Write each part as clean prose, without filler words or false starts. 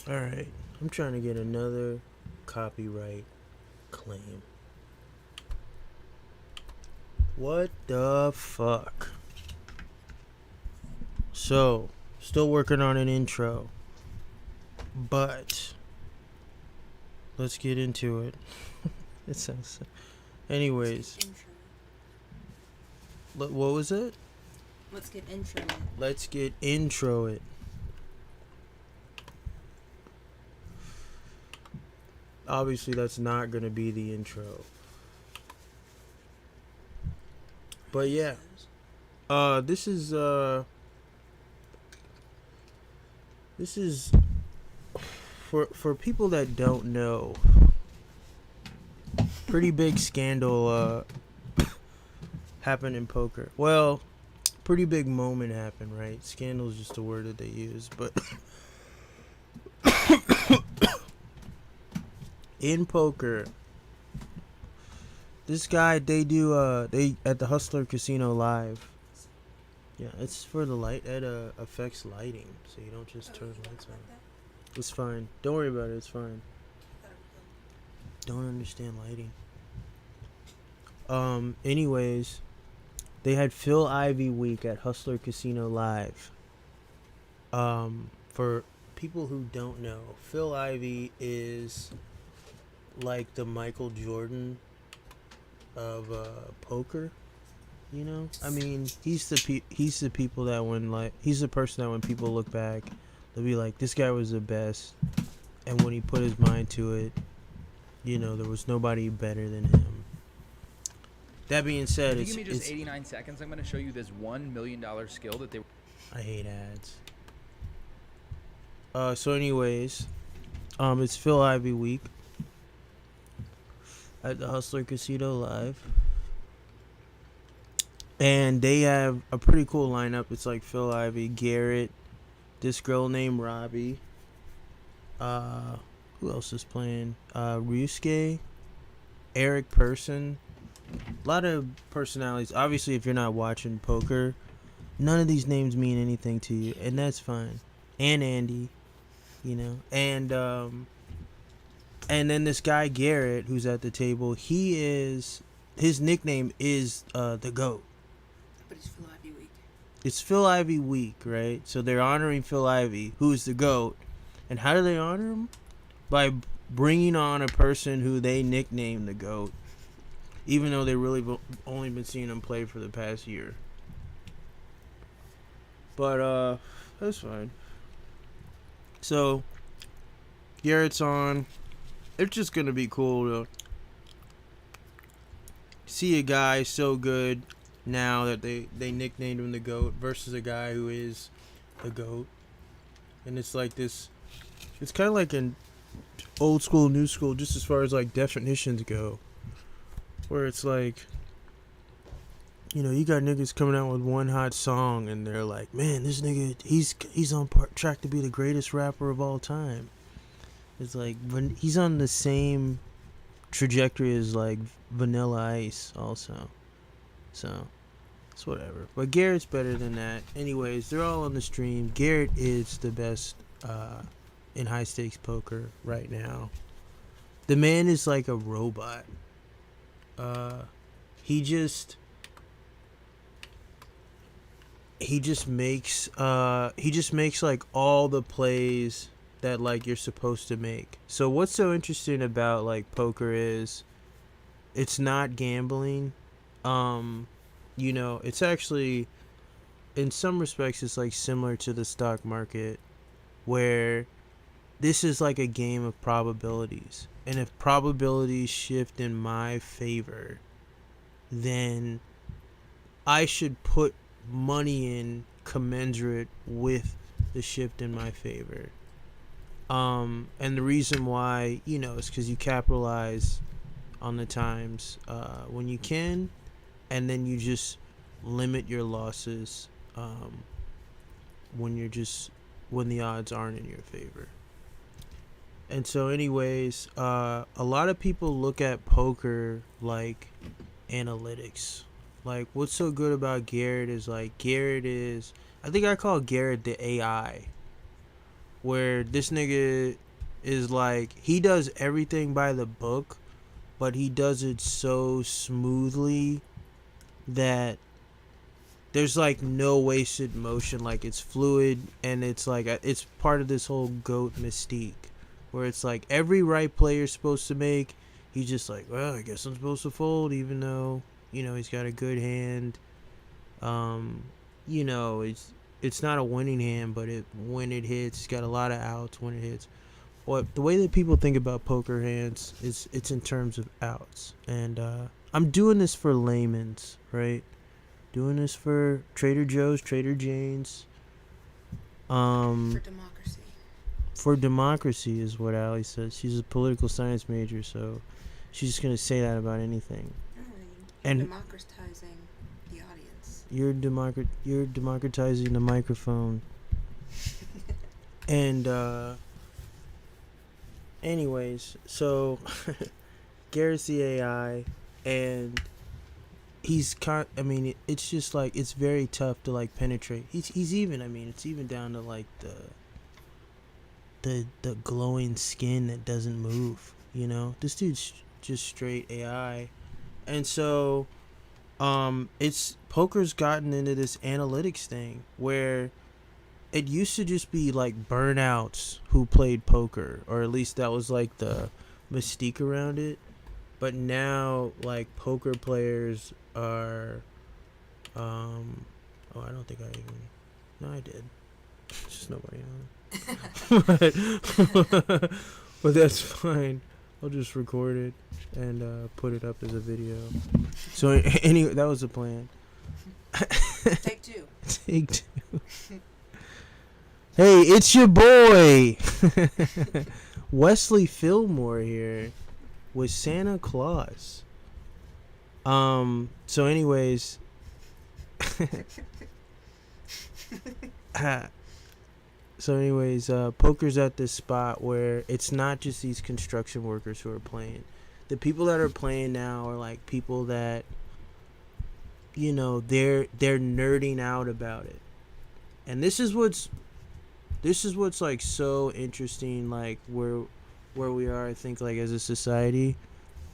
Alright, I'm trying to get another copyright claim. What the fuck? So, still working on an intro. But, let's get into it. It sounds. Anyways, what was it? Let's get intro it. Let's get intro it. Obviously, that's not gonna be the intro. But yeah, this is for people that don't know. Pretty big scandal happened in poker. Well, pretty big moment happened, right? Scandal is just a word that they use, but in poker, this guy they at the Hustler Casino Live. Yeah, it's for the light. It affects lighting, so you don't just turn lights on. It's fine. Don't worry about it. It's fine. Don't understand lighting. Anyways, they had Phil Ivey week at Hustler Casino Live. For people who don't know, Phil Ivey is like the Michael Jordan of poker. You know, I mean, he's the people that he's the person that when people look back, they'll be like, this guy was the best, and when he put his mind to it, you know, there was nobody better than him. That being said, give me just 89 seconds. I'm going to show you this $1 million skill that they. I hate ads. So anyways, it's Phil Ivey week at the Hustler Casino Live. And they have a pretty cool lineup. It's like Phil Ivey, Garrett, this girl named Robbi. Who else is playing? Ryusuke, Eric Person. A lot of personalities. Obviously, if you're not watching poker, none of these names mean anything to you, and that's fine. And Andy, you know. And then this guy Garrett, who's at the table, his nickname is the GOAT. But it's Phil Ivey week. It's Phil Ivey week, right? So they're honoring Phil Ivey, who's the GOAT. And how do they honor him? By bringing on a person who they nicknamed the GOAT, even though they really only been seeing him play for the past year. But that's fine. So Garrett's on. It's just gonna be cool to see a guy so good now that they nicknamed him the GOAT versus a guy who is the GOAT. And it's like this, it's kind of like an old school, new school, just as far as like definitions go, where it's like, you know, you got niggas coming out with one hot song and they're like, man, this nigga, he's on track to be the greatest rapper of all time. It's like, he's on the same trajectory as like Vanilla Ice also. So it's whatever. But Garrett's better than that. Anyways, they're all on the stream. Garrett is the best in high stakes poker right now. The man is like a robot. He just makes like all the plays that like you're supposed to make. So what's so interesting about like poker is it's not gambling. You know, it's actually in some respects it's like similar to the stock market, where this is like a game of probabilities. And if probabilities shift in my favor, then I should put money in commensurate with the shift in my favor. And the reason why, you know, is because you capitalize on the times when you can, and then you just limit your losses when the odds aren't in your favor. And so anyways, a lot of people look at poker like analytics. Like, what's so good about Garrett is like, I think I call Garrett the AI, where this nigga is like, he does everything by the book, but he does it so smoothly that there's like no wasted motion. Like, it's fluid, and it's like it's part of this whole GOAT mystique, where it's like every right play you're supposed to make, he's just like, well, I guess I'm supposed to fold, even though, you know, he's got a good hand. You know, it's not a winning hand, but when it hits, he's got a lot of outs when it hits. But the way that people think about poker hands is it's in terms of outs. And I'm doing this for layman's, right? Doing this for Trader Joe's, Trader Jane's. For democracy. For democracy is what Allie says. She's a political science major, so she's just gonna say that about anything. And democratizing the audience. You're democratizing the microphone. And anyways, so Garrett's the AI, and I mean, it's just like, it's very tough to like penetrate. He's even, I mean, it's even down to like the glowing skin that doesn't move, you know? This dude's just straight AI. And so it's poker's gotten into this analytics thing where it used to just be like burnouts who played poker, or at least that was like the mystique around it. But now, like, poker players are, oh, I don't think I even, no, I did. It's just nobody on. But that's fine. I'll just record it and put it up as a video. So anyway, that was the plan. Take two. Take two. Hey, it's your boy, Wesley Fillmore here with Santa Claus. So anyways, poker's at this spot where it's not just these construction workers who are playing. The people that are playing now are like people that, you know, they're nerding out about it. And this is what's like so interesting, like where we are, I think, like as a society,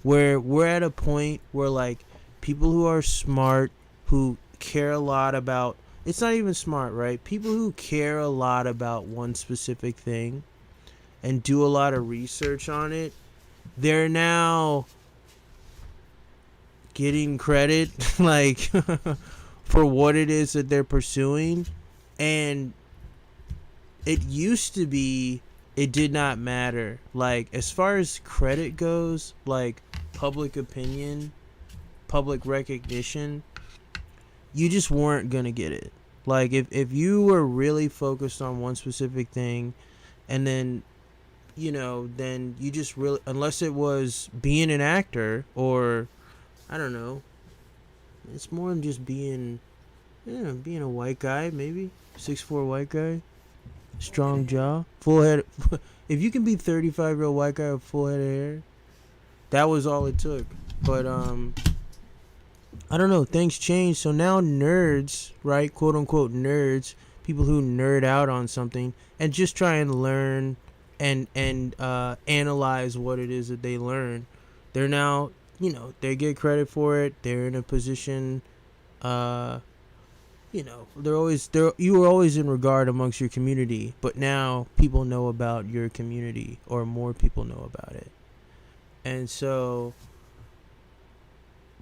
where we're at a point where like people who are smart, who care a lot about, it's not even smart, right? People who care a lot about one specific thing and do a lot of research on it, they're now getting credit like for what it is that they're pursuing. And it used to be, it did not matter. Like, as far as credit goes, like public opinion, public recognition, you just weren't gonna get it. Like, if you were really focused on one specific thing, and then, you know, then you just really, unless it was being an actor, or I don't know, it's more than just being a white guy, maybe 6'4" white guy, strong jaw, full head. If you can be 35-year-old white guy with full head of hair, that was all it took. But I don't know, things changed. So now nerds, right, quote unquote nerds, people who nerd out on something and just try and learn and analyze what it is that they learn, they're now, you know, they get credit for it. They're in a position, you know, you were always in regard amongst your community, but now people know about your community, or more people know about it. And so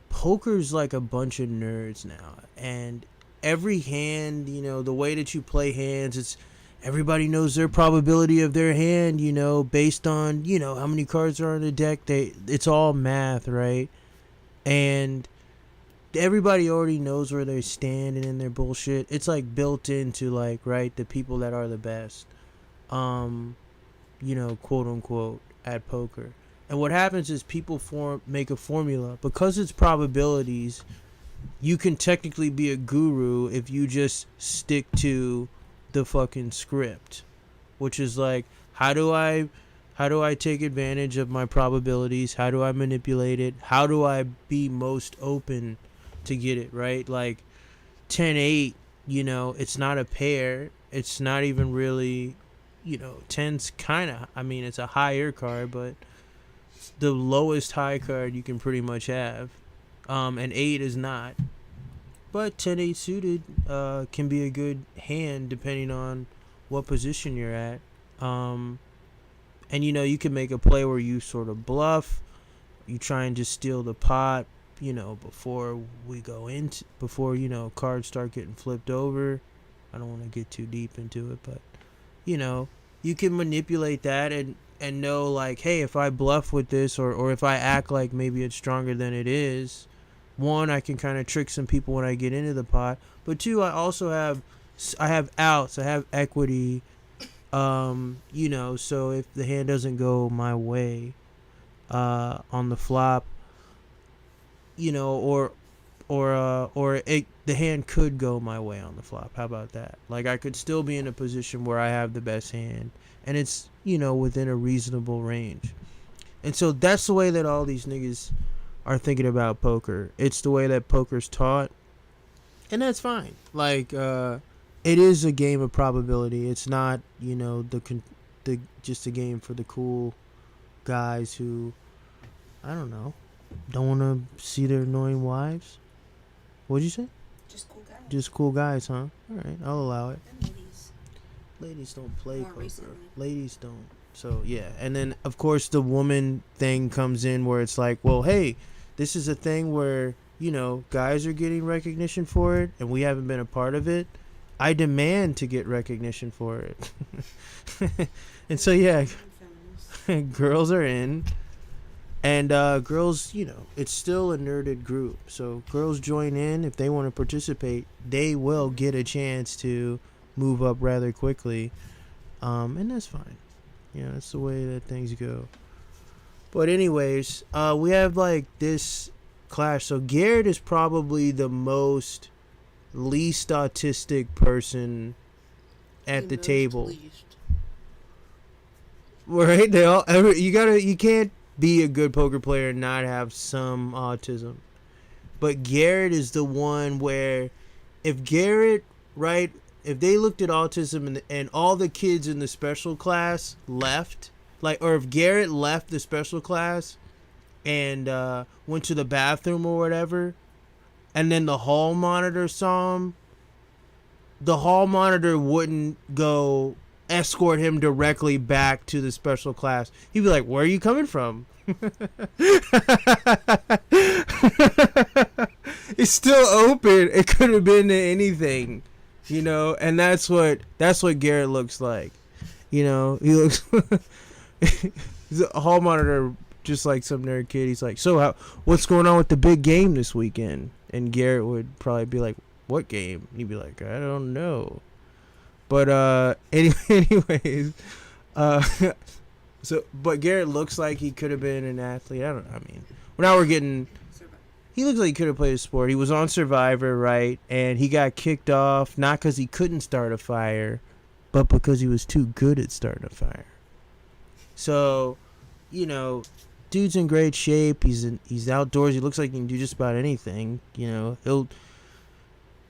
poker's like a bunch of nerds now, and every hand, you know, the way that you play hands, it's everybody knows their probability of their hand, you know, based on, you know, how many cards are on the deck. It's all math, right? And everybody already knows where they're standing in their bullshit. It's like built into, like, right, the people that are the best, you know, quote unquote, at poker. And what happens is people make a formula. Because it's probabilities, you can technically be a guru if you just stick to the fucking script, which is like, how do I take advantage of my probabilities? How do I manipulate it? How do I be most open to get it right? Like 10-8, you know, it's not a pair. It's not even really 10's kind of, I mean, it's a higher card, but it's the lowest high card you can pretty much have. And 8 is not. But 10-8 suited can be a good hand depending on what position you're at. And you can make a play where you sort of bluff, you try and just steal the pot, before cards start getting flipped over. I don't want to get too deep into it, but you can manipulate that and know, like, hey, if I bluff with this, or if I act like maybe it's stronger than it is, one, I can kind of trick some people when I get into the pot, but two, I also have outs, I have equity, so if the hand doesn't go my way on the flop, or the hand could go my way on the flop. How about that? Like, I could still be in a position where I have the best hand, and it's within a reasonable range. And so that's the way that all these niggas are thinking about poker. It's the way that poker's taught, and that's fine. Like, it is a game of probability. It's not just a game for the cool guys who, I don't know, don't want to see their annoying wives. What'd you say? Just cool guys. Just cool guys, huh? All right, I'll allow it. And ladies. Ladies don't play More poker. recently. Ladies don't. So, yeah. And then, of course, the woman thing comes in where it's like, well, hey, this is a thing where, guys are getting recognition for it, and we haven't been a part of it. I demand to get recognition for it. And so, yeah, girls are in. And girls, it's still a nerded group. So girls join in. If they want to participate, they will get a chance to move up rather quickly. And that's fine. That's the way that things go. But anyways, we have like this clash. So Garrett is probably the least autistic person at the table. Least. Right? You can't be a good poker player and not have some autism. But Garrett is the one where if Garrett, right, if they looked at autism and all the kids in the special class left, or if Garrett left the special class and went to the bathroom or whatever, and then the hall monitor saw him, the hall monitor wouldn't go escort him directly back to the special class. He'd be like, where are you coming from? It's still open. It could have been anything, and that's what Garrett looks like. He looks he's a hall monitor, just like some nerd kid. He's like, so what's going on with the big game this weekend? And Garrett would probably be like, what game? And he'd be like, I don't know. But anyways, but Garrett looks like he could have been an athlete. I don't know. I mean, now we're getting. He looks like he could have played a sport. He was on Survivor, right? And he got kicked off not because he couldn't start a fire, but because he was too good at starting a fire. So, dude's in great shape. He's outdoors. He looks like he can do just about anything.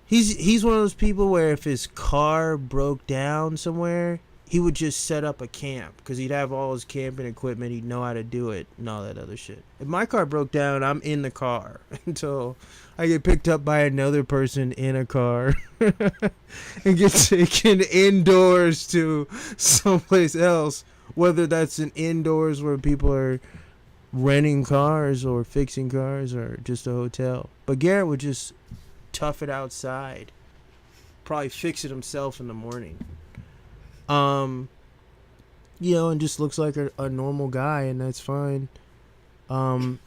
He's one of those people where if his car broke down somewhere, he would just set up a camp because he'd have all his camping equipment. He'd know how to do it and all that other shit. If my car broke down, I'm in the car until I get picked up by another person in a car and get taken indoors to someplace else, whether that's an indoors where people are renting cars or fixing cars or just a hotel. But Garrett would just tough it outside, probably fix it himself in the morning. And just looks like a normal guy, and that's fine. And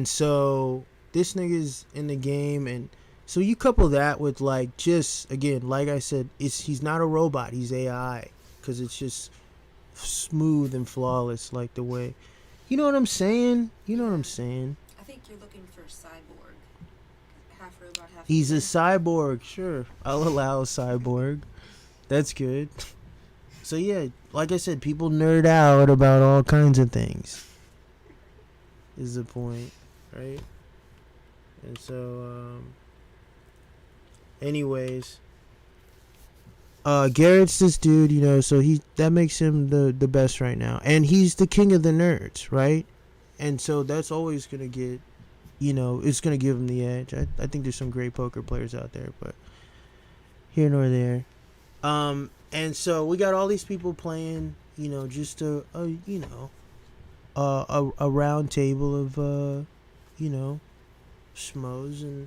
so this nigga's in the game, and so you couple that with again, like I said, he's not a robot, he's AI, because it's just smooth and flawless, like the way, you know what I'm saying? I think you're looking for a cyborg, half robot, half. He's a cyborg, sure. I'll allow a cyborg. That's good. So yeah, like I said, people nerd out about all kinds of things. Is the point, right? And so, anyways, Garrett's this dude, you know, so that makes him the best right now, and he's the king of the nerds, right? And so that's always gonna get, you know, it's gonna give him the edge. I think there's some great poker players out there, but here nor there. And so we got all these people playing, you know, just a round table of you know, schmoes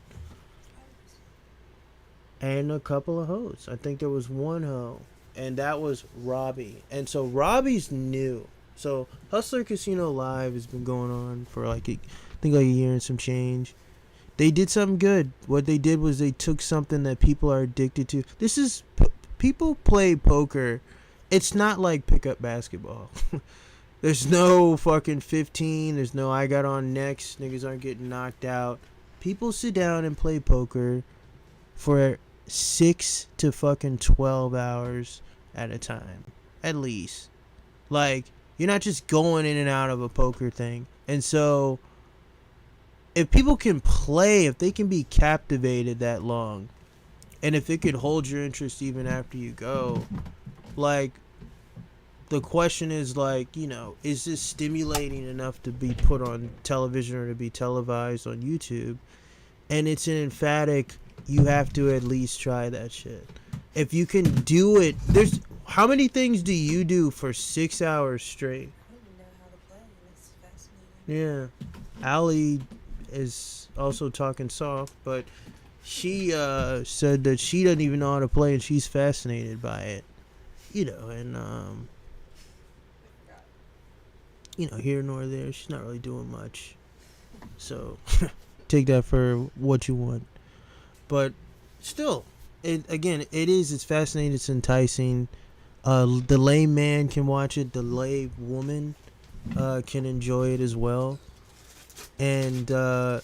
and a couple of hoes. I think there was one hoe, and that was Robbi. And so Robbi's new. So Hustler Casino Live has been going on for like I think like a year and some change. They did something good. What they did was they took something that people are addicted to. This is people play poker. It's not like pickup basketball. There's no fucking 15. There's no I got on next. Niggas aren't getting knocked out. People sit down and play poker for 6 to fucking 12 hours at a time, at least. Like, you're not just going in and out of a poker thing. And so if people can play, if they can be captivated that long, and if it could hold your interest even after you go, like, the question is, like, you know, is this stimulating enough to be put on television or to be televised on YouTube? And it's an emphatic, you have to at least try that shit. If you can do it, there's how many things do you do for 6 hours straight? I don't even know how to play. It's fascinating. Yeah. Allie is also talking soft, but she said that she doesn't even know how to play and she's fascinated by it. You know, and you know, here nor there, she's not really doing much. So take that for what you want. But still, it's fascinating, it's enticing. The lay man can watch it, the lay woman can enjoy it as well. And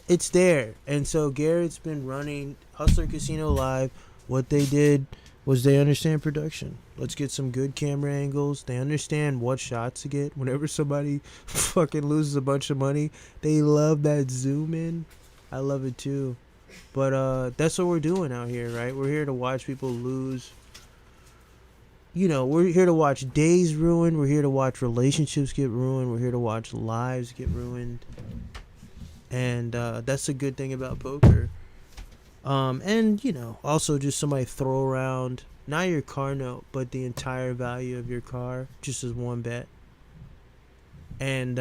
it's there. And so Garrett's been running Hustler Casino Live. What they did was they understand production. Let's get some good camera angles. They understand what shots to get. Whenever somebody fucking loses a bunch of money, they love that zoom in. I love it too. But that's what we're doing out here, right? We're here to watch people lose. You know, we're here to watch days ruined. We're here to watch relationships get ruined. We're here to watch lives get ruined. And that's a good thing about poker. And, you know, also just somebody throw around, not your car note, but the entire value of your car, just as one bet. And,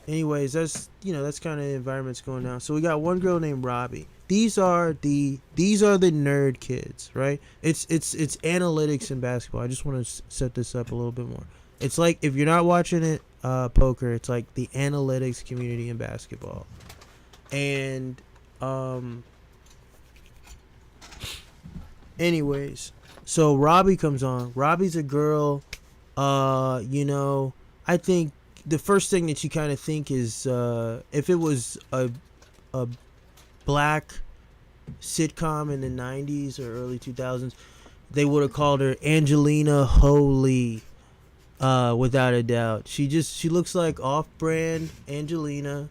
anyways, that's kind of the environment's going now. So we got one girl named Robbi. These are the nerd kids, right? It's analytics in basketball. I just want to set this up a little bit more. It's like, if you're not watching it, poker, it's like the analytics community in basketball. And anyways, so Robbi comes on. Robbi's a girl. You know, I think the first thing that you kind of think is, if it was a black sitcom in the 90s or early 2000s, they would have called her Angelina Jolie, without a doubt. She looks like off-brand Angelina,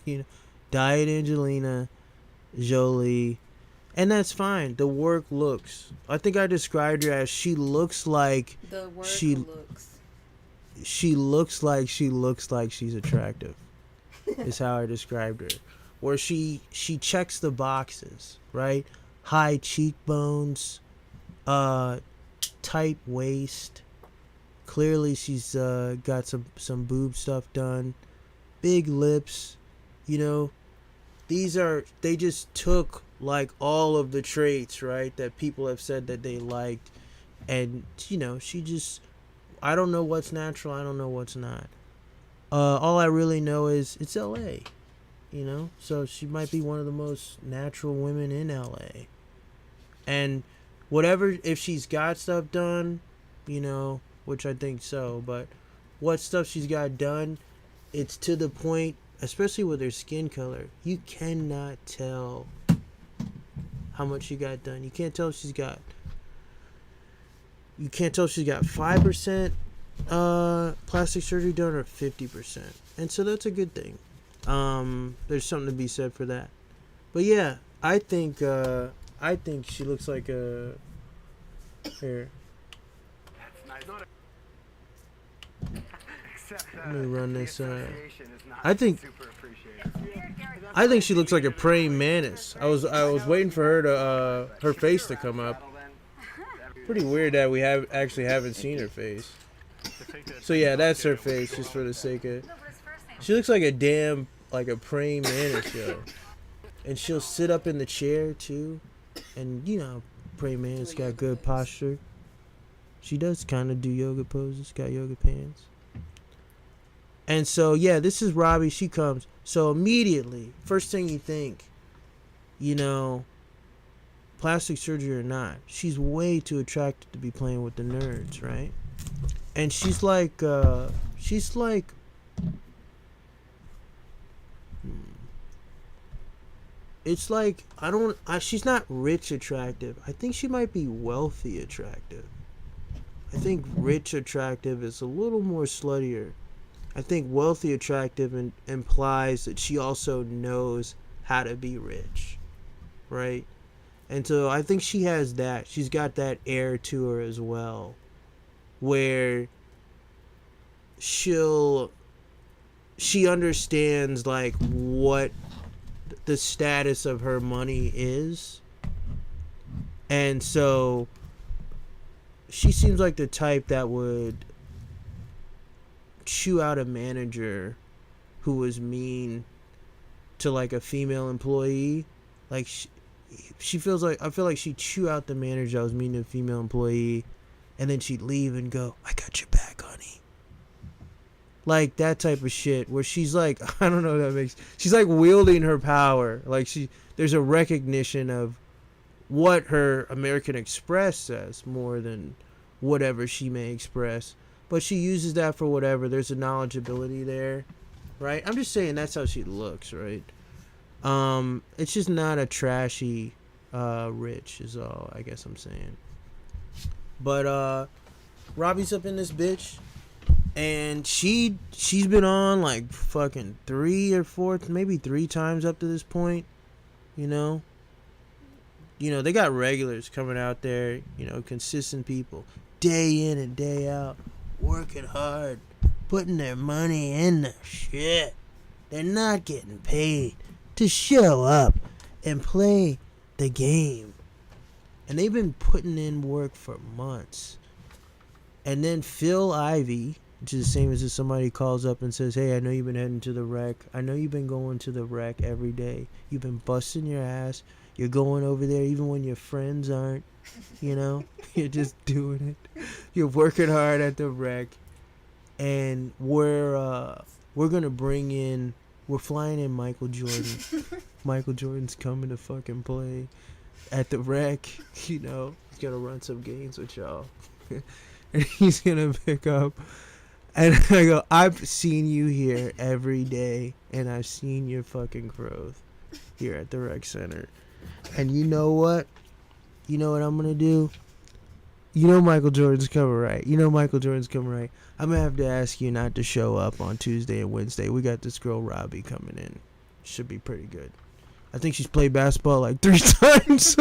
you know, diet Angelina Jolie, and that's fine. The work looks. I think I described her as she looks like The word she looks. she looks like she's attractive. Is how I described her. Where she checks the boxes, right? High cheekbones, tight waist. Clearly she's got some boob stuff done. Big lips, you know. They just took like all of the traits, right, that people have said that they liked, and you know, I don't know what's natural, I don't know what's not. All I really know is it's LA, you know, so she might be one of the most natural women in LA. And whatever, if she's got stuff done, you know, which I think so, but what stuff she's got done, it's to the point, especially with her skin color, you cannot tell how much she got done. You can't tell if she's got 5% plastic surgery done or 50%. And so that's a good thing. There's something to be said for that. But yeah, I think I think she looks like a. Here. Let me run this. I think she looks like a praying mantis. I was waiting for her to her face to come up. Pretty weird that we haven't seen her face. So yeah, that's her face, just for the sake of. She looks like a praying mantis, yo. And she'll sit up in the chair too, and you know, praying mantis got good posture. She does kind of do yoga poses, got yoga pants. And so, yeah, this is Robbi. She comes. So immediately, first thing you think, you know, plastic surgery or not, she's way too attractive to be playing with the nerds, right? And she's like, it's like, she's not rich attractive. I think she might be wealthy attractive. I think rich attractive is a little more sluttier. I think wealthy attractive implies that she also knows how to be rich, right? And so I think she has that. She's got that air to her as well, where she understands like what the status of her money is. And so she seems like the type that would chew out a manager who was mean to like a female employee. Like she feels like, I feel like she'd chew out the manager that was mean to a female employee, and then she'd leave and go, "I got your back, honey." Like that type of shit where she's like, I don't know what that makes, she's like wielding her power. Like there's a recognition of what her American Express says more than whatever she may express. But she uses that for whatever. There's a knowledgeability there, right? I'm just saying that's how she looks, right? It's just not a trashy rich is all I guess I'm saying. But Robbi's up in this bitch, and she's been on like fucking 3 or 4, maybe 3 times up to this point, you know. You know, they got regulars coming out there, you know, consistent people, day in and day out, working hard, putting their money in the shit. They're not getting paid to show up and play the game. And they've been putting in work for months. And then Phil Ivey, which is the same as if somebody calls up and says, "Hey, I know you've been heading to the rec. I know you've been going to the rec every day. You've been busting your ass. You're going over there even when your friends aren't, you know. You're just doing it. You're working hard at the rec. And we're going to bring in, we're flying in Michael Jordan. Michael Jordan's coming to fucking play at the rec, you know. He's going to run some games with y'all. And he's going to pick up. And I go, I've seen you here every day, and I've seen your fucking growth here at the rec center. And you know what? You know what I'm going to do? You know Michael Jordan's coming, right? You know Michael Jordan's coming, right? I'm going to have to ask you not to show up on Tuesday and Wednesday. We got this girl, Robbi, coming in. Should be pretty good. I think she's played basketball like 3 times.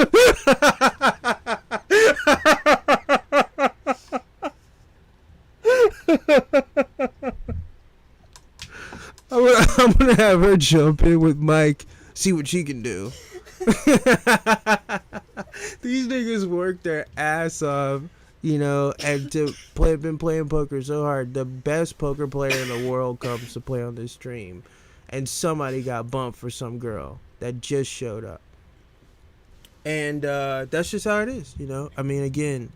I'm going to have her jump in with Mike, see what she can do. These niggas work their ass off, you know, and been playing poker so hard. The best poker player in the world comes to play on this stream, and somebody got bumped for some girl that just showed up. And that's just how it is, you know. I mean, again,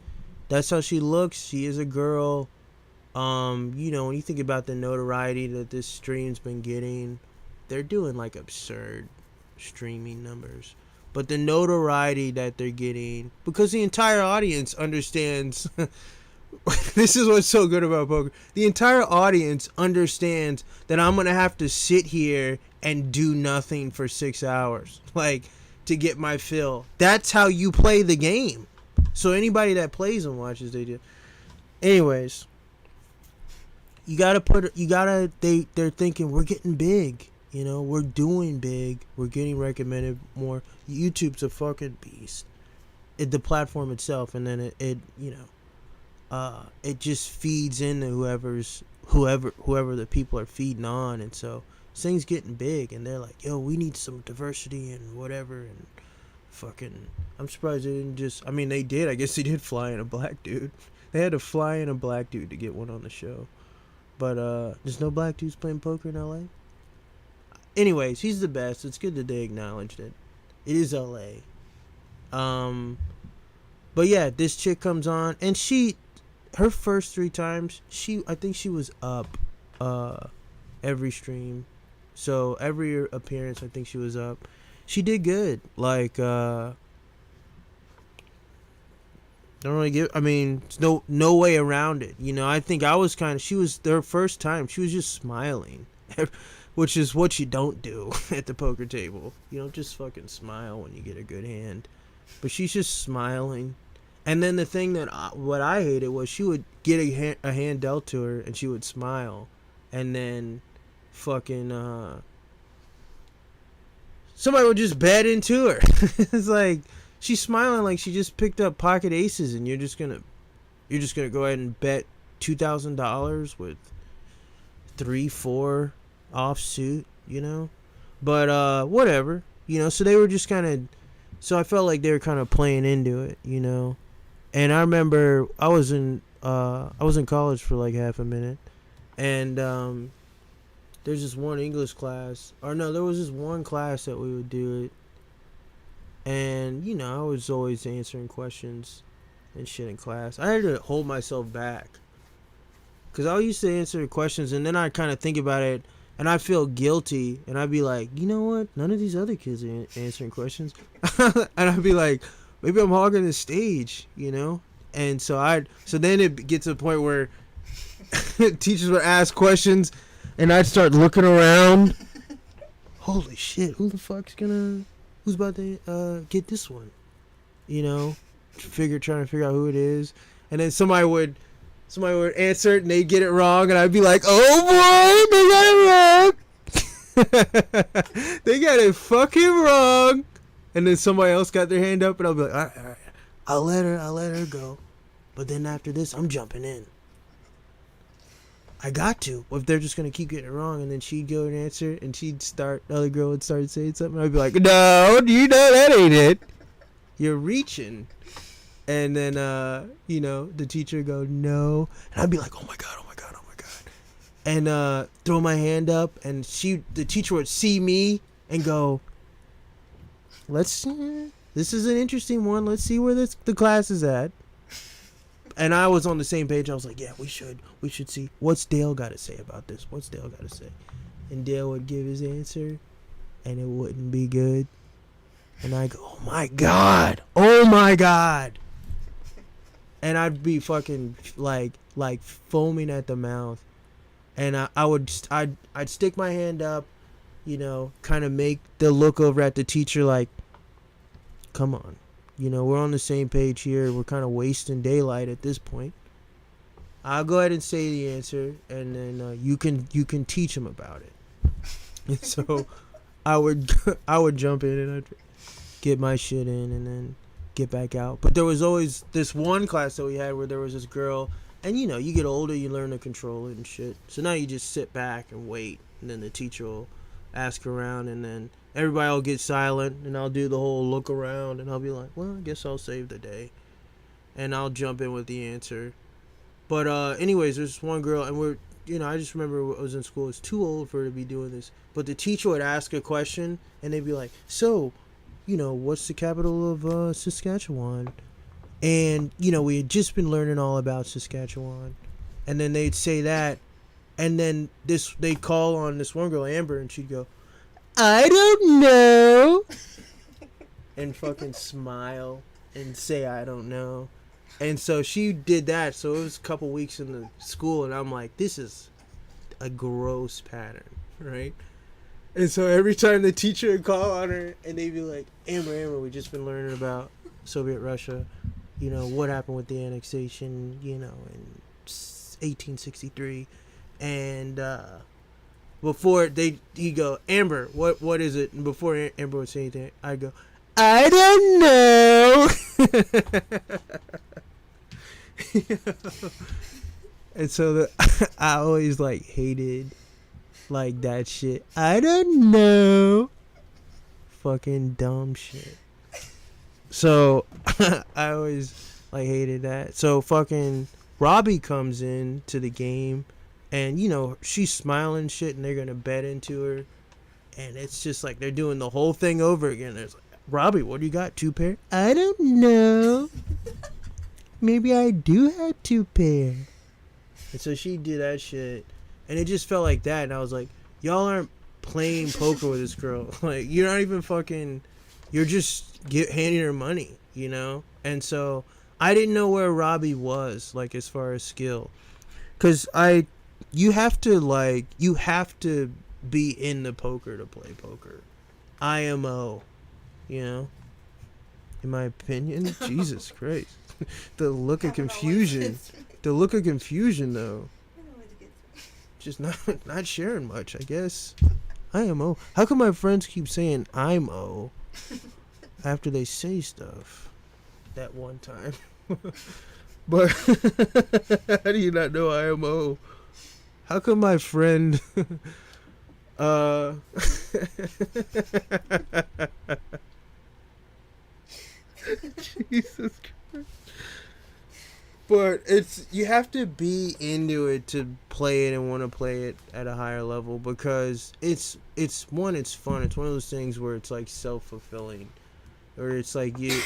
that's how she looks. She is a girl. You know, when you think about the notoriety that this stream's been getting, they're doing like absurd streaming numbers. But the notoriety that they're getting, because the entire audience understands this is what's so good about poker. The entire audience understands that I'm going to have to sit here and do nothing for 6 hours, like, to get my fill. That's how you play the game. So anybody that plays and watches, they do. Anyways, they're thinking we're getting big. You know, we're doing big. We're getting recommended more. YouTube's a fucking beast. the platform itself, and then it it just feeds into whoever the people are feeding on, and so this thing's getting big, and they're like, yo, we need some diversity and whatever, and fucking, I'm surprised they didn't just, I mean, they did, I guess they did fly in a black dude. They had to fly in a black dude to get one on the show. But there's no black dudes playing poker in LA. Anyways, he's the best. It's good that they acknowledged it. It is LA. But yeah, this chick comes on, and her first 3 times, I think she was up every stream. So every appearance, I think she was up. She did good. Like, don't really give. I mean, there's no way around it. You know, I think she was their first time. She was just smiling, which is what you don't do at the poker table. You don't just fucking smile when you get a good hand. But she's just smiling. And then the thing what I hated was she would get a hand dealt to her and she would smile, and then fucking somebody would just bet into her. It's like, she's smiling like she just picked up pocket aces, and you're just gonna go ahead and bet $2,000 with 3-4 offsuit, you know. But whatever, you know. So they were just kind of, so I felt like they were kind of playing into it, you know. And I remember I was in college for like half a minute, and there's this one English class, or no, there was this one class that we would do it. And, you know, I was always answering questions and shit in class. I had to hold myself back, because I used to answer the questions, and then I kind of think about it, and I feel guilty, and I'd be like, you know what? None of these other kids are answering questions. And I'd be like, maybe I'm hogging the stage, you know? And so then it gets to the point where teachers would ask questions, and I'd start looking around. Holy shit, who's about to get this one? You know, trying to figure out who it is. And then somebody would answer it, and they'd get it wrong, and I'd be like, oh boy, they got it wrong. They got it fucking wrong. And then somebody else got their hand up, and I'll be like, all right, I'll let her go. But then after this, I'm jumping in. I got to. Well, if they're just going to keep getting it wrong, and then she'd go and answer, and the other girl would start saying something, I'd be like, no, you know that ain't it. You're reaching. And then, you know, the teacher would go, no. And I'd be like, oh my God. And throw my hand up, and the teacher would see me and go, this is an interesting one. Let's see where the class is at. And I was on the same page. I was like, yeah, we should see. What's Dale got to say about this? What's Dale got to say? And Dale would give his answer, and it wouldn't be good. And I go, oh my God. And I'd be fucking like foaming at the mouth. And I'd stick my hand up, you know, kind of make the look over at the teacher like, come on. You know, we're on the same page here. We're kind of wasting daylight at this point. I'll go ahead and say the answer, and then you can teach them about it. And so I would jump in, and I'd get my shit in, and then get back out. But there was always this one class that we had where there was this girl, and you know, you get older, you learn to control it and shit. So now you just sit back and wait, and then the teacher will ask around, and then everybody will get silent, and I'll do the whole look around, and I'll be like, well, I guess I'll save the day. And I'll jump in with the answer. But anyways, there's one girl, and I just remember when I was in school, I was too old for her to be doing this. But the teacher would ask a question, and they'd be like, so, you know, what's the capital of Saskatchewan? And, you know, we had just been learning all about Saskatchewan. And then they'd say that, and then they'd call on this one girl, Amber, and she'd go, I don't know. And fucking smile and say, I don't know. And so she did that. So it was a couple weeks in the school, and I'm like, this is a gross pattern, right? And so every time the teacher would call on her, and they'd be like, Amber, we just been learning about Soviet Russia. You know, what happened with the annexation, you know, in 1863. And before he'd go, Amber, what is it? And before Amber would say anything, I'd go, I don't know. And so I always like hated like that shit. I don't know. Fucking dumb shit. So I always like hated that. So fucking Robbie comes in to the game, and you know she's smiling shit, and they're gonna bet into her, and it's just like they're doing the whole thing over again. There's like, Robbie, what do you got? 2 pair? I don't know. Maybe I do have 2 pair. And so she did that shit, and it just felt like that. And I was like, y'all aren't playing poker with this girl. Like, you're not even fucking. You're just handing her money, you know. And so I didn't know where Robbie was, like as far as skill, because you have to be in the poker to play poker. IMO, you know. In my opinion, Jesus Christ, the look of confusion. The look of confusion, though. Just not sharing much, I guess. IMO. How come my friends keep saying I'm O after they say stuff that one time? But how do you not know IMO? How come my friend Jesus Christ. But you have to be into it to play it and want to play it at a higher level, because it's fun. It's one of those things where it's like self-fulfilling, or it's like you're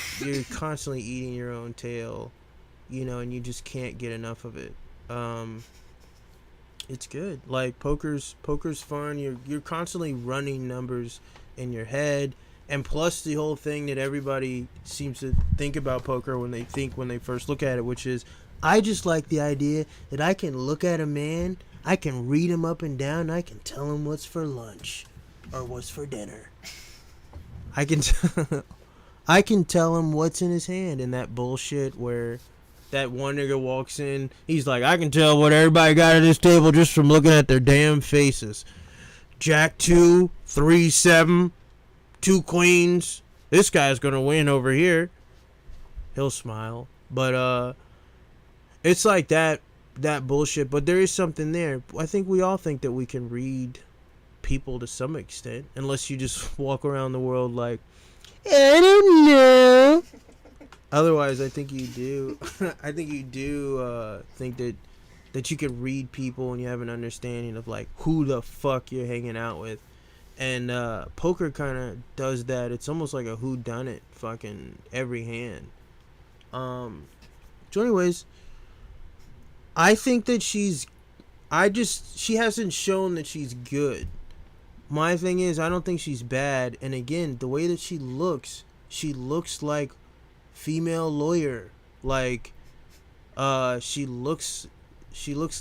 constantly eating your own tail, you know, and you just can't get enough of it. It's good. Like poker's fun. You're constantly running numbers in your head. And plus the whole thing that everybody seems to think about poker when they first look at it, which is, I just like the idea that I can look at a man, I can read him up and down, I can tell him what's for lunch or what's for dinner. I can tell him what's in his hand, and that bullshit where that one nigga walks in, he's like, I can tell what everybody got at this table just from looking at their damn faces. Jack 2, 3, 7. 2 queens. This guy's gonna win over here. He'll smile, but it's like that bullshit. But there is something there. I think we all think that we can read people to some extent, unless you just walk around the world like, I don't know. Otherwise, I think you do. I think you do think that you can read people and you have an understanding of like who the fuck you're hanging out with. And poker kind of does that. It's almost like a whodunit, fucking every hand. So anyways, I think that she hasn't shown that she's good. My thing is, I don't think she's bad. And again, the way that she looks like female lawyer. Like, she looks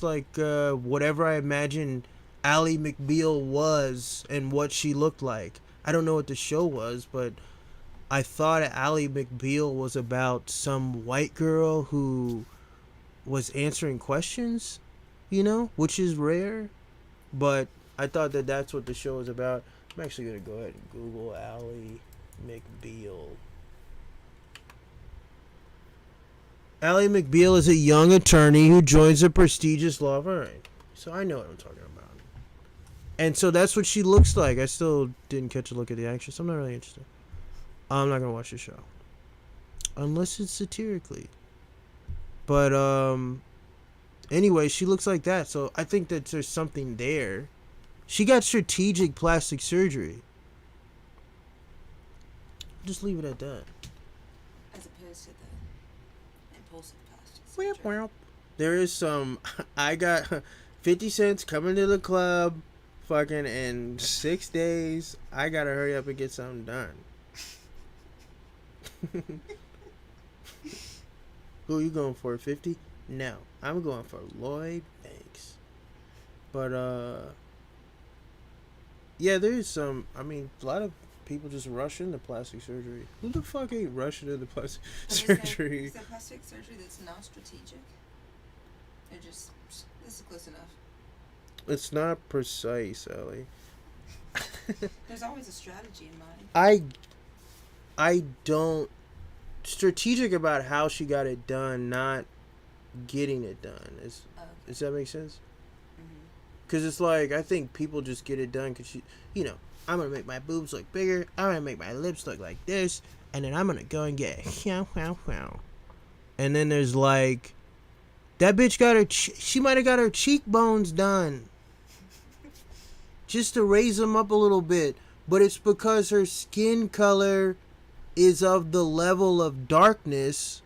like whatever I imagine Ally McBeal was and what she looked like. I don't know what the show was, but I thought Ally McBeal was about some white girl who was answering questions, you know, which is rare. But I thought that that's what the show was about. I'm actually going to go ahead and Google Ally McBeal. Ally McBeal is a young attorney who joins a prestigious law firm. So I know what I'm talking about. And so that's what she looks like. I still didn't catch a look at the actress. I'm not really interested. I'm not going to watch the show. Unless it's satirically. But, anyway, she looks like that. So I think that there's something there. She got strategic plastic surgery. Just leave it at that. As opposed to the impulsive plastic surgery. There is some... I got 50 cents coming to the club. Fucking in 6 days, I gotta hurry up and get something done. Who are you going for? 50? No, I'm going for Lloyd Banks. But yeah, there is some. I mean, a lot of people just rush into plastic surgery. Who the fuck ain't rushing into plastic surgery? Is that plastic surgery that's not strategic? They're just, this is close enough. It's not precise, Ellie. There's always a strategy in mind. I don't strategic about how she got it done, not getting it done. Okay. Does that make sense? Mm-hmm. Because it's like, I think people just get it done because she, you know, I'm going to make my boobs look bigger. I'm going to make my lips look like this. And then I'm going to go and get and then there's like, that bitch got her, she might have got her cheekbones done. Just to raise them up a little bit. But it's because her skin color is of the level of darkness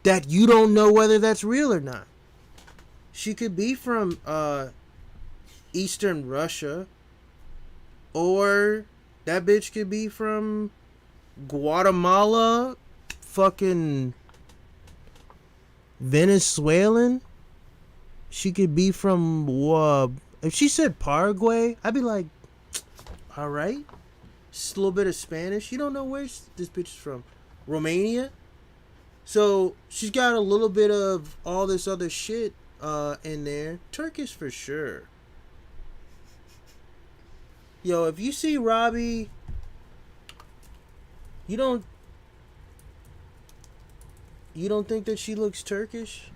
that you don't know whether that's real or not. She could be from Eastern Russia, or that bitch could be from Guatemala, fucking Venezuelan. She could be from if she said Paraguay, I'd be like, all right. Just a little bit of Spanish. You don't know where this bitch is from. Romania. So she's got a little bit of all this other shit in there. Turkish for sure. Yo, if you see Robbi, you don't think that she looks Turkish?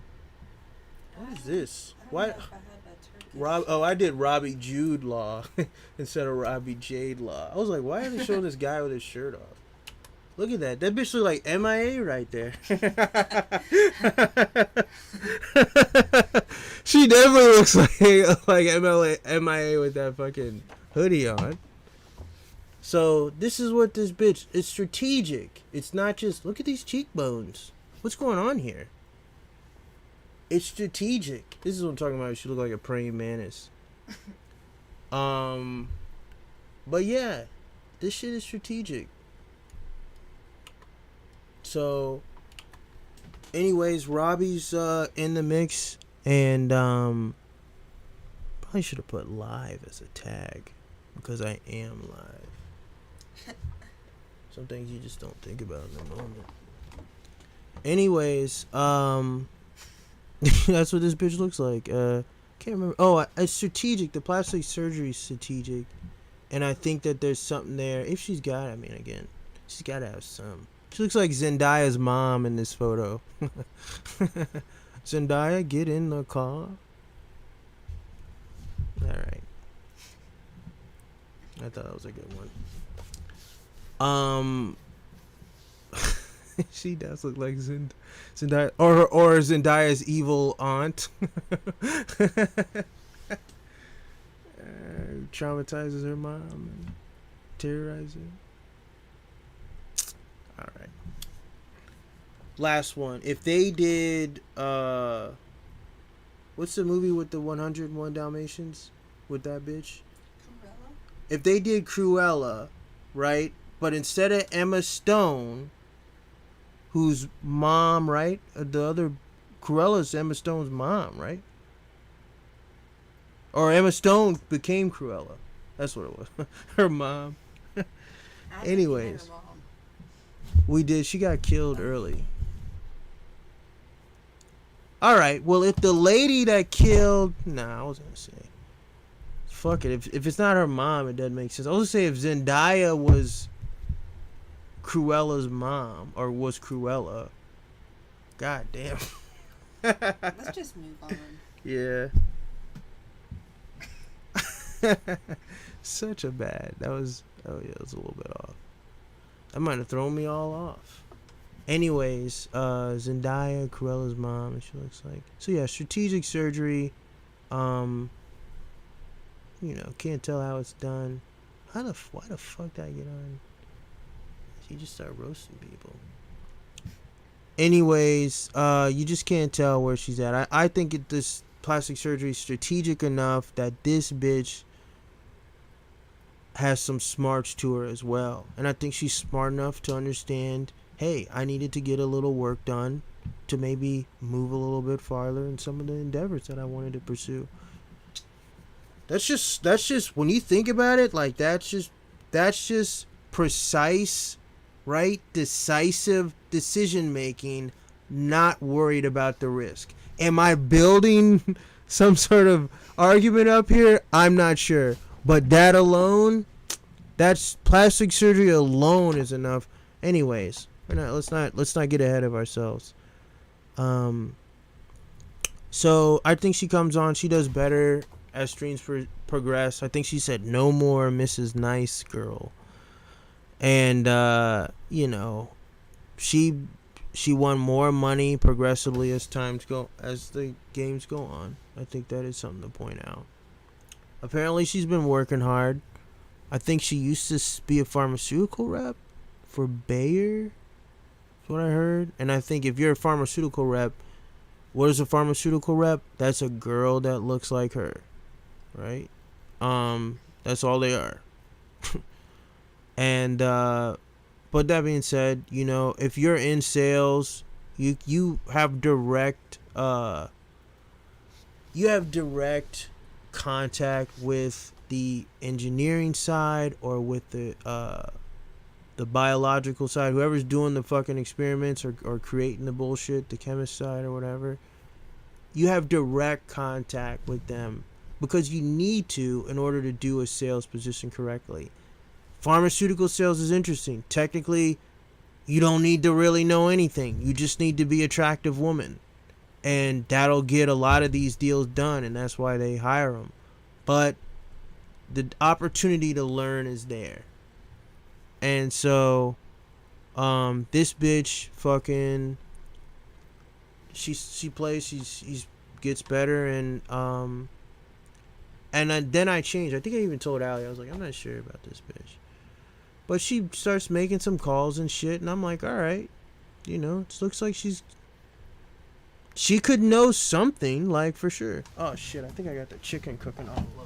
What is this? I don't Why? know if I had a Turkish. I did Robbie Jude Law instead of Robbie Jade Law. I was like, why are they showing this guy with his shirt off? Look at that. That bitch look like MIA right there. She definitely looks like MIA with that fucking hoodie on. So this is what this bitch, it's strategic. It's not just, look at these cheekbones. What's going on here? It's strategic. This is what I'm talking about. She look like a praying mantis. But yeah, this shit is strategic. So, anyways, Robbi's in the mix, and probably should have put live as a tag because I am live. Some things you just don't think about in the moment. Anyways, that's what this bitch looks like. Can't remember. Oh, it's strategic. The plastic surgery is strategic, and I think that there's something there. If she's got, I mean, again, she's got to have some. She looks like Zendaya's mom in this photo. Zendaya, get in the car. Alright. I thought that was a good one. She does look like Zendaya. Or Zendaya's evil aunt. Traumatizes her mom and terrorizes her. All right. Last one. If they did, what's the movie with the 101 Dalmatians with that bitch? Cruella? If they did Cruella, right? But instead of Emma Stone, whose mom, right? The other Cruella's Emma Stone's mom, right? Or Emma Stone became Cruella. That's what it was. Her mom. Anyways. We did. She got killed early. Alright, well, if the lady that killed... Nah, I was going to say. Fuck it. If it's not her mom, it doesn't make sense. I was going to say if Zendaya was Cruella's mom, or was Cruella. God damn. Let's just move on. Yeah. Such a bad. That was... Oh, yeah, it was a little bit off. That might have thrown me all off. Anyways, Zendaya, Cruella's mom, and she looks like. So yeah, strategic surgery. You know, can't tell how it's done. Why the fuck did I get on? She just started roasting people. Anyways, you just can't tell where she's at. I think this plastic surgery is strategic enough that this bitch has some smarts to her as well. And I think she's smart enough to understand, hey, I needed to get a little work done to maybe move a little bit farther in some of the endeavors that I wanted to pursue. That's just when you think about it, like that's just precise, right? Decisive decision making, not worried about the risk. Am I building some sort of argument up here? I'm not sure. But that alone, that's plastic surgery alone is enough. Anyways, let's not get ahead of ourselves. So I think she comes on. She does better as streams progress. I think she said no more Mrs. Nice Girl, and she won more money progressively as the games go on. I think that is something to point out. Apparently, she's been working hard. I think she used to be a pharmaceutical rep for Bayer. That's what I heard. And I think if you're a pharmaceutical rep, what is a pharmaceutical rep? That's a girl that looks like her, right? That's all they are. And but that being said, if you're in sales, you have direct contact with the engineering side or with the biological side, whoever's doing the fucking experiments or creating the bullshit, the chemist side or whatever. You have direct contact with them because you need to in order to do a sales position correctly. Pharmaceutical sales is interesting. Technically, you don't need to really know anything. You just need to be an attractive woman. And that'll get a lot of these deals done, and that's why they hire them. But the opportunity to learn is there. And so, this bitch fucking, she plays, she gets better, and then I changed. I think I even told Allie, I was like, I'm not sure about this bitch. But she starts making some calls and shit, and I'm like, all right, it looks like she could know something, like, for sure. Oh shit, I think I got the chicken cooking on low.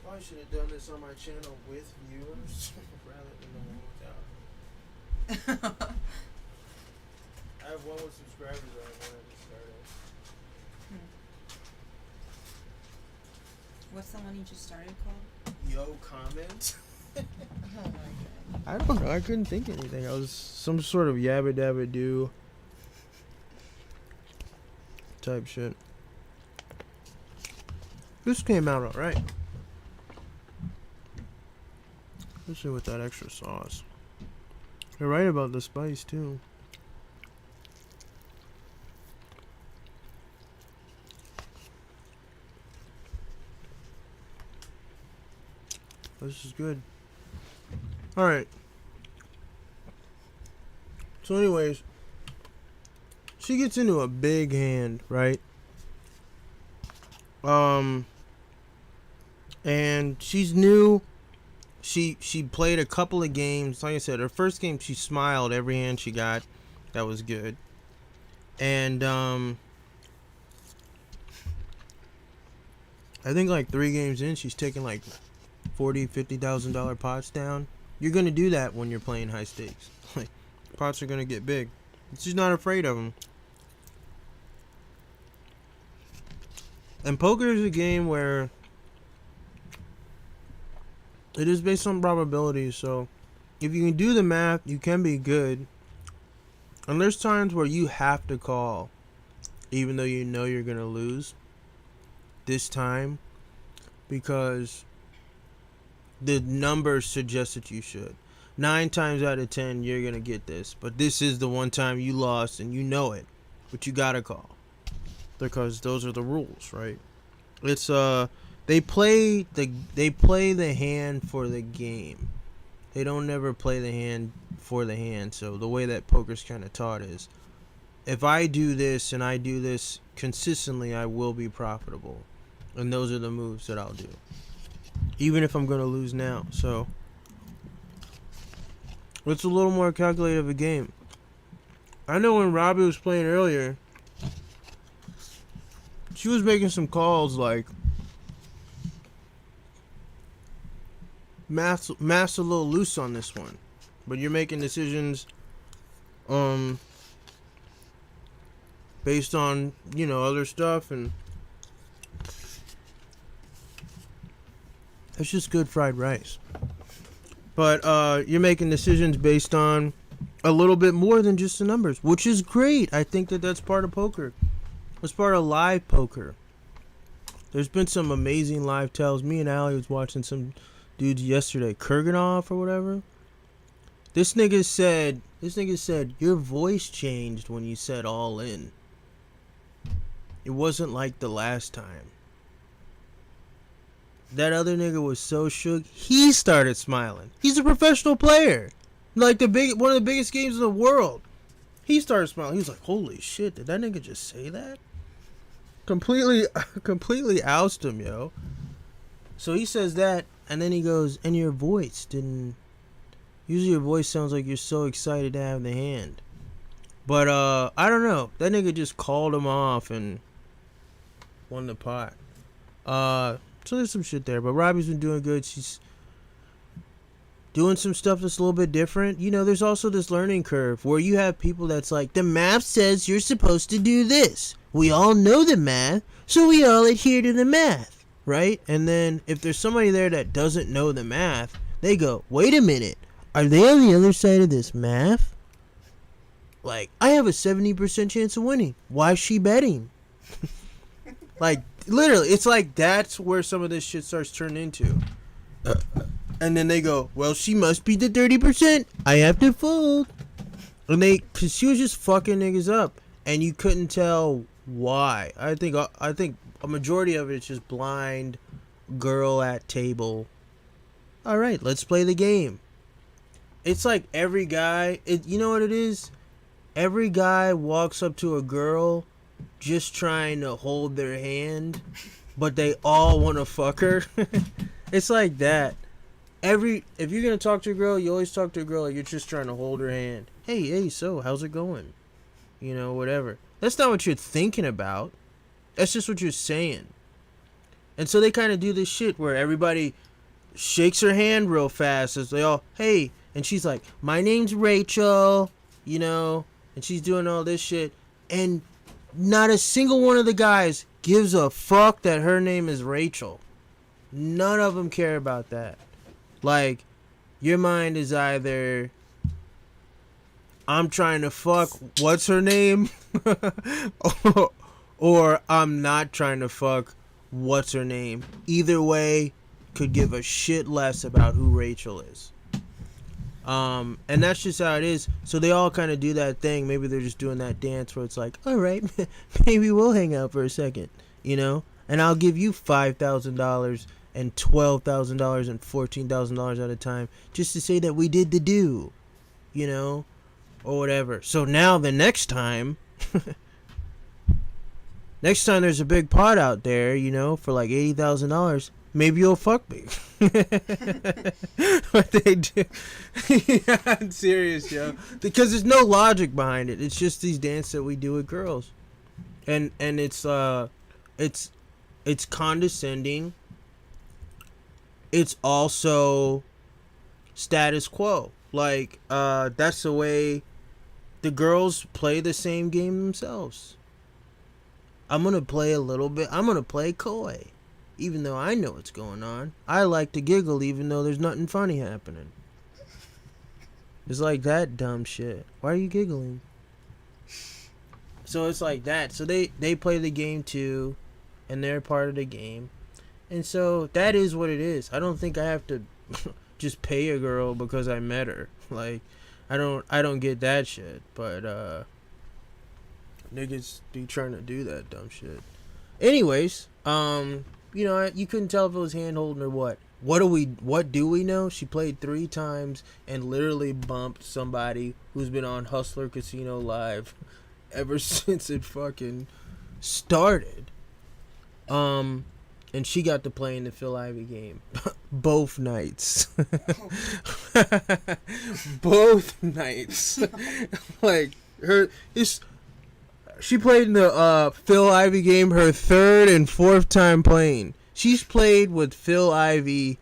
I should have done this on my channel with viewers rather than the one without. I have one with subscribers that I wanted to start it. What's the one you just started called? Yo, comment. Oh my god. I don't know. I couldn't think of anything. I was some sort of yabba dabba doo type shit. This came out alright. Especially with that extra sauce. You're right about the spice too. This is good. Alright. So anyways, she gets into a big hand, right? And she's new. She played a couple of games. Like I said, her first game she smiled every hand she got. That was good. And I think like 3 games in, she's taking like $40,000-$50,000 pots down. You're gonna do that when you're playing high stakes. Like, pots are gonna get big. She's not afraid of them. And poker is a game where it is based on probability, so if you can do the math, you can be good. And there's times where you have to call, even though you know you're going to lose this time, because the numbers suggest that you should. 9 times out of 10, you're going to get this. But this is the one time you lost, and you know it. But you got to call, because those are the rules, right? It's, They play the hand for the game. They don't never play the hand for the hand. So the way that poker's kind of taught is, if I do this and I do this consistently, I will be profitable. And those are the moves that I'll do, even if I'm going to lose now. So it's a little more calculated of a game. I know when Robbi was playing earlier, she was making some calls like, math's a little loose on this one, but you're making decisions based on other stuff, and That's just good fried rice. But you're making decisions based on a little bit more than just the numbers, which is great. I think that that's part of poker. It's part of live poker. There's been some amazing live tells. Me and Allie was watching some dudes yesterday, Kurganov or whatever. This nigga said your voice changed when you said all in. It wasn't like the last time. That other nigga was so shook, he started smiling. He's a professional player. Like one of the biggest games in the world. He started smiling. He was like, holy shit, did that nigga just say that? Completely oust him, yo. So he says that, and then he goes, and your voice didn't... Usually your voice sounds like you're so excited to have the hand. But, I don't know. That nigga just called him off and won the pot. So there's some shit there. But Robbi's been doing good. She's doing some stuff that's a little bit different. You know, there's also this learning curve where you have people that's like, the math says you're supposed to do this. We all know the math, so we all adhere to the math, right? And then if there's somebody there that doesn't know the math, they go, wait a minute. Are they on the other side of this math? Like, I have a 70% chance of winning. Why is she betting? Like, literally, it's like that's where some of this shit starts turning into. And then they go, well, she must be the 30%. I have to fold. And cause she was just fucking niggas up. And you couldn't tell why. I think a majority of it is just blind girl at table. All right, let's play the game. It's like every guy, you know what it is? Every guy walks up to a girl just trying to hold their hand, but they all want to fuck her. It's like that. If you're going to talk to a girl, you always talk to a girl like you're just trying to hold her hand. Hey, so how's it going? You know, whatever. That's not what you're thinking about. That's just what you're saying. And so they kind of do this shit where everybody shakes her hand real fast as they all, hey, and she's like, my name's Rachel, you know, and she's doing all this shit. And not a single one of the guys gives a fuck that her name is Rachel. None of them care about that. Like, your mind is either, I'm trying to fuck, what's her name? or I'm not trying to fuck, what's her name? Either way, could give a shit less about who Rachel is. And that's just how it is. So they all kind of do that thing. Maybe they're just doing that dance where it's like, all right, maybe we'll hang out for a second, you know? And I'll give you $5,000 and $12,000 and $14,000 at a time just to say that we did the do, you know? Or whatever. So now the next time there's a big pot out there, you know, for like $80,000, maybe you'll fuck me. What they do. Yeah, I'm serious, yo. Because there's no logic behind it. It's just these dances that we do with girls. And it's condescending. It's also status quo. Like, that's the way the girls play the same game themselves. I'm going to play a little bit. I'm going to play coy. Even though I know what's going on. I like to giggle even though there's nothing funny happening. It's like that dumb shit. Why are you giggling? So it's like that. So they play the game too. And they're part of the game. And so that is what it is. I don't think I have to just pay a girl because I met her. Like, I don't get that shit. But niggas be trying to do that dumb shit. Anyways, you know, you couldn't tell if it was hand holding or what. What do we know? She played 3 times and literally bumped somebody who's been on Hustler Casino Live ever since it fucking started. And she got to play in the Phil Ivey game. Both nights. Both nights. Like, she played in the Phil Ivey game her 3rd and 4th time playing. She's played with Phil Ivey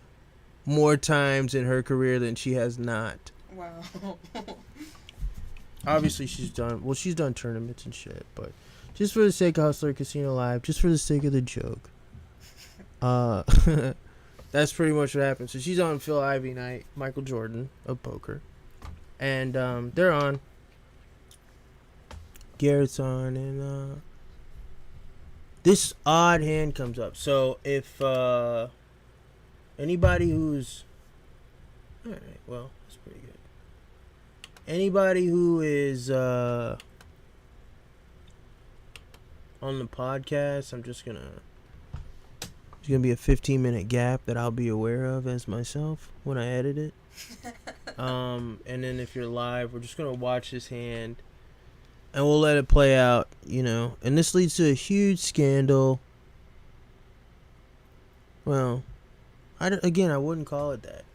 more times in her career than she has not. Wow. Obviously, she's done tournaments and shit, but just for the sake of Hustler Casino Live, just for the sake of the joke. that's pretty much what happened. So she's on Phil Ivey night, Michael Jordan of poker, and they're on. Garrett's on, and this odd hand comes up. So if anybody who's all right, well, that's pretty good. Anybody who is on the podcast, I'm just gonna. There's gonna be a 15-minute gap that I'll be aware of as myself when I edit it. And then if you're live, we're just gonna watch this hand, and we'll let it play out, you know. And this leads to a huge scandal. Well, again, I wouldn't call it that.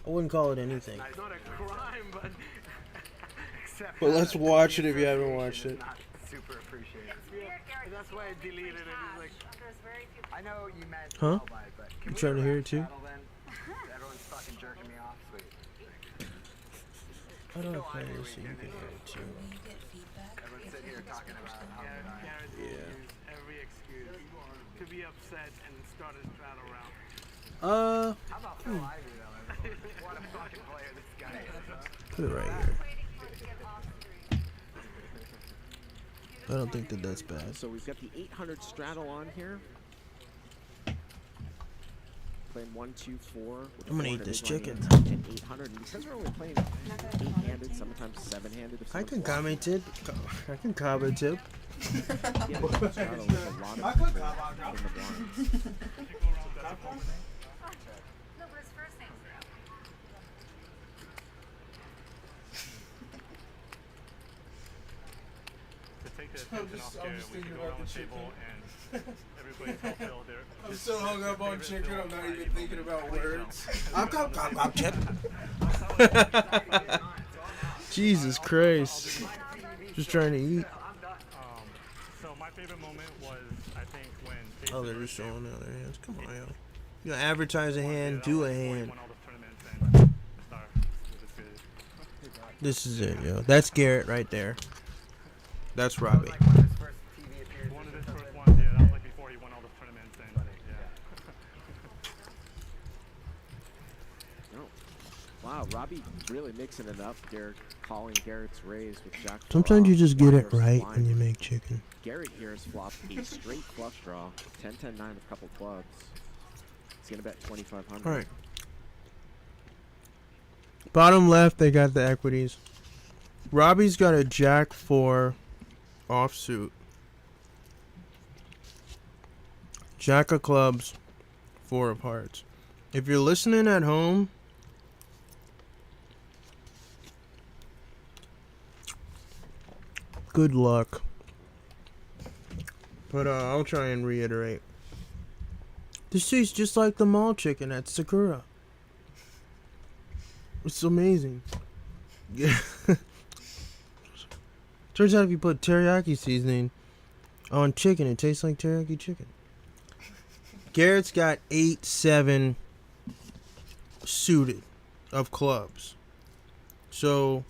I wouldn't call it anything. It's not a crime, but But let's watch it if you haven't watched it. Not super appreciated. That's why I deleted it. It's like, I know you meant Huh? I'll buy it, but You can trying to we hear it too? battle then? Everyone's fucking jerking me off. Sweet. I don't play this so you can hear it too. Will you get feedback? Everyone's if sitting you here talking distinguish about them? how good I am. Garrett will Yeah. use every excuse to be upset and start a battle round. How about Phil Ivey though? What a fucking player this guy is. Put it right here. I don't think that that's bad. So we've got the 800 straddle on here. Playing 1, 2, 4. I'm gonna eat this chicken. And 800. And because we're only playing 8-handed, sometimes 7-handed. I can comment it. I can comment it. Yeah, the straddle with a lot of people in the blinds. No, but his first name's To take the attention off Garrett, we could go around the table and everybody fulfill their. I'm so hung up on chicken, I'm not even thinking about words. I'm chip. Jesus Christ. Just trying to eat. So my favorite moment was, I think, when. Oh, they're just showing out their hands. Come on, yo. You gonna advertise a hand, do a hand. Won all the tournaments and star was good. This is it, yo. That's Garrett right there. That's Robbi. Like one of his first TV appearances. One of his first ones, yeah, that was like before he won all the tournaments and yeah. Oh. Wow, Robbie really mixing it up. Garrett calling Garrett's raise with Jack. Sometimes you just get it versus right blind. when you make chicken. Garrett here has flopped a straight flush draw. 10, 10, 9 with a couple clubs. He's going to bet 2,500. Alright. Bottom left, they got the equities. Robbie's got a Jack 4 offsuit. Jack of clubs, 4 of hearts. If you're listening at home, good luck. But I'll try and reiterate. This tastes just like the mall chicken at Sakura. It's amazing. Yeah. Turns out if you put teriyaki seasoning on chicken, it tastes like teriyaki chicken. Garrett's got 8-7 suited of clubs. So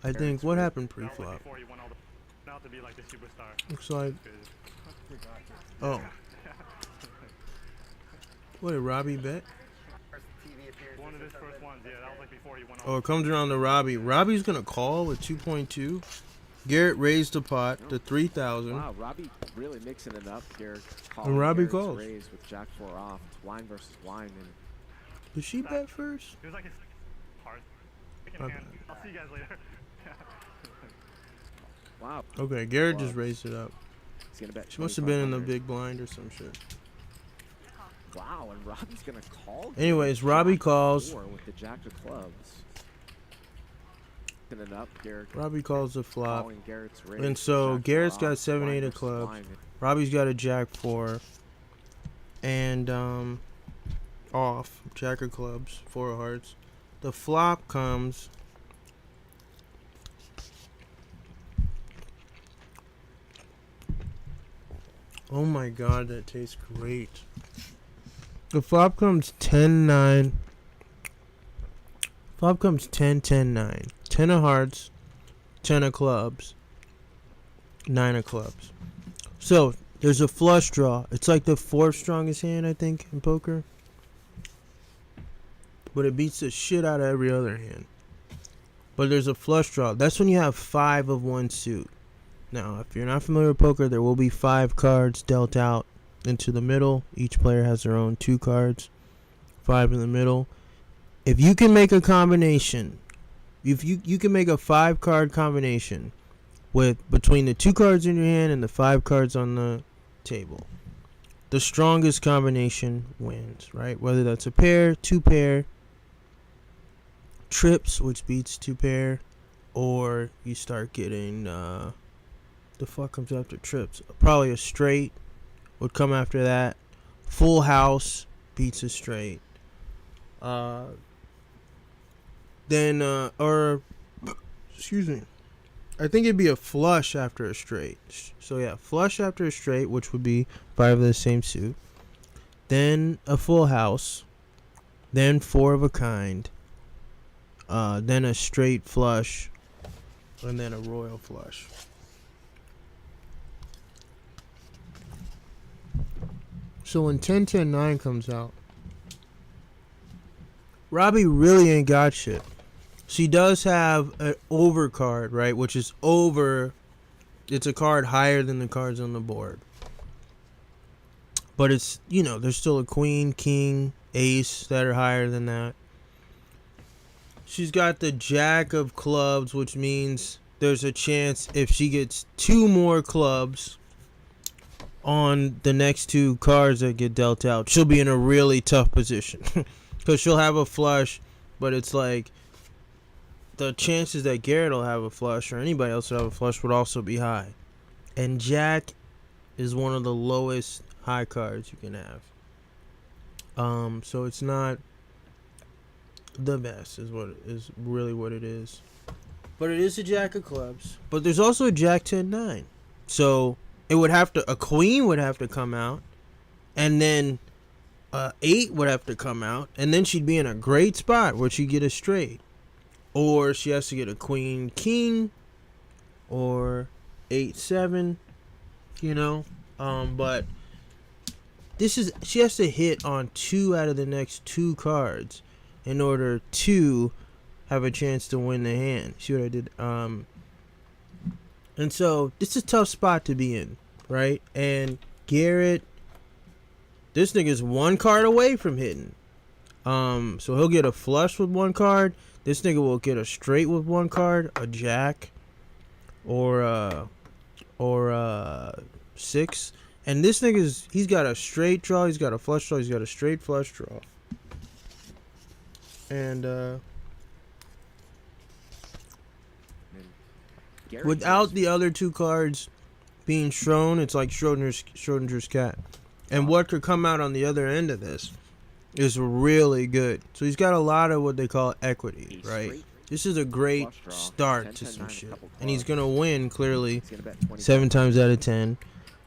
I think what happened That was like pre-flop? before he won all the. Now to be like the superstar. Looks like Good. oh. What did Robbie bet? First TV appearances. One of his first ones, yeah, that was like before he won all Oh, it comes around to Robbie. Robbie's gonna call with 2.2. Garrett raised the pot to 3,000. Wow, Robbie really mixing it up. Garrett calling Robbie Garrett's calls. raise with Jack 4 off. It's blind versus blind. And Did she bet first? It was like his heart. Okay. I'll see you guys later. wow, Okay, Garrett just raised it up. he's going to bet She must have been in the 2,500. big blind or some shit. Wow, and Robbie's going to call. Anyways, Robbie Jack calls. 4 with the Jack of clubs. Picking it up, Garrett Robbie calls the flop. calling Garrett's raise. And with so Jack Garrett's 4 got off, 7, blind 8 of versus clubs. blind. Robbie's got a Jack 4. And off. Jack of clubs, 4 of hearts. The flop comes. Oh my god, that tastes great. The flop comes 10-9. Flop comes 10-10-9. 10 of hearts, 10 of clubs, 9 of clubs. So there's a flush draw. It's like the fourth strongest hand, I think, in poker. But it beats the shit out of every other hand. But there's a flush draw. That's when you have 5 of one suit. Now, if you're not familiar with poker, there will be 5 cards dealt out into the middle. Each player has their own 2 cards. 5 in the middle. If you can make a combination, if you can make a 5-card combination with between the 2 cards in your hand and the 5 cards on the table, the strongest combination wins, right? Whether that's a pair, 2 pair, trips, which beats 2 pair, or you start getting the fuck comes after trips. Probably a straight would come after that. Full house beats a straight. Then excuse me, I think it'd be a flush after a straight. So yeah, flush after a straight, which would be 5 of the same suit. Then a full house. Then 4 of a kind. Then a straight flush. And then a royal flush. So when 10-10-9 comes out, Robbi really ain't got shit. She does have an over card, right? Which is over. It's a card higher than the cards on the board. But it's, you know, there's still a queen, king, ace that are higher than that. She's got the jack of clubs, which means there's a chance if she gets 2 more clubs on the next 2 cards that get dealt out, she'll be in a really tough position. Because she'll have a flush, but it's like the chances that Garrett will have a flush or anybody else will have a flush would also be high. And jack is one of the lowest high cards you can have. So it's not the best is really what it is. But it is a jack of clubs. But there's also a jack 10-9. So it would have to, a queen would have to come out, and then 8 would have to come out, and then she'd be in a great spot where she'd get a straight. Or she has to get a queen king or 8-7, you know. But this is, she has to hit on 2 out of the next 2 cards in order to have a chance to win the hand. See what I did? And so this is a tough spot to be in, right? And Garrett, this nigga's 1 card away from hitting. So he'll get a flush with 1 card. This nigga will get a straight with 1 card, a jack, or 6. And this nigga's, he's got a straight draw, he's got a flush draw, he's got a straight flush draw. And without the other 2 cards being shown, it's like Schrodinger's cat. And what could come out on the other end of this is really good. So he's got a lot of what they call equity, right? This is a great start to some shit. And he's going to win, clearly, 7 times out of 10.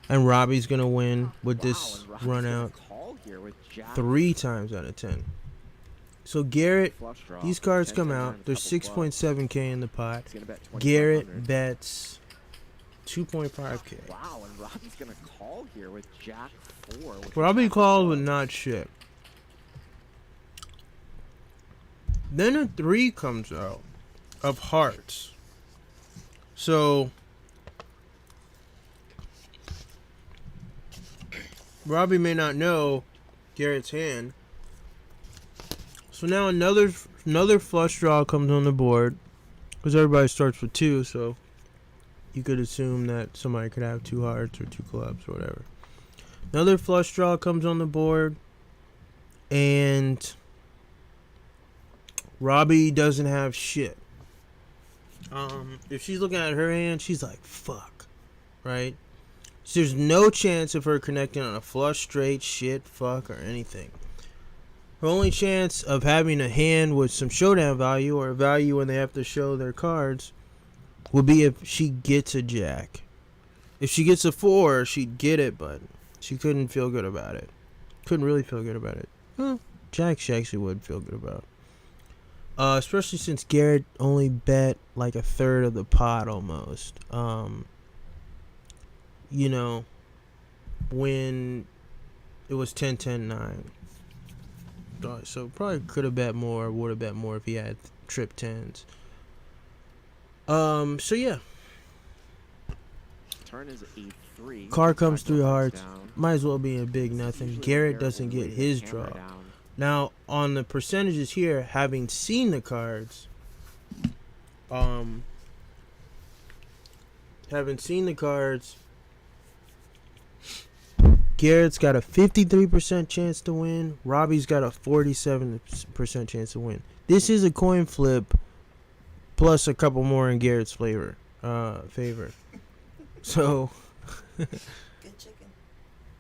And Robbi's going to win with this run out 3 times out of 10. So Garrett, these cards come out. There's 6.7K in the pot. Garrett bets 2.5K. Wow, and Robbi's gonna call here with Jack 4. Robbi called with not shit. Then a 3 comes out of hearts. So Robbi may not know Garrett's hand. So now another flush draw comes on the board, because everybody starts with 2, so you could assume that somebody could have 2 hearts or 2 clubs or whatever. Another flush draw comes on the board, and Robbi doesn't have shit. If she's looking at her hand, she's like, fuck, right? So there's no chance of her connecting on a flush, straight, shit, fuck, or anything. Her only chance of having a hand with some showdown value, or a value when they have to show their cards, would be if she gets a jack. If she gets a 4, she'd get it, but she couldn't feel good about it. Couldn't really feel good about it. Jack she actually would feel good about. Especially since Garrett only bet like a third of the pot almost. You know, when it was 10-10-9. So probably could have bet more, would have bet more if he had trip tens. So yeah. Turn is 8-3. Car comes 3 Black hearts. down. Might as well be a big nothing. Usually Garrett Garrett doesn't will get lay his the hammer draw. down. Now on the percentages here, having seen the cards, Garrett's got a 53% chance to win. Robbie's got a 47% chance to win. This is a coin flip, plus a couple more in Garrett's favor. So Good chicken.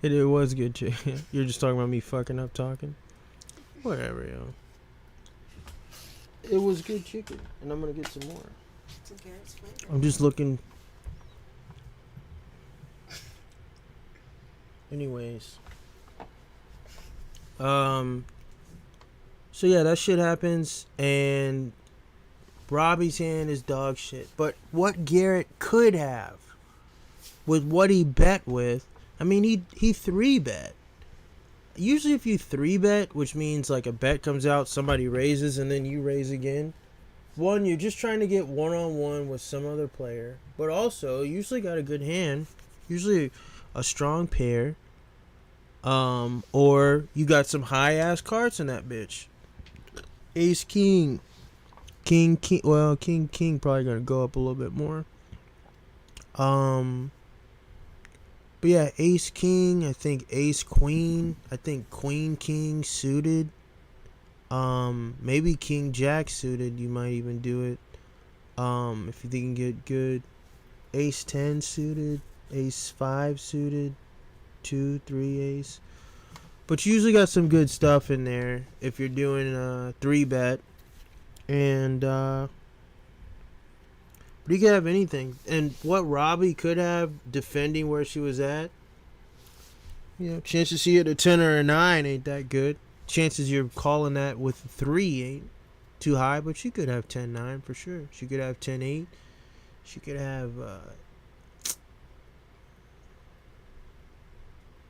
it was good, chicken. You're just talking about me fucking up talking. Whatever, yo. It was good chicken, and I'm gonna get some more. It's in Garrett's flavor. I'm just looking. Anyways. So yeah, that shit happens, and Robbie's hand is dog shit. But what Garrett could have, with what he bet with, I mean, he 3-bet. Usually if you 3-bet, which means like a bet comes out, somebody raises, and then you raise again. One, you're just trying to get one-on-one with some other player. But also, usually got a good hand. Usually a strong pair. Or you got some high-ass cards in that bitch. Ace, king. King. Well, king probably gonna go up a little bit more. But yeah, ace, king. I think ace, queen. I think queen, king suited. Maybe king, jack suited. You might even do it. If you think you can get good. Ace 10 suited. Ace 5 suited. 2, 3 ace. But you usually got some good stuff in there if you're doing a 3-bet. And but you could have anything. And what Robbi could have defending where she was at, you know, chances she hit a 10 or a 9 ain't that good. Chances you're calling that with a 3 ain't too high, but she could have 10-9 for sure. She could have 10-8. She could have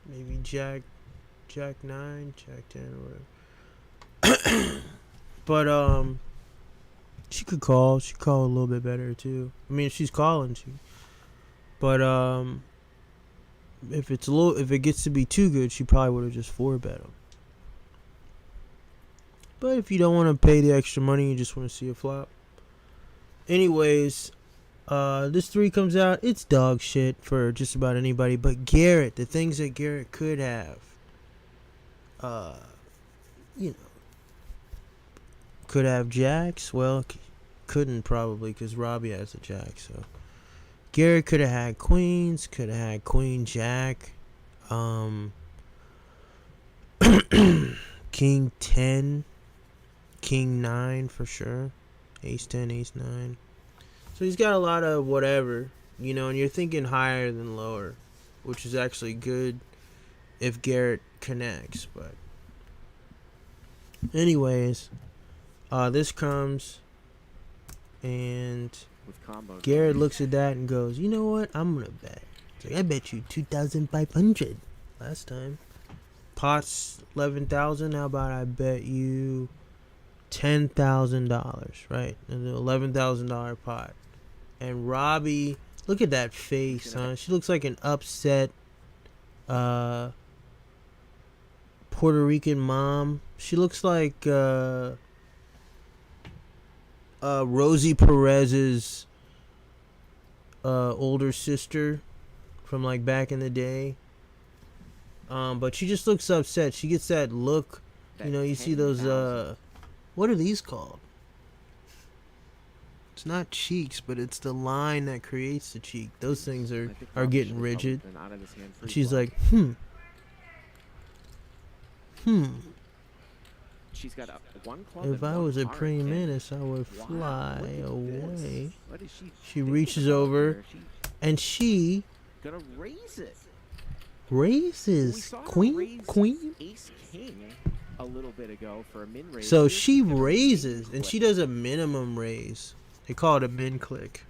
maybe jack 9, jack 10 or whatever. But she could call. She could call a little bit better too. I mean, if she's calling, but if it gets to be too good, she probably would have just 4-bet him. But if you don't want to pay the extra money, you just want to see a flop. Anyways, this 3 comes out. It's dog shit for just about anybody. But Garrett, the things that Garrett could have, you know, could have jacks. Well, couldn't probably because Robbie has a jack. So Garrett could have had queens. Could have had queen, jack, king 10, king 9 for sure, ace 10, ace 9. So he's got a lot of whatever, you know, and you're thinking higher than lower, which is actually good if Garrett connects. But anyways, this comes, and With combos. Garrett looks at that and goes, you know what, I'm gonna bet. It's like, I bet you 2,500 last time. Pot's 11,000. How about I bet you $10,000, right? And the $11,000 pot. And Robbie, look at that face, huh? She looks like an upset Puerto Rican mom. She looks like Rosie Perez's older sister from like back in the day. But she just looks upset. She gets that look, you know, you see those what are these called? It's not cheeks, but it's the line that creates the cheek. Those things are getting rigid. She's like, She's got one club. If I was a praying mantis, I would fly away. She reaches over, and she gonna raise it. Raises queen. Ace king a little bit ago for a min raise. So she raises, and she does a minimum raise. They call it a min click.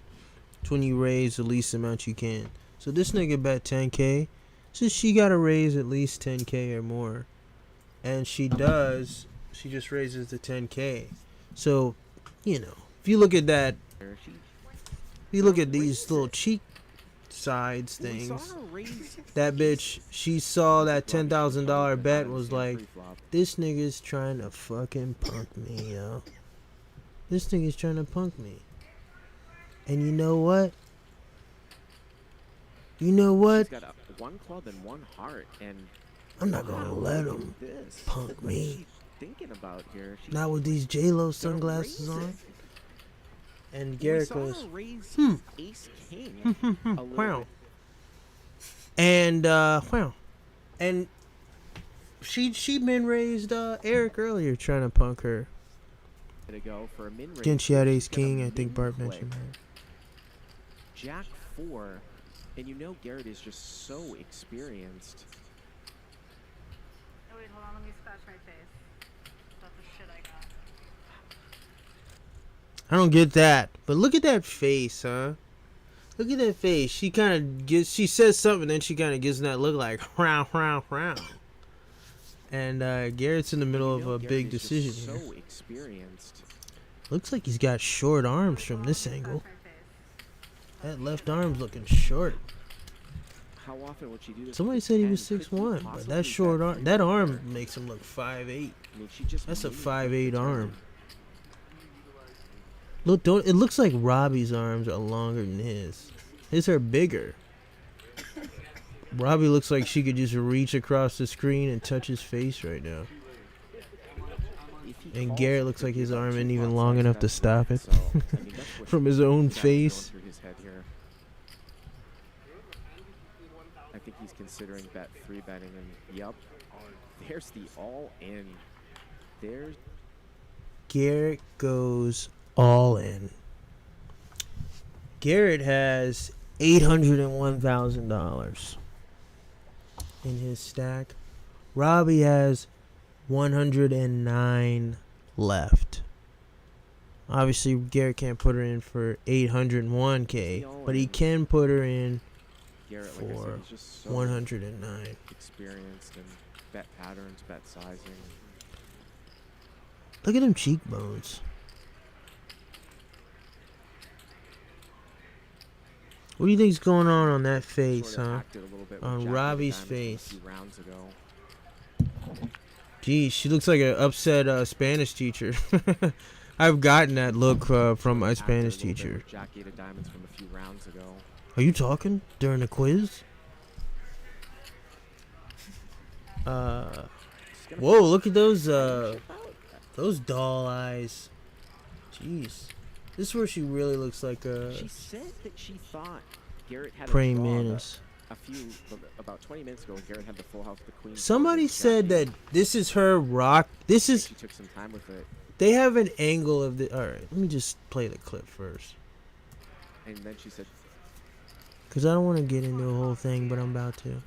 It's when you raise the least amount you can. So this nigga bet 10K. So she got to raise at least 10K or more. And she does. She just raises the 10K. So, you know, if you look at that, if you look at these little cheek sides things, that bitch, she saw that $10,000 bet, was like, this nigga's trying to fucking punk me, yo. This nigga's trying to punk me. And you know what? You know what? She's got one club and one heart, and I'm not gonna let him punk me. She's thinking about here. She's Not with these J-Lo sunglasses on. And Garrett goes, Ace King. wow. And wow. And she been raised Eric earlier trying to punk her. Again, she had Ace King. I think Bart mentioned that. Jack 4, and you know Garrett is just so experienced. Oh, wait, hold on. Let me scratch my face. That's the shit I got. I don't get that, but look at that face, huh? Look at that face. She kind of gets. She says something, then she kind of gives that look like round. And Garrett's in the middle of a big decision here. So experienced. Looks like he's got short arms from this angle. That left arm's looking short. How often would she do this? Somebody said he was 6'1", but that short arm, that arm makes him look 5'8". That's a 5'8" arm. Look, it looks like Robbie's arms are longer than his. His are bigger. Robbie looks like she could just reach across the screen and touch his face right now. And Garrett looks like his arm isn't even long enough to stop it from his own face. I think he's considering bet 3 betting, and yep, there's the all in. There's Garrett goes all in. Garrett has $801,000 in his stack. Robbie has 109 left. Obviously, Garrett can't put her in for 801K, but he can put her in Garrett, for like I said, he's just so 109. experienced in bet patterns, bet sizing. Look at them cheekbones. What do you think's going on that face, Sort of huh? acted a little bit with On Jackie Robbie's Diamond from a face. few rounds ago. Geez, she looks like an upset Spanish teacher. I've gotten that look from my Acted a Spanish little bit teacher. with Jackie Diamonds from a few rounds ago. Are you talking during the quiz? Whoa, look at those doll eyes. Jeez. This is where she really looks like a She said that she thought Garrett had praying a draw mantis. about 20 minutes ago. Garrett had the full house, the queen. Somebody said that this is her rock. This is. She took some time with it, They have an angle of the. All right, let me just play the clip first, and then she said, cause I don't want to get into the whole thing, but I'm about to. I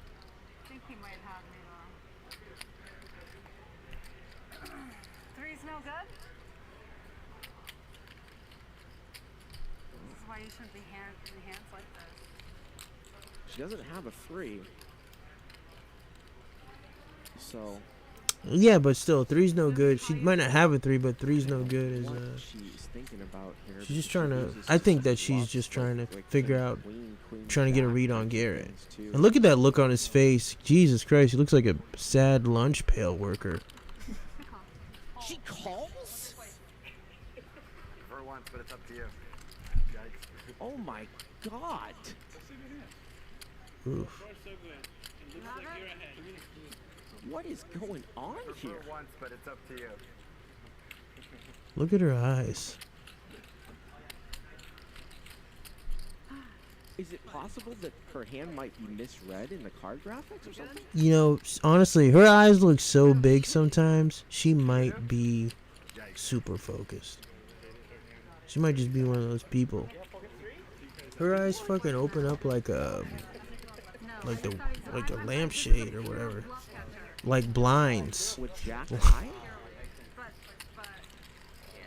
think he might have me though. Three's no good? This is why you shouldn't be in hands like this. she doesn't have a 3. So Yeah, but still, three's no good. She might not have a 3, but three's no good. Is what she's thinking about here. she's just because trying she to. loses I think such that she's lots just of trying to quick figure and out, queen, trying to get a jack, read on and Garrett. kings, too. And look at that look on his face. Jesus Christ, he looks like a sad lunch pail worker. She calls? For once, but it's up to you. Yikes. Oh my god. Oof. What is going on here? For once, but it's up to you. Look at her eyes. Is it possible that her hand might be misread in the card graphics or something? You know, honestly, her eyes look so big sometimes. She might be super focused. She might just be one of those people. Her eyes fucking open up like a like a lampshade or whatever. Like blinds. With Jack high? But yeah,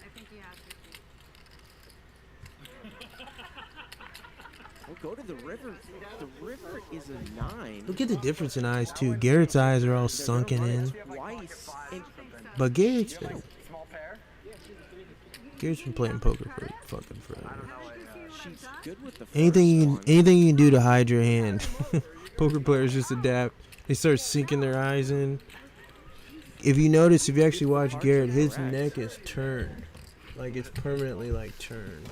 I think he has 50. go to the river. The river is a 9. Look at the difference in eyes too. Garrett's eyes are all sunken in, Twice. And but Garrett's been Small pair. playing poker for fucking forever. she's good with the first Anything one. you can do to hide your hand. Poker players just adapt. They start sinking their eyes in. If you notice, if you actually watch Garrett, his neck is turned, like it's permanently like turned.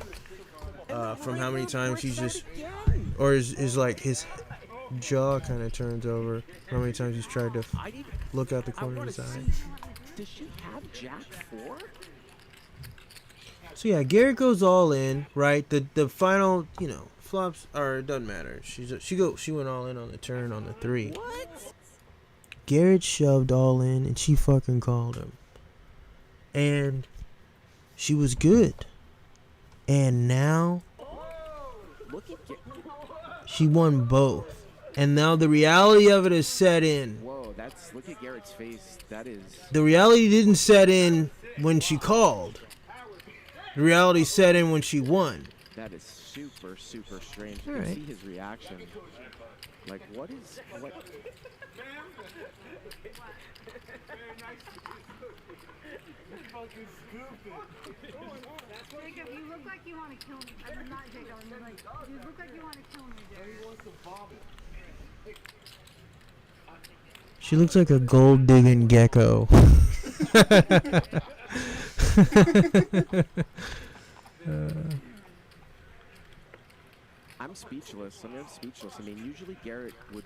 From how many times he's just, or is like his jaw kind of turns over. How many times he's tried to look out the corner of his eye. Does she have Jack 4? So yeah, Garrett goes all in, right? The final, flops, or it doesn't matter. She went all in on the turn on the 3. What? Garrett shoved all in and she fucking called him. And she was good. And now Look at she won both. And now the reality of it is set in. Whoa, look at Garrett's face. That is. The reality didn't set in when she called. The reality set in when she won. That is super, super strange. You All can right. see his reaction. Like, what? Jacob, you look like you want to kill me. I'm not Jacob. I'm like, you look like you want to kill me, Jared. She looks like a gold digging gecko. I'm speechless. I'm speechless. I mean, usually Garrett would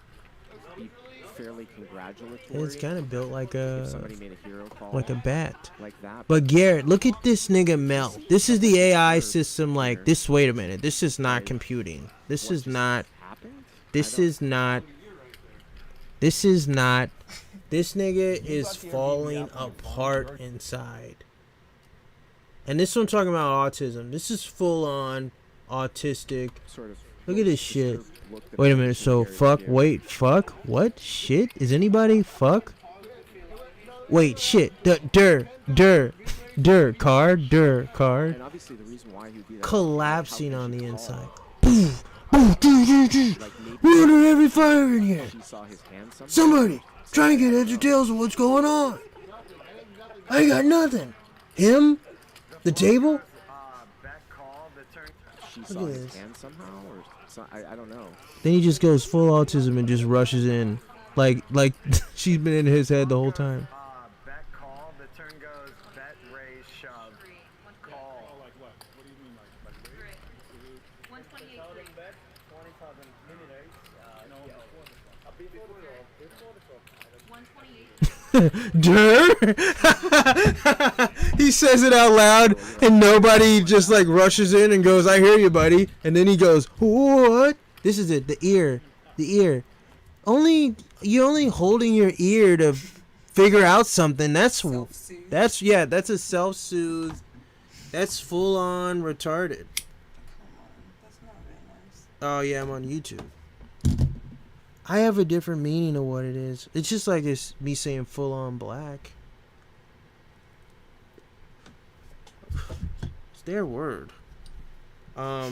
be fairly congratulatory. It's kind of built like if somebody made a hero call a bat. like that. But Garrett, look at this nigga melt. This is the AI system like this. Wait a minute. This is not computing. This is not. Happened? This is not. This is not. This nigga is falling apart inside. And this one talking about autism. This is full on autistic. Sort of. Look at this shit. looked at Wait a the minute. So Garrett fuck. here. Wait. Fuck. What? Shit. Is anybody fuck? Wait. Shit. Card. And obviously the reason why he would be that Collapsing how on could the she inside. call? Boom. Boom. Like maybe We under every fire in here. she saw his hand somehow. Somebody trying to get heads or tails of what's going on. I got nothing. Him? The table? Bet call the turn. She Look saw at his this. hand somehow, or I don't know. Then he just goes full autism and just rushes in. Like she's been in his head the whole time. Bet call the turn goes bet raise shove call. Like what? What do you mean like raise? 128. Durr? He says it out loud and nobody just like rushes in and goes, I hear you, buddy. And then he goes, what? This is it, the ear. You're only holding your ear to figure out something. That's a self-soothe. That's full on retarded. That's not very nice. Oh yeah, I'm on YouTube. I have a different meaning of what it is. It's just like it's me saying full on black. It's their word. Yeah,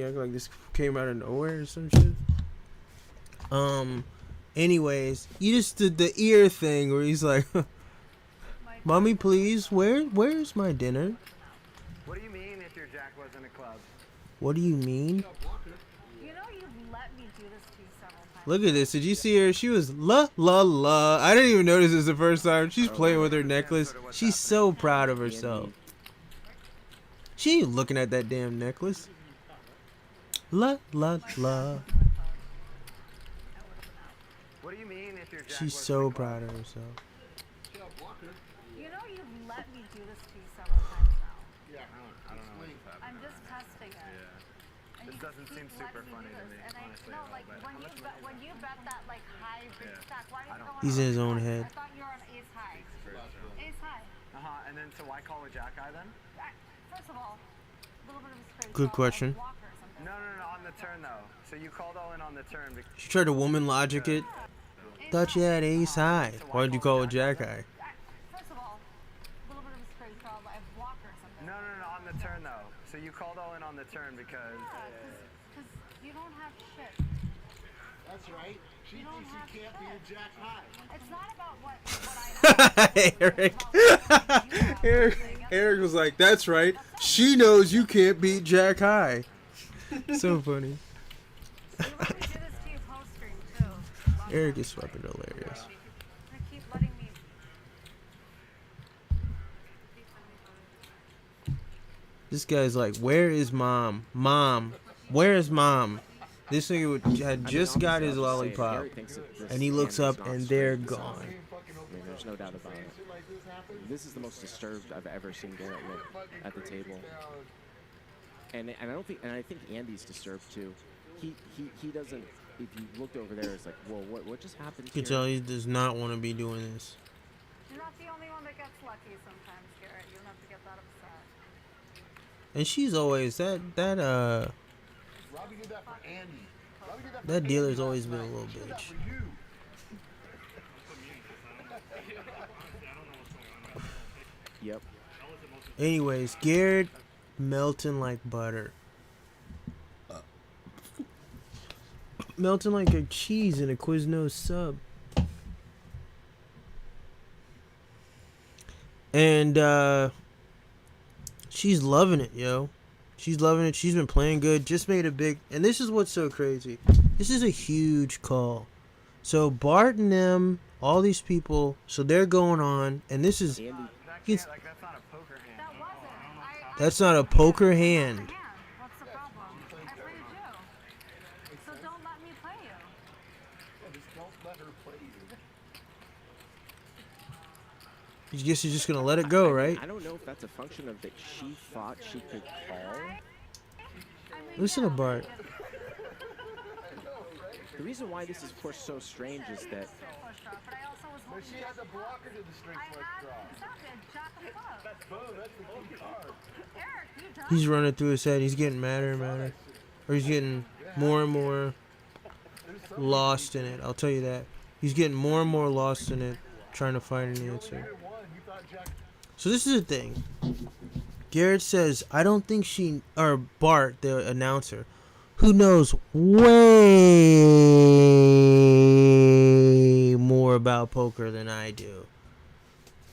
like this came out of nowhere or some shit. Anyways, you just did the ear thing where he's like, "Mommy, please, where's my dinner?" What do you mean if your jack was in a club? What do you mean? You know you've let me do this to you several times. Look at this. Did you see her? She was la la la. I didn't even notice this the first time. She's playing with her necklace. She's so proud of herself. She ain't looking at that damn necklace. La la la. What do you mean if your jack She's was so proud of herself. You know you've let me do this to you several times now. Yeah, I don't know what's happening. I'm just testing it. And This you doesn't keep seem super letting funny do to this. me, And honestly, no, at all, like but when you bet that like high big stack, why did you go on He's in his ace own high? head. I thought you were on ace high. Ace high. And then so why call a jack eye then? First of all, a little bit of a straight Good call, like question. blocker or something. No, on the turn though. So you called all in on the turn. She tried to woman logic it. Thought you had ace high. Why'd you call it jack high? First of all, a little bit of a straight a blocker or something. No, on the turn though. So you called all in on the turn because. Because you don't have shit. That's right. She thinks she can't beat a Jack High. It's not about what I Eric was like, "That's right. She knows you can't beat Jack High." So funny. You let me do this to you post-stream too. Eric is fucking hilarious. They keep letting me. This guy's like, "Where is mom? Mom, where is mom?" This nigga had just got his lollipop, and he looks up and they're gone. I mean, there's no doubt about it. This is the most disturbed I've ever seen Garrett look at the table. And I think Andy's disturbed too. He doesn't. If you looked over there, it's like, whoa, what just happened You can here? tell he does not want to be doing this. You're not the only one that gets lucky sometimes, Garrett. You don't have to get that upset. And she's always that Robbie did that for Andy. Robbie did that for that Andy dealer's last always been a night. little She did that bitch. for you. Yep. Anyways, Garrett melting like butter. Melting like a cheese in a Quiznos sub. And she's loving it, yo. She's loving it. She's been playing good. Just made a big... And this is what's so crazy. This is a huge call. So Bart and them, all these people, so they're going on. And this is... Andy, It's, Like that's not a poker hand. That wasn't. that's not a poker hand. What's the problem? I played you. So don't let me play you. Yeah, just don't let her play you. I guess you're just going to let it go, right? I don't know if that's a function of that she thought she could call. I mean, Listen to Bart. The reason why this is pushed so strange is that Push off, but I also was But holding she had the blocker to the straight I flush had draw. exactly a jack of clubs. Boom, that's the key card. Eric, you done? He's running through his head. He's getting madder and madder. Or he's getting more and more lost in it. I'll tell you that. He's getting more and more lost in it, trying to find an answer. So this is the thing. Garrett says, I don't think she... Or Bart, the announcer, who knows way more about poker than I do.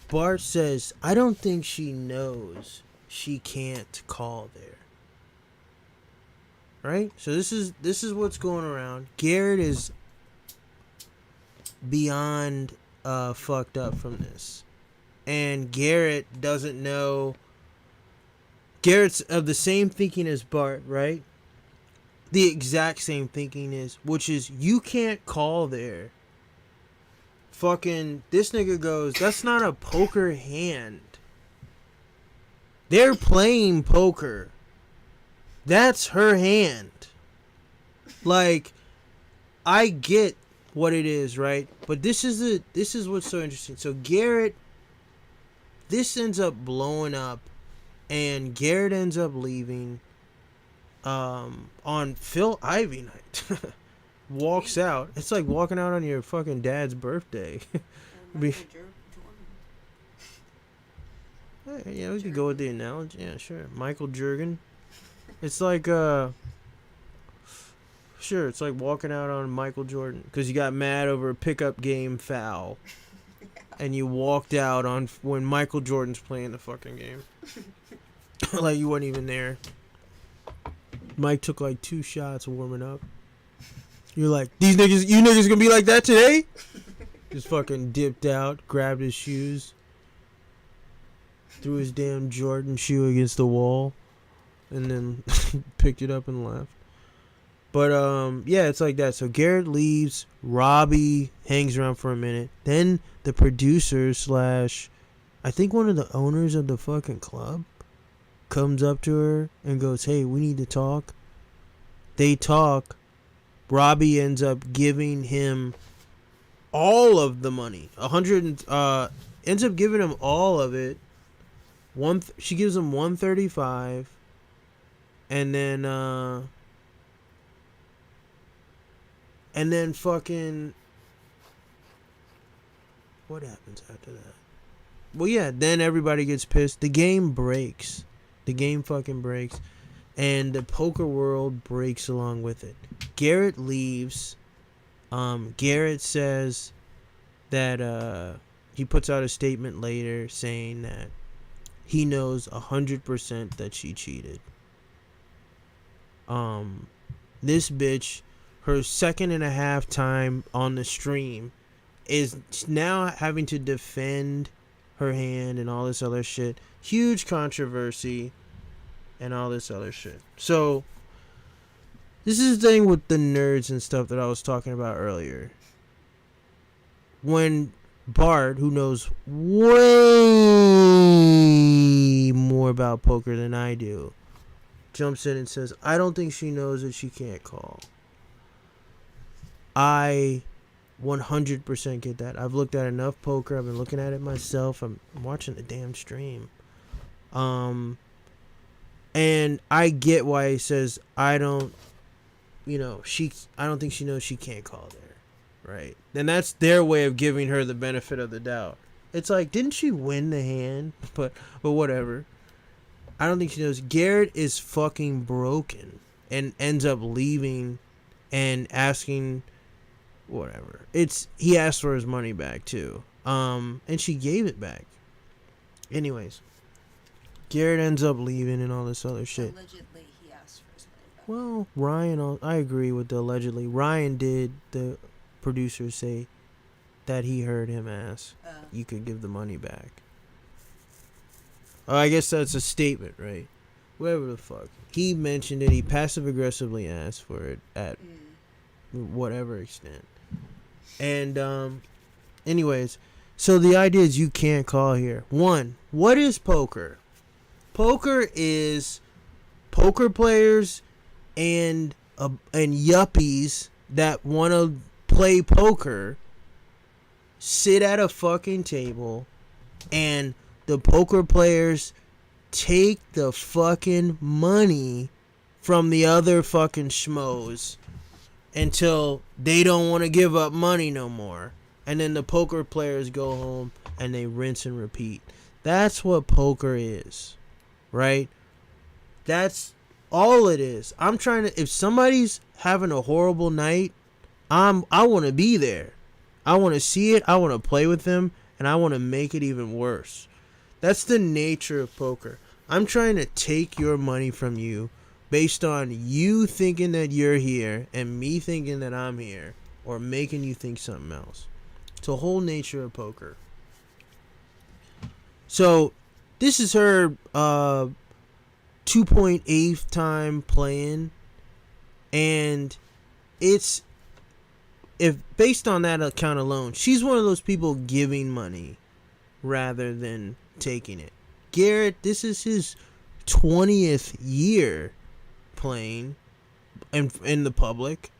Bart says, I don't think she knows she can't call there. Right? So this is what's going around. Garrett is beyond fucked up from this. And Garrett doesn't know. Garrett's of the same thinking as Bart, right? The exact same thinking which is you can't call there. Fucking this nigga goes, that's not a poker hand. They're playing poker. That's her hand. Like, I get what it is, right? But this is what's so interesting. So Garrett, this ends up blowing up, and Garrett ends up leaving on Phil Ivey night. Walks out. It's like walking out on your fucking dad's birthday. Be- Hey, yeah, we could go with the analogy. Yeah, sure. Michael Jordan. It's like sure, it's like walking out on Michael Jordan because you got mad over a pickup game foul, and you walked out on when Michael Jordan's playing the fucking game. Like you weren't even there. Mike took like 2 shots warming up. You're like, you niggas gonna be like that today? Just fucking dipped out, grabbed his shoes, threw his damn Jordan shoe against the wall, and then picked it up and left. But yeah, it's like that. So Garrett leaves. Robbi hangs around for a minute. Then the producer / I think one of the owners of the fucking club comes up to her and goes, "Hey, we need to talk." They talk. Robbi ends up giving him all of the money. Ends up giving him all of it. She gives him 135, and then fucking what happens after that? well, yeah, then everybody gets pissed. The game breaks. The game fucking breaks. And the poker world breaks along with it. Garrett leaves. Garrett says that he puts out a statement later saying that he knows 100% that she cheated. This bitch, her second and a half time on the stream, is now having to defend her hand and all this other shit. Huge controversy and all this other shit. So this is the thing with the nerds and stuff that I was talking about earlier. When Bart, who knows way more about poker than I do, jumps in and says, I don't think she knows that she can't call. I 100% get that. I've looked at enough poker. I've been looking at it myself. I'm watching the damn stream. And I get why he says, I don't think she knows she can't call there. Right? And that's their way of giving her the benefit of the doubt. It's like, didn't she win the hand? But whatever. I don't think she knows. Garrett is fucking broken and ends up leaving and asking whatever. He asked for his money back too. And she gave it back. Anyways, Garrett ends up leaving and all this other shit. Allegedly, he asked for his money back. Well, Ryan, I agree with the allegedly. Ryan did, the producer, say that he heard him ask you could give the money back. I guess that's a statement, right? Whatever the fuck. He mentioned it. He passive aggressively asked for it at whatever extent. And anyways, so the idea is you can't call here. One, what is poker? Poker is poker players and yuppies that want to play poker sit at a fucking table, and the poker players take the fucking money from the other fucking schmoes until they don't want to give up money no more. And then the poker players go home and they rinse and repeat. That's what poker is, right? That's all it is. I'm trying to, if somebody's having a horrible night, I want to be there. I want to see it. I want to play with them, and I want to make it even worse. That's the nature of poker. I'm trying to take your money from you based on you thinking that you're here and me thinking that I'm here, or making you think something else. It's a whole nature of poker. So this is her 2.8th time playing, and it's, if based on that account alone, she's one of those people giving money rather than taking it. Garrett, this is his 20th year playing in the public,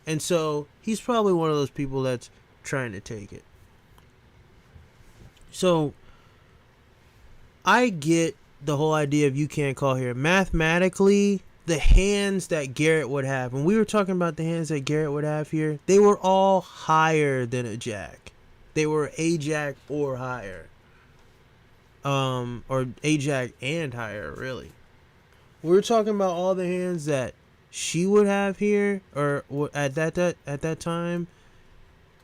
and so he's probably one of those people that's trying to take it. So I get the whole idea of you can't call here. Mathematically, the hands that Garrett would have, when we were talking about the hands that Garrett would have here, they were all higher than a jack. They were a jack or higher. Or a jack and higher, really. We were talking about all the hands that she would have here, or at that time,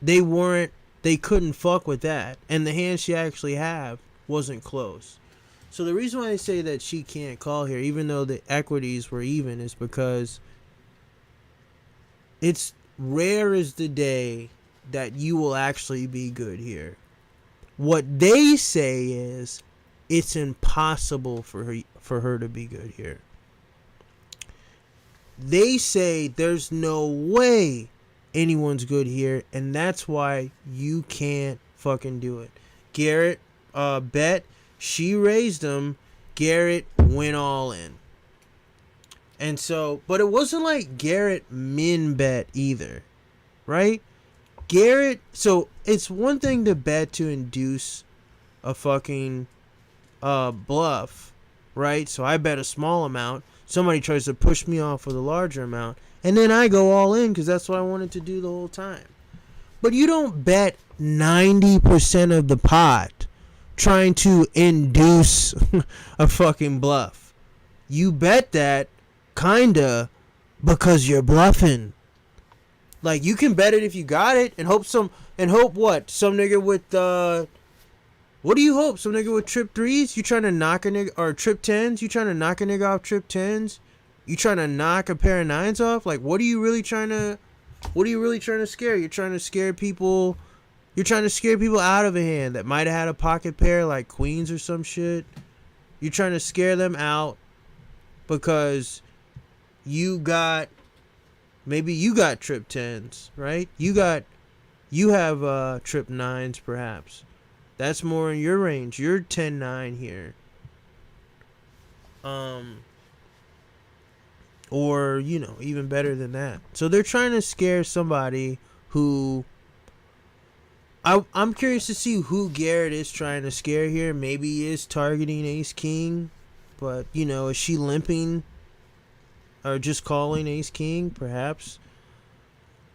they couldn't fuck with that. And the hand she actually have wasn't close. So the reason why I say that she can't call here, even though the equities were even, is because it's rare is the day that you will actually be good here. What they say is it's impossible for her to be good here. They say there's no way anyone's good here, and that's why you can't fucking do it. Garrett bet. She raised him. Garrett went all in. And so, but it wasn't like Garrett min bet either, right? Garrett, so it's one thing to bet to induce a fucking bluff, right? So I bet a small amount. Somebody tries to push me off with a larger amount, and then I go all in because that's what I wanted to do the whole time. But you don't bet 90% of the pot trying to induce a fucking bluff. You bet that kinda because you're bluffing. Like, you can bet it if you got it and hope what? Some nigga with what do you hope? Some nigga with trip 3s? You trying to knock a nigga, or trip 10s? You trying to knock a nigga off trip 10s? You trying to knock a pair of 9s off? Like, what are you really trying to scare? You're trying to scare people. You're trying to scare people out of a hand that might have had a pocket pair like queens or some shit. You're trying to scare them out because maybe you got trip 10s, right? You have trip 9s perhaps. That's more in your range. You're 10-9 here. Or, you know, even better than that. So they're trying to scare somebody who I'm curious to see who Garrett is trying to scare here. Maybe he is targeting Ace King, but, you know, is she limping or just calling Ace King perhaps?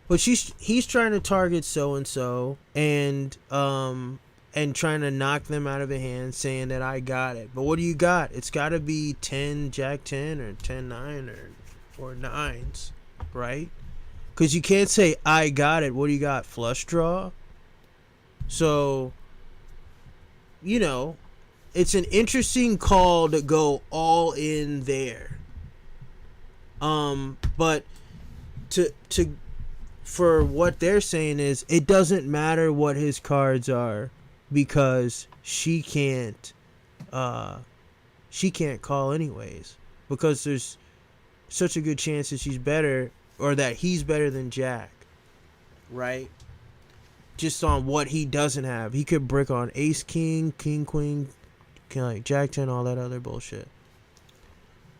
But he's trying to target so and so and trying to knock them out of a hand, saying that I got it. But what do you got? It's got to be 10 Jack 10 or 10-9 or 9s, right? Because you can't say I got it. What do you got? Flush draw. So, you know, it's an interesting call to go all in there. But for what they're saying is it doesn't matter what his cards are because she can't call anyways, because there's such a good chance that she's better or that he's better than Jack, right? Just on what he doesn't have. He could brick on Ace King, King Queen, like Jack 10, all that other bullshit.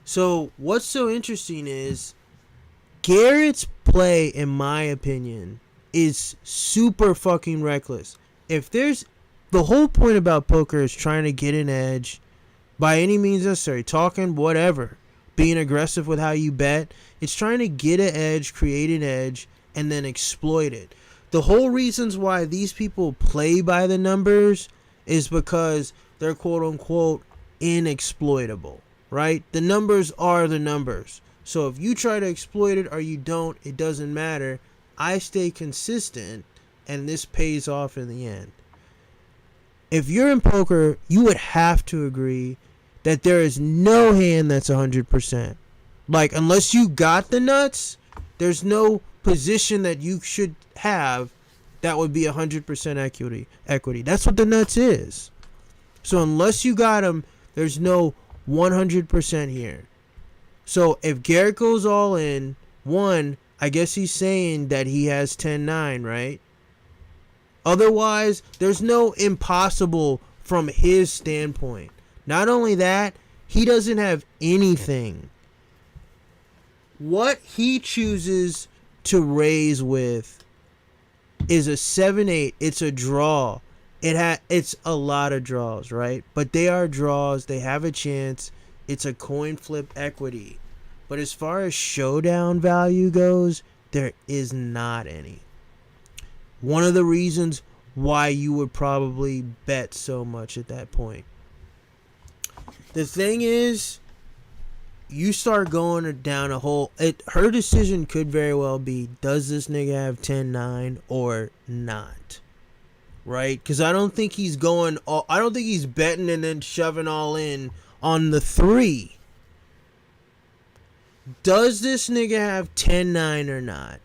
So what's so interesting is Garrett's play, in my opinion, is super fucking reckless. If there's the whole point about poker is trying to get an edge by any means necessary, talking, whatever, being aggressive with how you bet. It's trying to get an edge, create an edge, and then exploit it. The whole reasons why these people play by the numbers is because they're quote unquote inexploitable, right? The numbers are the numbers. So if you try to exploit it or you don't, it doesn't matter. I stay consistent and this pays off in the end. If you're in poker, you would have to agree that there is no hand that's 100%. Like, unless you got the nuts, there's no position that you should have that would be 100% equity. That's what the nuts is. So unless you got them, there's no 100% here. So if Garrett goes all in, one, I guess he's saying that he has 10-9, right? Otherwise, there's no impossible from his standpoint. Not only that, he doesn't have anything. What he chooses to raise with is a 7-8. It's a draw. It's a lot of draws, right? But they are draws. They have a chance. It's a coin flip equity. But as far as showdown value goes, there is not any. One of the reasons why you would probably bet so much at that point. The thing is, you start going down a hole. Her decision could very well be, does this nigga have 10-9 or not? Right? Because I don't think he's I don't think he's betting and then shoving all in on the 3. Does this nigga have 10-9 or not?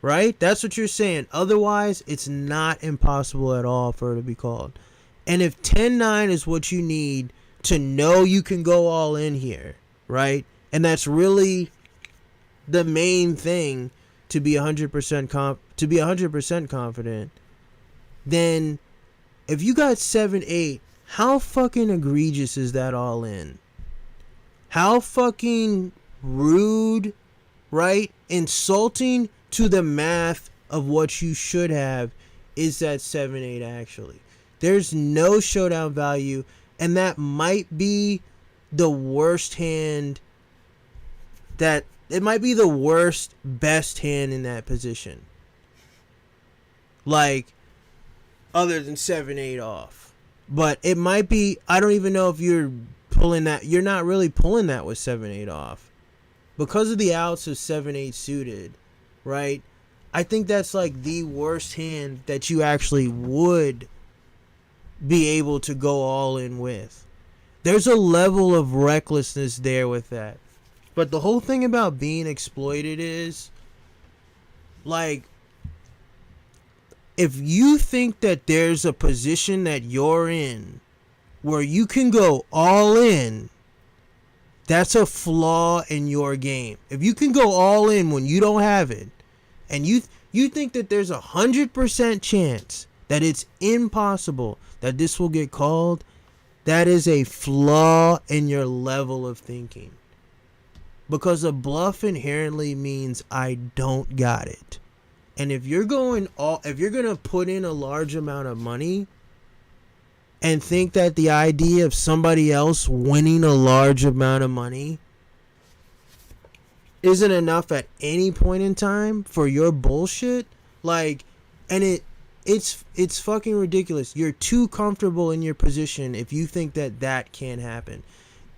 Right? That's what you're saying. Otherwise, it's not impossible at all for her to be called. And if 10-9 is what you need to know you can go all in here, right? And that's really the main thing to be 100% confident. Then if you got 7-8, how fucking egregious is that all in? How fucking rude, right? Insulting to the math of what you should have is that 7-8 actually. There's no showdown value, and that might be the worst hand it might be the worst best hand in that position. Like, other than 7-8 off. But it might be, I don't even know if you're pulling that. You're not really pulling that with 7-8 off. Because of the outs of 7-8 suited, right? I think that's like the worst hand that you actually would be able to go all in with. There's a level of recklessness there with that. But the whole thing about being exploited is, like, if you think that there's a position that you're in where you can go all in, that's a flaw in your game. If you can go all in when you don't have it, and you think that there's 100% chance that it's impossible that this will get called, that is a flaw in your level of thinking. Because a bluff inherently means I don't got it. And if you're going if you're gonna put in a large amount of money and think that the idea of somebody else winning a large amount of money isn't enough at any point in time for your bullshit, like, and it's fucking ridiculous. You're too comfortable in your position if you think that that can't happen.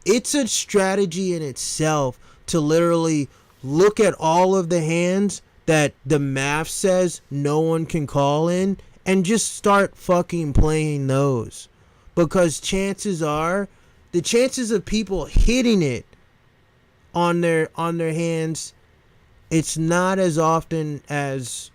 It's a strategy in itself to literally look at all of the hands that the math says no one can call in and just start fucking playing those. Because chances are, the chances of people hitting it on their hands, it's not as often as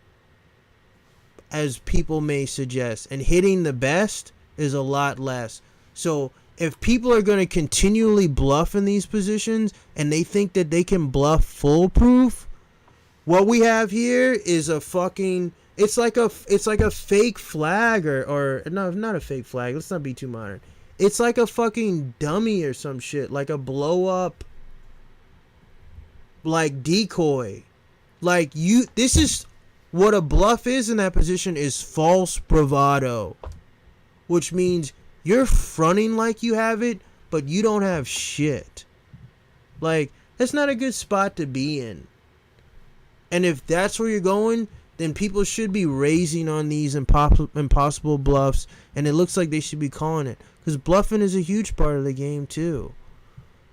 people may suggest. And hitting the best is a lot less. So if people are going to continually bluff in these positions and they think that they can bluff foolproof, what we have here is a fucking, it's like a fake flag or no, not a fake flag. Let's not be too modern. It's like a fucking dummy or some shit, like a blow up, like decoy. Like this is what a bluff is in that position, is false bravado, which means you're fronting like you have it, but you don't have shit. Like, that's not a good spot to be in. And if that's where you're going, then people should be raising on these impossible bluffs, and it looks like they should be calling it. Because bluffing is a huge part of the game, too.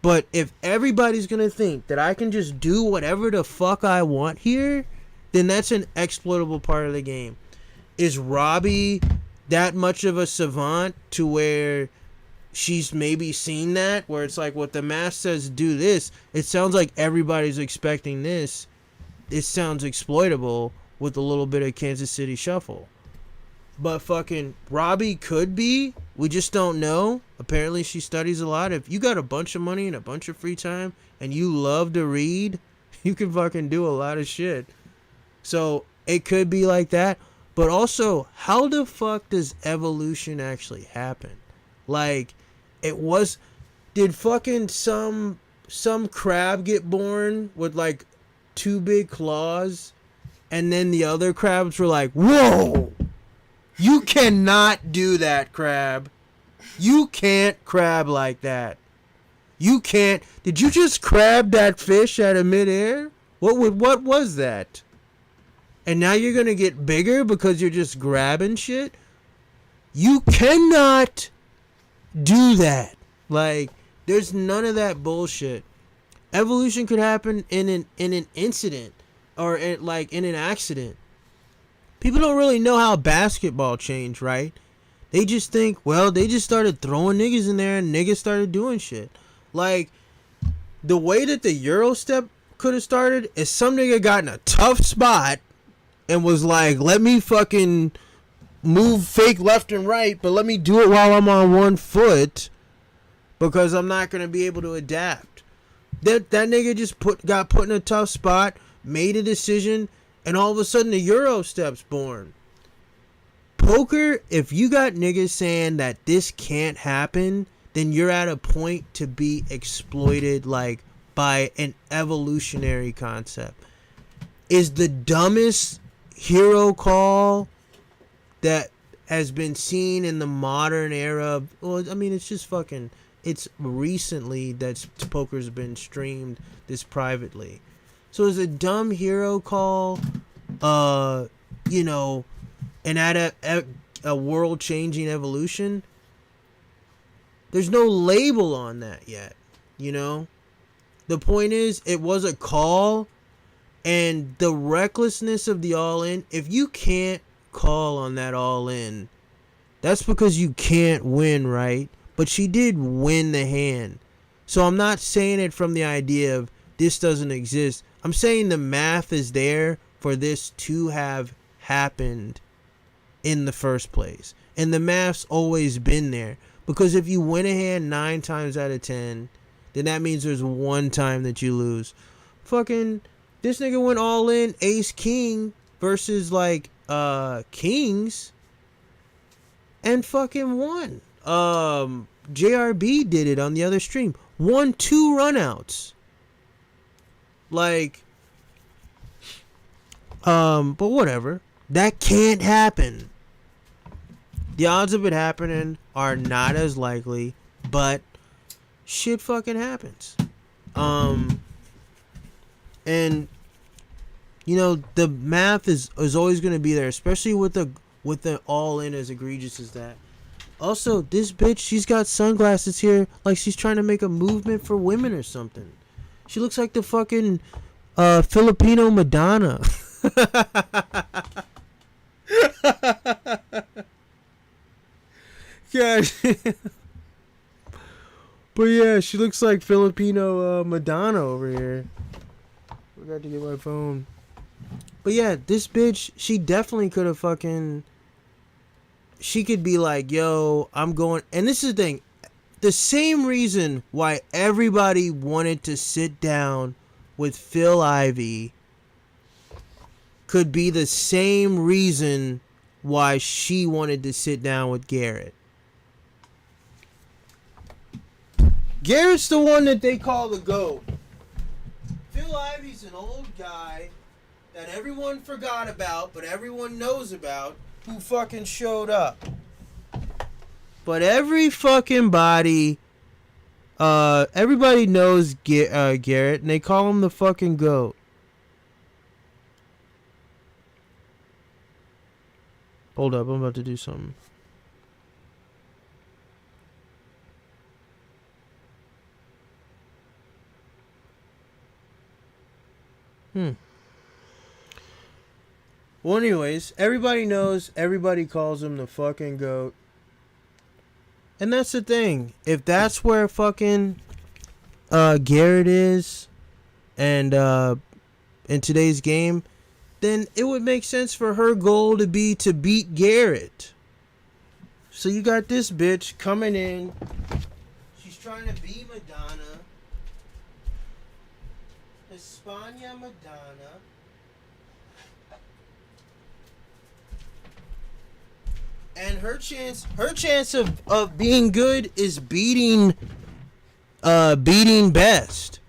But if everybody's going to think that I can just do whatever the fuck I want here, then that's an exploitable part of the game. Is Robbi that much of a savant to where she's maybe seen that? Where it's like, what the math says do this, it sounds like everybody's expecting this. It sounds exploitable with a little bit of Kansas City shuffle. But fucking Robbi could be. We just don't know. Apparently she studies a lot. If you got a bunch of money and a bunch of free time and you love to read, you can fucking do a lot of shit. So it could be like that. But also, how the fuck does evolution actually happen? Like, did fucking some crab get born with like 2 big claws, and then the other crabs were like, whoa, you cannot do that, crab. You can't crab like that. You can't. Did you just crab that fish out of midair? What was that? And now you're going to get bigger because you're just grabbing shit? You cannot do that. Like, there's none of that bullshit. Evolution could happen in an incident or in an accident. People don't really know how basketball changed, right? They just think, well, they just started throwing niggas in there and niggas started doing shit. Like, the way that the Euro step could have started is some nigga got in a tough spot and was like, let me fucking move fake left and right, but let me do it while I'm on one foot because I'm not going to be able to adapt. That nigga just got put in a tough spot, made a decision, and all of a sudden the Euro step's born. Poker, if you got niggas saying that this can't happen, then you're at a point to be exploited like by an evolutionary concept. Is the dumbest hero call that has been seen in the modern era. Well, I mean, it's just fucking. It's recently that poker's been streamed this privately. So is a dumb hero call, you know, and at a world-changing evolution? There's no label on that yet, you know? The point is, it was a call, and the recklessness of the all-in, if you can't call on that all-in, that's because you can't win, right? But she did win the hand. So I'm not saying it from the idea of this doesn't exist. I'm saying the math is there for this to have happened in the first place. And the math's always been there. Because if you win a hand 9 times out of 10, then that means there's one time that you lose. Fucking, this nigga went all in ace king versus like kings and fucking won. JRB did it on the other stream. Won 2 runouts. Like, but whatever. That can't happen. The odds of it happening are not as likely, but shit fucking happens. And you know, the math is always going to be there, especially with the all in as egregious as that. Also, this bitch, she's got sunglasses here like she's trying to make a movement for women or something. She looks like the fucking Filipino Madonna. Yeah. But yeah, she looks like Filipino Madonna over here. Forgot to get my phone. But yeah, this bitch, she definitely could have fucking... She could be like, yo, I'm going... And this is the thing. The same reason why everybody wanted to sit down with Phil Ivey could be the same reason why she wanted to sit down with Garrett. Garrett's the one that they call the GOAT. Phil Ivey's an old guy that everyone forgot about, but everyone knows about, who fucking showed up. But every fucking body, everybody knows Garrett, and they call him the fucking GOAT. Hold up, I'm about to do something. Well, anyways, everybody knows, everybody calls him the fucking GOAT. And that's the thing. If that's where fucking Garrett is, and in today's game, then it would make sense for her goal to be to beat Garrett. So you got this bitch coming in. She's trying to be Madonna. España Madonna. And her chance of being good is beating Best.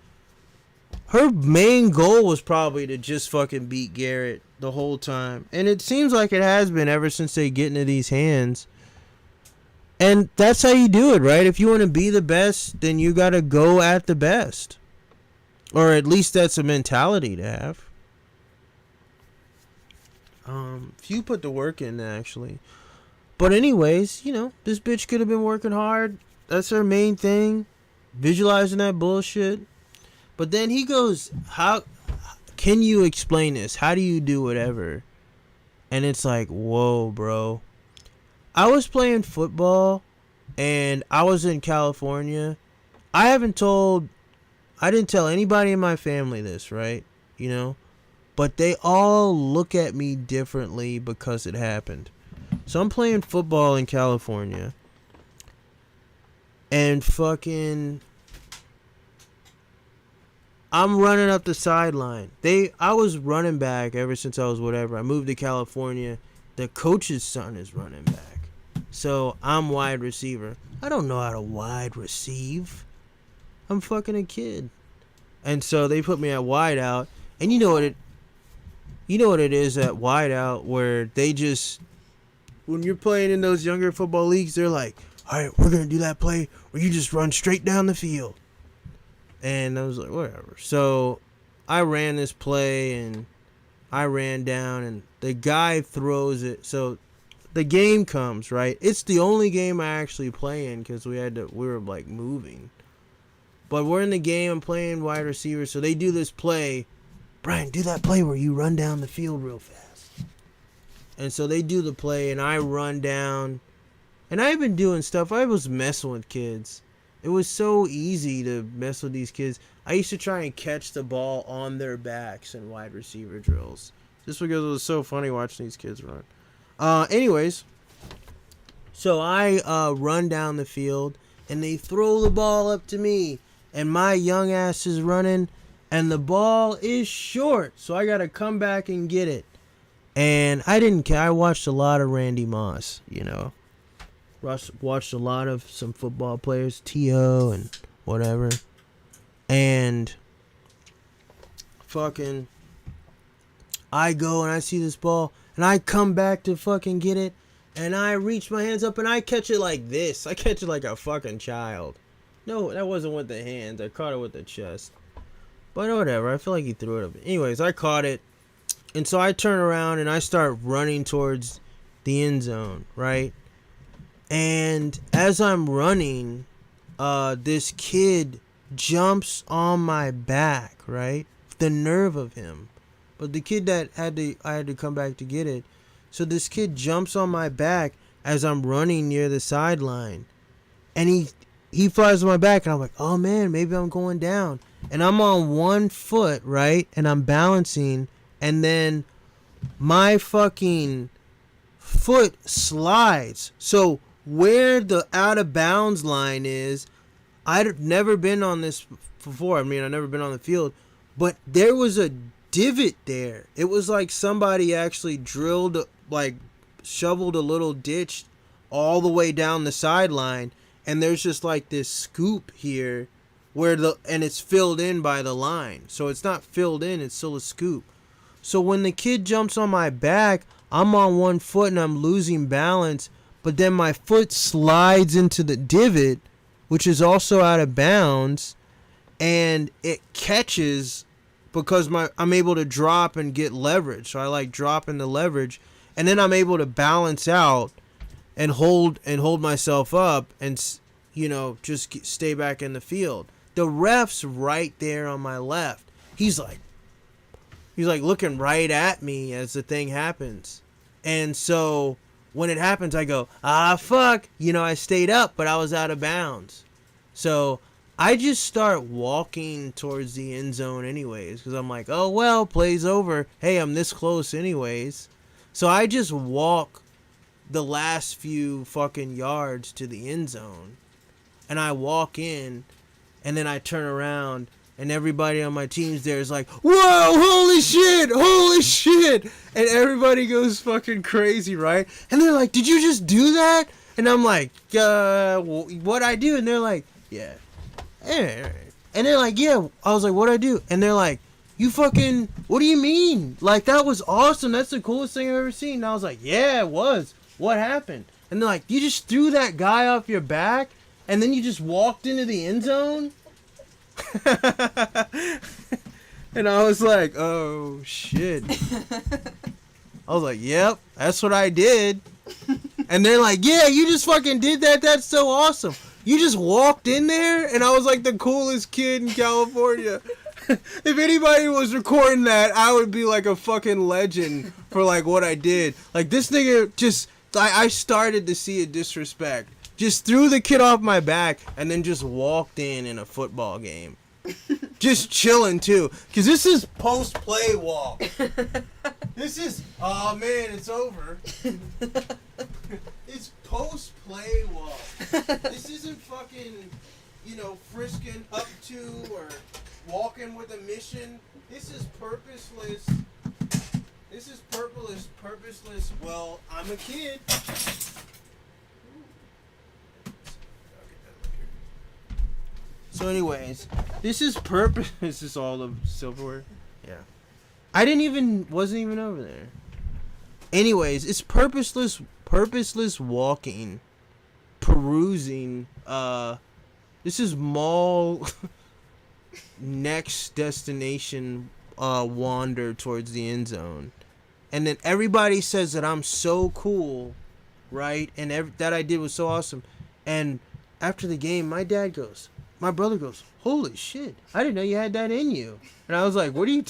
Her main goal was probably to just fucking beat Garrett the whole time. And it seems like it has been ever since they get into these hands. And that's how you do it, right? If you want to be the best, then you got to go at the best. Or at least that's a mentality to have. If you put the work in, actually. But anyways, you know, this bitch could have been working hard. That's her main thing. Visualizing that bullshit. But then he goes, how can you explain this? How do you do whatever? And it's like, whoa, bro. I was playing football and I was in California. I didn't tell anybody in my family this, right? You know? But they all look at me differently because it happened. So I'm playing football in California. And fucking... I'm running up the sideline. I was running back ever since I was whatever. I moved to California. The coach's son is running back. So I'm wide receiver. I don't know how to wide receive. I'm fucking a kid. And so they put me at wide out. And you know what it is at wide out, where they just, when you're playing in those younger football leagues, they're like, all right, we're going to do that play where you just run straight down the field. And I was like, whatever. So I ran this play and I ran down and the guy throws it. So the game comes, right? It's the only game I actually play in because we were like moving. But we're in the game, I'm playing wide receiver, so they do this play. Brian, do that play where you run down the field real fast. And so they do the play, and I run down. And I've been doing stuff. I was messing with kids. It was so easy to mess with these kids. I used to try and catch the ball on their backs in wide receiver drills. Just because it was so funny watching these kids run. Anyways, so I run down the field, and they throw the ball up to me. And my young ass is running, and the ball is short. So I got to come back and get it. And I didn't care. I watched a lot of Randy Moss, you know. Watched a lot of some football players, T.O. and whatever. And fucking, I go and I see this ball, and I come back to fucking get it, and I reach my hands up, and I catch it like this. I catch it like a fucking child. No, that wasn't with the hands. I caught it with the chest. But whatever. I feel like he threw it up. Anyways, I caught it. And so I turn around and I start running towards the end zone, right? And as I'm running, this kid jumps on my back, right? The nerve of him. But the kid that I had to come back to get it. So this kid jumps on my back as I'm running near the sideline. And he flies on my back, and I'm like, oh man, maybe I'm going down. And I'm on one foot, right? And I'm balancing, and then my fucking foot slides. So where the out of bounds line is, I'd never been on this before. I mean, I've never been on the field, but there was a divot there. It was like somebody actually shoveled a little ditch all the way down the sideline, and there's just like this scoop here and it's filled in by the line. So it's not filled in, it's still a scoop. So when the kid jumps on my back, I'm on one foot and I'm losing balance, but then my foot slides into the divot, which is also out of bounds, and it catches because I'm able to drop and get leverage. So I like dropping the leverage, and then I'm able to balance out and hold myself up and, you know, just stay back in the field. The ref's right there on my left. He's like looking right at me as the thing happens. And so when it happens, I go, fuck. You know, I stayed up, but I was out of bounds. So I just start walking towards the end zone anyways, because I'm like, oh, well, play's over. Hey, I'm this close anyways. So I just walk the last few fucking yards to the end zone. And I walk in, and then I turn around, and everybody on my team's there is like, whoa, holy shit. And everybody goes fucking crazy, right? And they're like, did you just do that? And I'm like, what'd I do? And they're like, yeah. And they're like, yeah. I was like, what'd I do? And they're like, you fucking, what do you mean? Like, that was awesome. That's the coolest thing I've ever seen. And I was like, yeah, it was. What happened? And they're like, you just threw that guy off your back, and then you just walked into the end zone? And I was like, oh, shit. I was like, yep, that's what I did. And they're like, yeah, you just fucking did that. That's so awesome. You just walked in there, and I was like the coolest kid in California. If anybody was recording that, I would be like a fucking legend for like what I did. Like, this nigga just, I started to see a disrespect. Just threw the kid off my back and then just walked in a football game. Just chilling too. Because this is post-play walk. This is, oh man, it's over. It's post-play walk. This isn't fucking, you know, frisking up to or walking with a mission. This is purposeless. This is purposeless. Well, I'm a kid. So anyways, this is This is all the silverware. Yeah. Wasn't even over there. Anyways, it's purposeless walking, perusing. This is mall next destination wander towards the end zone. And then everybody says that I'm so cool right? And that I did was so awesome. And after the game, my brother goes, holy shit, I didn't know you had that in you. And I was like, what are you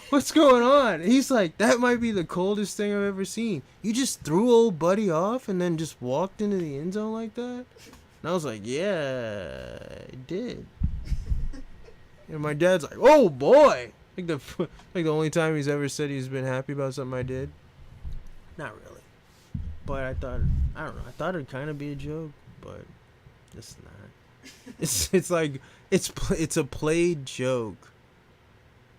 what's going on? And he's like, that might be the coldest thing I've ever seen. You just threw old buddy off and then just walked into the end zone like that? And I was like, yeah, I did. And my dad's like, oh boy. Like the only time he's ever said he's been happy about something I did. Not really. But I don't know. I thought it'd kind of be a joke, but it's not. It's like it's a played joke,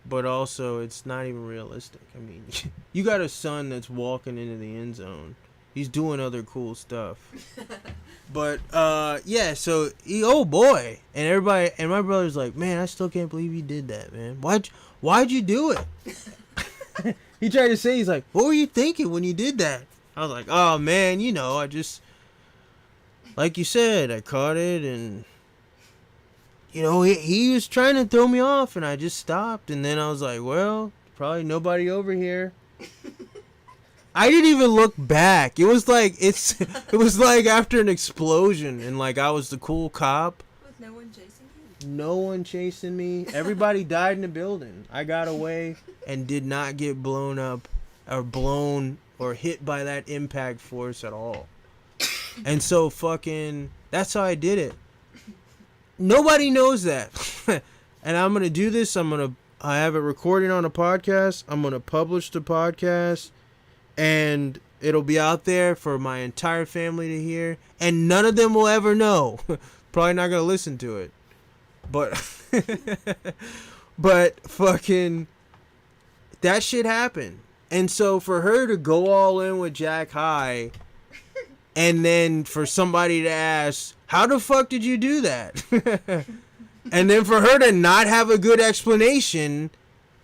but also it's not even realistic. I mean, you got a son that's walking into the end zone. He's doing other cool stuff. But yeah, so oh boy, and everybody and my brother's like, man, I still can't believe you did that, man. Why'd you do it? He tried to say, he's like, what were you thinking when you did that? I was like, oh man, I just, like you said, I caught it, and he was trying to throw me off, and I just stopped, and then I was like, well, probably nobody over here. I didn't even look back. It was like after an explosion, and like I was the cool cop. With no one chasing you? No one chasing me. Everybody died in the building. I got away and did not get blown up or hit by that impact force at all. And so that's how I did it. Nobody knows that. And I'm going to do this. I have it recording on a podcast. I'm going to publish the podcast. And it'll be out there for my entire family to hear. And none of them will ever know. Probably not going to listen to it. But, that shit happened. And so for her to go all in with Jack High, and then for somebody to ask, how the fuck did you do that? And then for her to not have a good explanation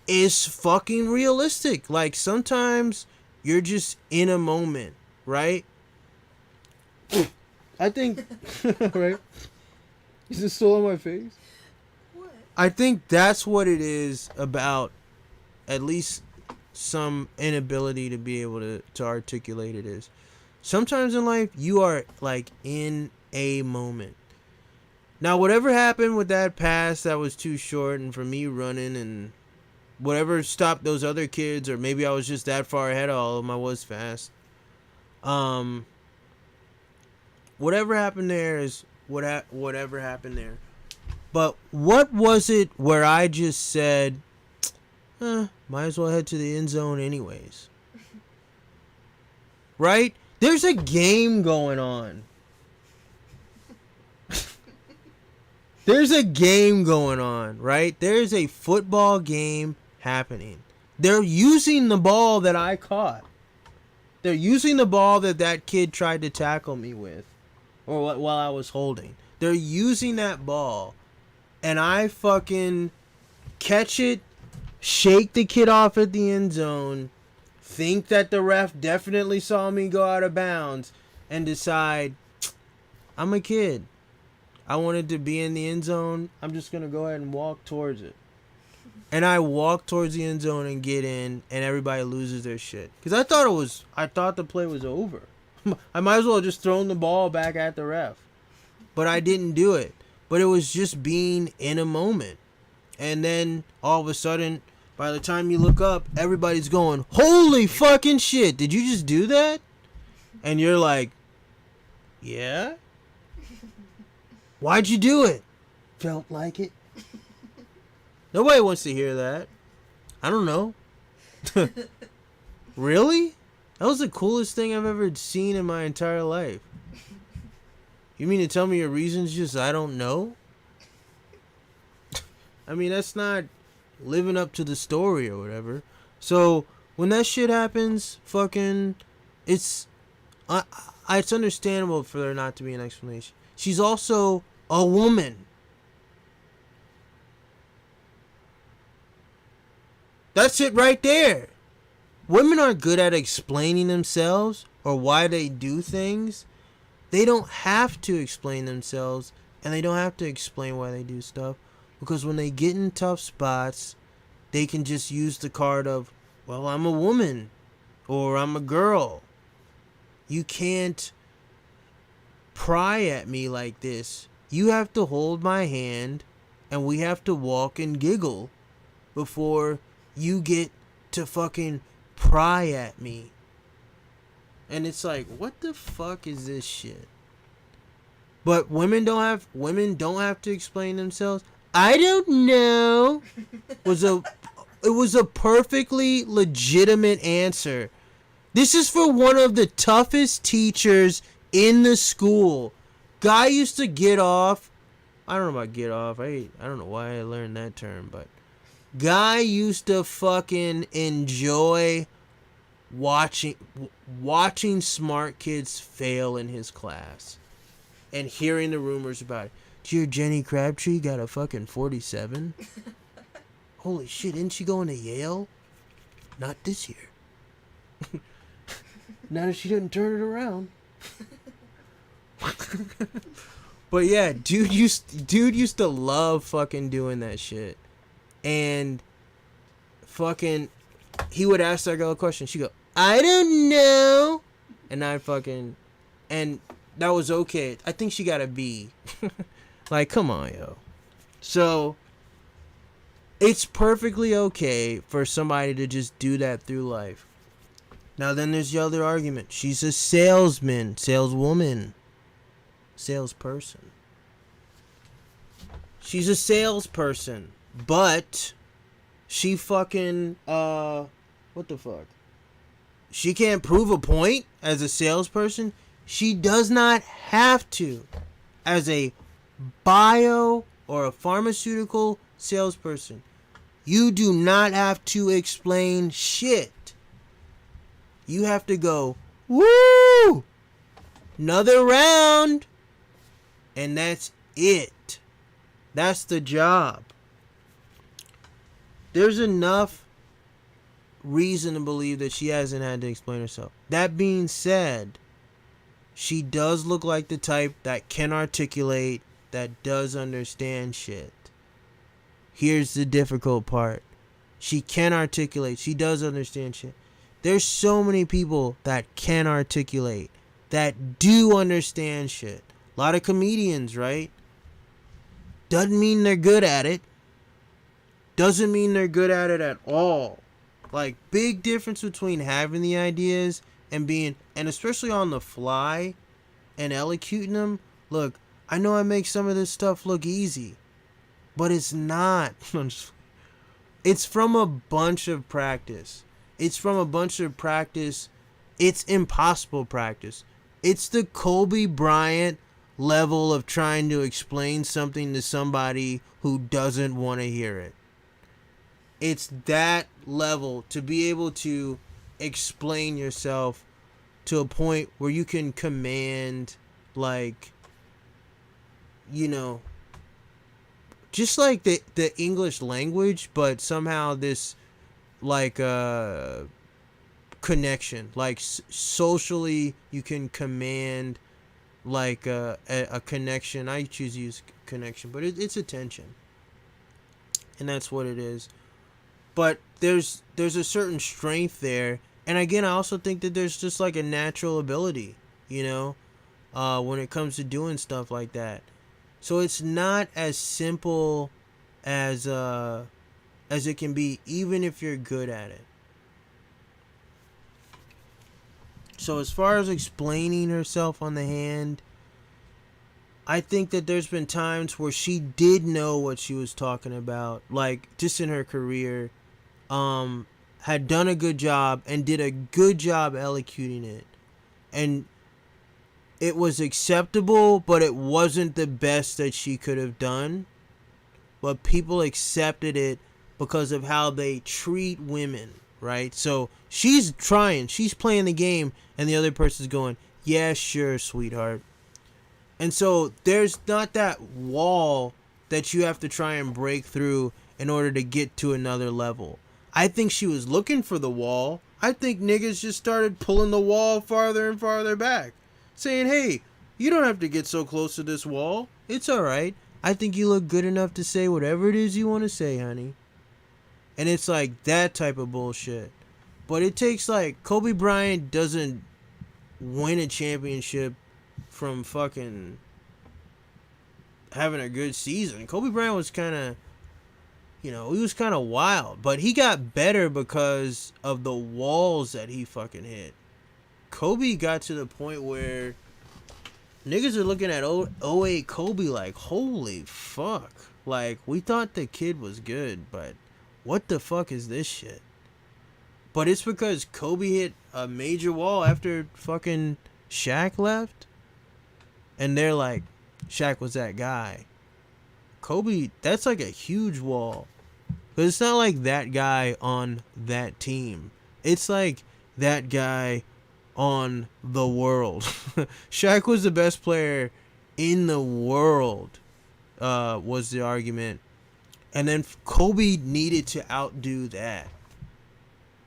is fucking realistic. Like, sometimes you're just in a moment, right? I think, right? Is this still on my face? What? I think that's what it is about, at least some inability to be able to articulate it is. Sometimes in life, you are like in a moment. Now, whatever happened with that pass that was too short, and for me running, and whatever stopped those other kids, or maybe I was just that far ahead of all of them, I was fast. Whatever happened there is whatever happened there. But what was it where I just said, might as well head to the end zone anyways? Right? There's a game going on. There's a game going on, right? There's a football game happening. They're using the ball that I caught. They're using the ball that kid tried to tackle me with, or while I was holding. They're using that ball, and I fucking catch it, shake the kid off at the end zone, think that the ref definitely saw me go out of bounds, and decide, I'm a kid. I wanted to be in the end zone. I'm just going to go ahead and walk towards it. And I walk towards the end zone and get in, and everybody loses their shit. Because I thought the play was over. I might as well have just thrown the ball back at the ref. But I didn't do it. But it was just being in a moment. And then all of a sudden, by the time you look up, everybody's going, holy fucking shit, did you just do that? And you're like, yeah? Why'd you do it? Felt like it. Nobody wants to hear that. I don't know. Really? That was the coolest thing I've ever seen in my entire life. You mean to tell me your reason's just I don't know? I mean, that's not living up to the story or whatever. So when that shit happens, it's understandable for there not to be an explanation. She's also a woman. That's it right there. Women aren't good at explaining themselves or why they do things. They don't have to explain themselves, and they don't have to explain why they do stuff, because when they get in tough spots, they can just use the card of, well, I'm a woman, or I'm a girl, You can't pry at me like this. You have to hold my hand and we have to walk and giggle before you get to fucking pry at me. And it's like, what the fuck is this shit? But women don't have to explain themselves. I don't know. It was a perfectly legitimate answer. This is for one of the toughest teachers in the school. Guy used to get off. I don't know about get off. I don't know why I learned that term, but guy used to fucking enjoy watching smart kids fail in his class and hearing the rumors about it. Dear Jenny Crabtree got a fucking 47. Holy shit, didn't she go into Yale? Not this year. Not if she didn't turn it around. But yeah, dude used to love fucking doing that shit. And fucking he would ask that girl a question. She'd go, I don't know. And and that was okay. I think she got a B. Like, come on, yo. So it's perfectly okay for somebody to just do that through life. Now then there's the other argument. She's a salesman, saleswoman, salesperson. She's a salesperson, but she fucking, what the fuck? She can't prove a point as a salesperson. She does not have to as a bio or a pharmaceutical salesperson. You do not have to explain shit. You have to go, woo! Another round. And that's it. That's the job. There's enough reason to believe that she hasn't had to explain herself. That being said, she does look like the type that can articulate, that does understand shit. Here's the difficult part. She can articulate. She does understand shit. There's so many people that can articulate, that do understand shit. A lot of comedians, right? Doesn't mean they're good at it. Doesn't mean they're good at it at all. Like, big difference between having the ideas and being, and especially on the fly and elocuting them. Look, I know I make some of this stuff look easy, but it's not. It's from a bunch of practice. It's from a bunch of practice. It's impossible practice. It's the Kobe Bryant level of trying to explain something to somebody who doesn't want to hear it. It's that level to be able to explain yourself to a point where you can command, like, you know, just like the English language, but somehow this, like, connection. Like, socially, you can command, like, a connection. I choose to use connection, but it's attention. And that's what it is. But there's a certain strength there. And again, I also think that there's just like a natural ability, you know, when it comes to doing stuff like that. So it's not as simple as it can be, even if you're good at it. So as far as explaining herself on the hand, I think that there's been times where she did know what she was talking about, like just in her career, had done a good job and did a good job elocuting it. And it was acceptable, but it wasn't the best that she could have done. But people accepted it because of how they treat women, right? So she's trying, she's playing the game, and the other person's going, yeah, sure, sweetheart. And so there's not that wall that you have to try and break through in order to get to another level. I think she was looking for the wall. I think niggas just started pulling the wall farther and farther back, saying, hey, you don't have to get so close to this wall. It's all right. I think you look good enough to say whatever it is you want to say, honey. And it's like that type of bullshit. But it takes, like, Kobe Bryant doesn't win a championship from fucking having a good season. Kobe Bryant was kind of, he was kind of wild, but he got better because of the walls that he fucking hit. Kobe got to the point where niggas are looking at 08 Kobe like, holy fuck. Like, we thought the kid was good, but what the fuck is this shit? But it's because Kobe hit a major wall after fucking Shaq left. And they're like, Shaq was that guy. Kobe, that's like a huge wall. But it's not like that guy on that team. It's like that guy on the world. Shaq was the best player in the world, was the argument. And then Kobe needed to outdo that.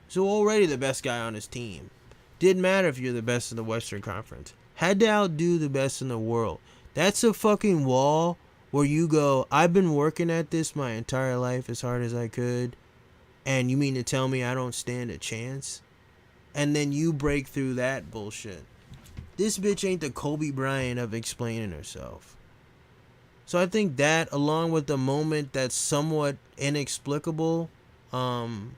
So already the best guy on his team. Didn't matter if you're the best in the Western Conference. Had to outdo the best in the world. That's a fucking wall where you go, I've been working at this my entire life as hard as I could, and you mean to tell me I don't stand a chance? And then you break through that bullshit. This bitch ain't the Kobe Bryant of explaining herself. So I think that, along with the moment that's somewhat inexplicable, and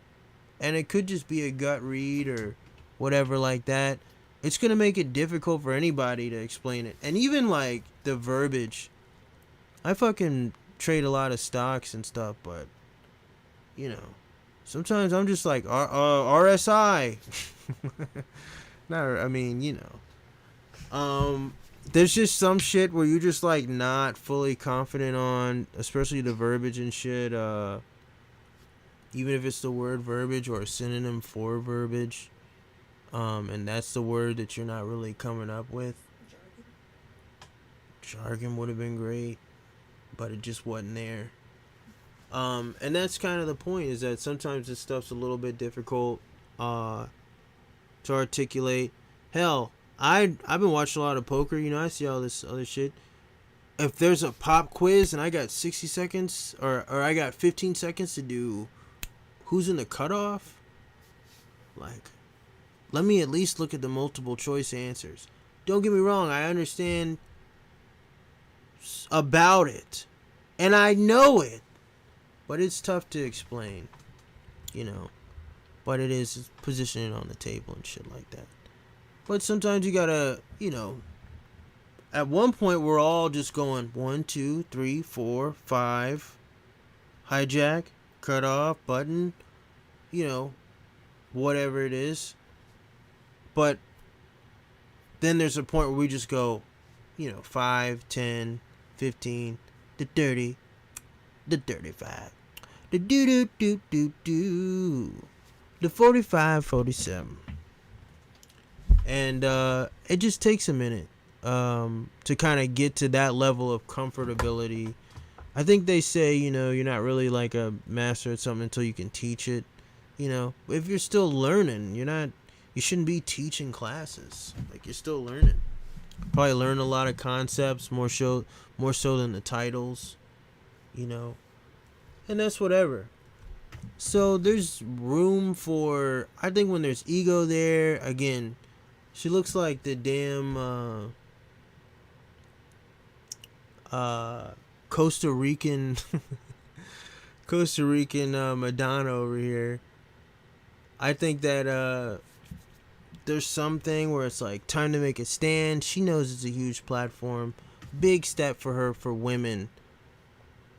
it could just be a gut read or whatever like that, it's going to make it difficult for anybody to explain it. And even like the verbiage, I fucking trade a lot of stocks and stuff, but sometimes I'm just like RSI. There's just some shit where you're just like not fully confident on, especially the verbiage and shit. Even if it's the word verbiage or a synonym for verbiage, and that's the word that you're not really coming up with. Jargon would have been great, but it just wasn't there. And that's kind of the point, is that sometimes this stuff's a little bit difficult to articulate. Hell, I've been watching a lot of poker, I see all this other shit. If there's a pop quiz and I got 60 seconds or I got 15 seconds to do who's in the cutoff, like, let me at least look at the multiple choice answers. Don't get me wrong, I understand about it, and I know it, but it's tough to explain, but it is positioning on the table and shit like that. But sometimes you gotta, at one point we're all just going 1, 2, 3, 4, 5, hijack, cut off, button, whatever it is. But then there's a point where we just go, 5, 10, 15, the 30, the 35, the do, the 45, 47. And it just takes a minute to kind of get to that level of comfortability. I think they say, you're not really like a master at something until you can teach it. If you're still learning, you shouldn't be teaching classes. Like, you're still learning. Probably learn a lot of concepts, more so than the titles, and that's whatever. So there's room for, I think when there's ego there, again, she looks like the damn Costa Rican Madonna over here. I think that there's something where it's like time to make a stand. She knows it's a huge platform. Big step for her, for women.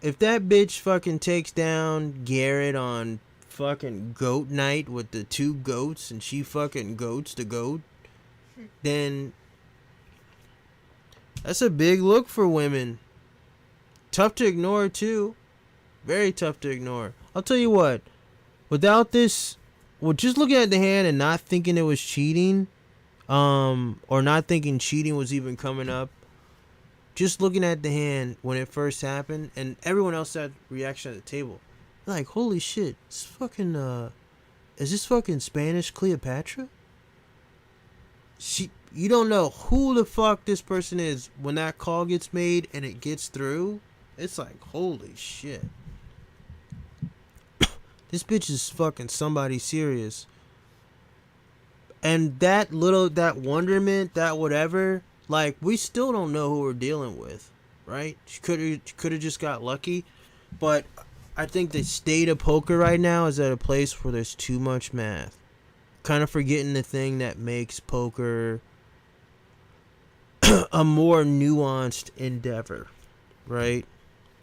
If that bitch fucking takes down Garrett on fucking goat night with the 2 goats and she fucking goats the goat, then that's a big look for women. Tough to ignore too. Very tough to ignore. I'll tell you what, without this, just looking at the hand and not thinking it was cheating, or not thinking cheating was even coming up, just looking at the hand when it first happened, and everyone else had reaction at the table, like, holy shit, this fucking, is this fucking Spanish Cleopatra? You don't know who the fuck this person is when that call gets made and it gets through. It's like, holy shit. This bitch is fucking somebody serious. And that wonderment, that whatever, like, we still don't know who we're dealing with, right? She could have just got lucky, but I think the state of poker right now is at a place where there's too much math. Kind of forgetting the thing that makes poker a more nuanced endeavor, right?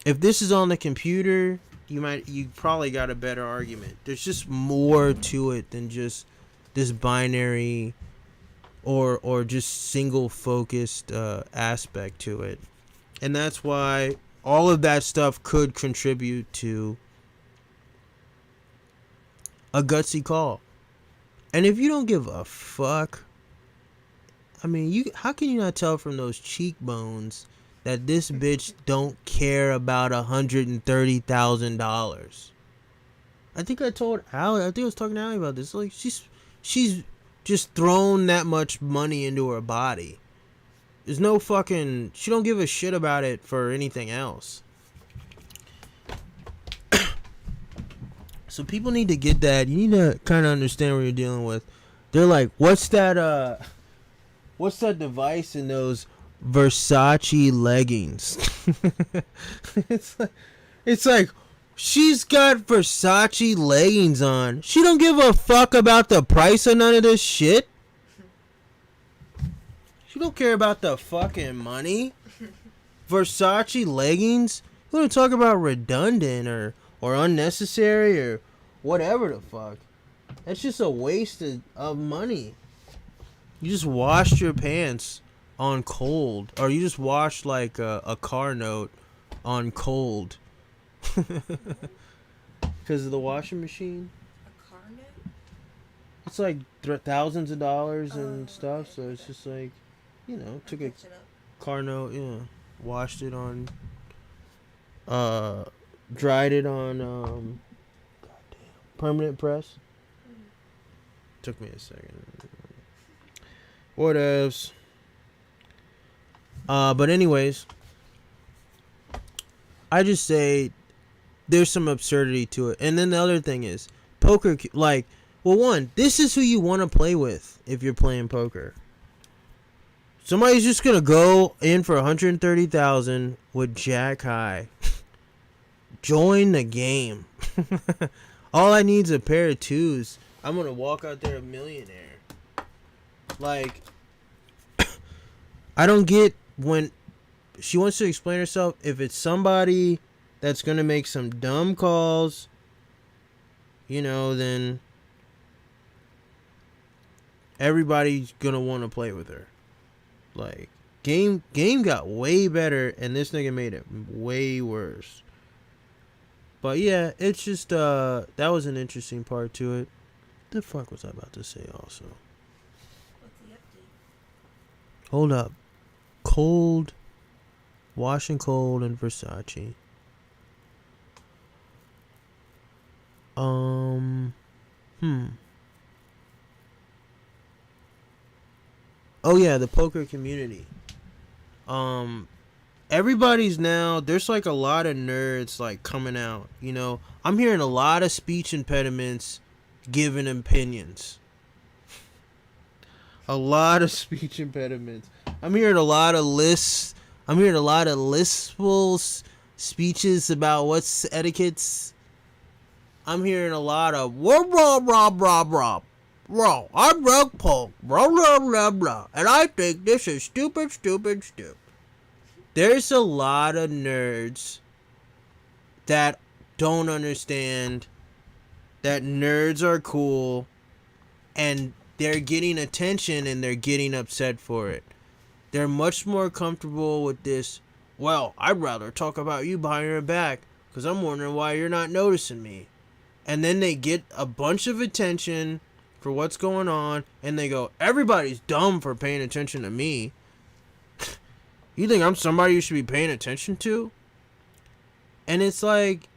If this is on the computer, you probably got a better argument. There's just more to it than just this binary or just single focused aspect to it. And that's why all of that stuff could contribute to a gutsy call. And if you don't give a fuck, I mean, how can you not tell from those cheekbones that this bitch don't care about $130,000? I think I told Allie, I think I was talking to Allie about this. Like, she's just thrown that much money into her body. There's no fucking, she don't give a shit about it for anything else. So people need to get that. You need to kind of understand what you're dealing with. They're like, what's that device in those Versace leggings? it's like she's got Versace leggings on. She don't give a fuck about the price of none of this shit. She don't care about the fucking money. Versace leggings? You want to talk about redundant or unnecessary or whatever the fuck. That's just a waste of money. You just washed your pants on cold. Or you just washed like a car note on cold. Because of the washing machine. A car note? It's like thousands of dollars and stuff. So it's just like, you know, took a car note, yeah. Washed it on, dried it on, permanent press. Took me a second. Whatevs. But anyways, I just say there's some absurdity to it. And then the other thing is, poker, like, well, one, this is who you want to play with if you're playing poker. Somebody's just gonna go in for 130,000 with Jack High. Join the game. All I need is a pair of twos. I'm gonna walk out there a millionaire. Like, I don't get when she wants to explain herself. If it's somebody that's gonna make some dumb calls, you know, then everybody's gonna want to play with her. Like, game got way better, and this nigga made it way worse. But yeah, it's just that was an interesting part to it. The fuck was I about to say also? What's the update? Hold up. Cold, washing cold, and Versace. Oh yeah, the poker community. Everybody's now, there's like a lot of nerds like coming out, you know. I'm hearing a lot of speech impediments giving opinions. A lot of speech impediments. I'm hearing a lot of lists. I'm hearing a lot of lispful speeches about what's etiquettes. I'm hearing a lot of Bro, I'm rug poke, blah, blah, blah, blah, and I think this is stupid. There's a lot of nerds that don't understand that nerds are cool, and they're getting attention and they're getting upset for it. They're much more comfortable with this, well, I'd rather talk about you behind your back, because I'm wondering why you're not noticing me. And then they get a bunch of attention for what's going on, and they go, everybody's dumb for paying attention to me. You think I'm somebody you should be paying attention to? And it's like,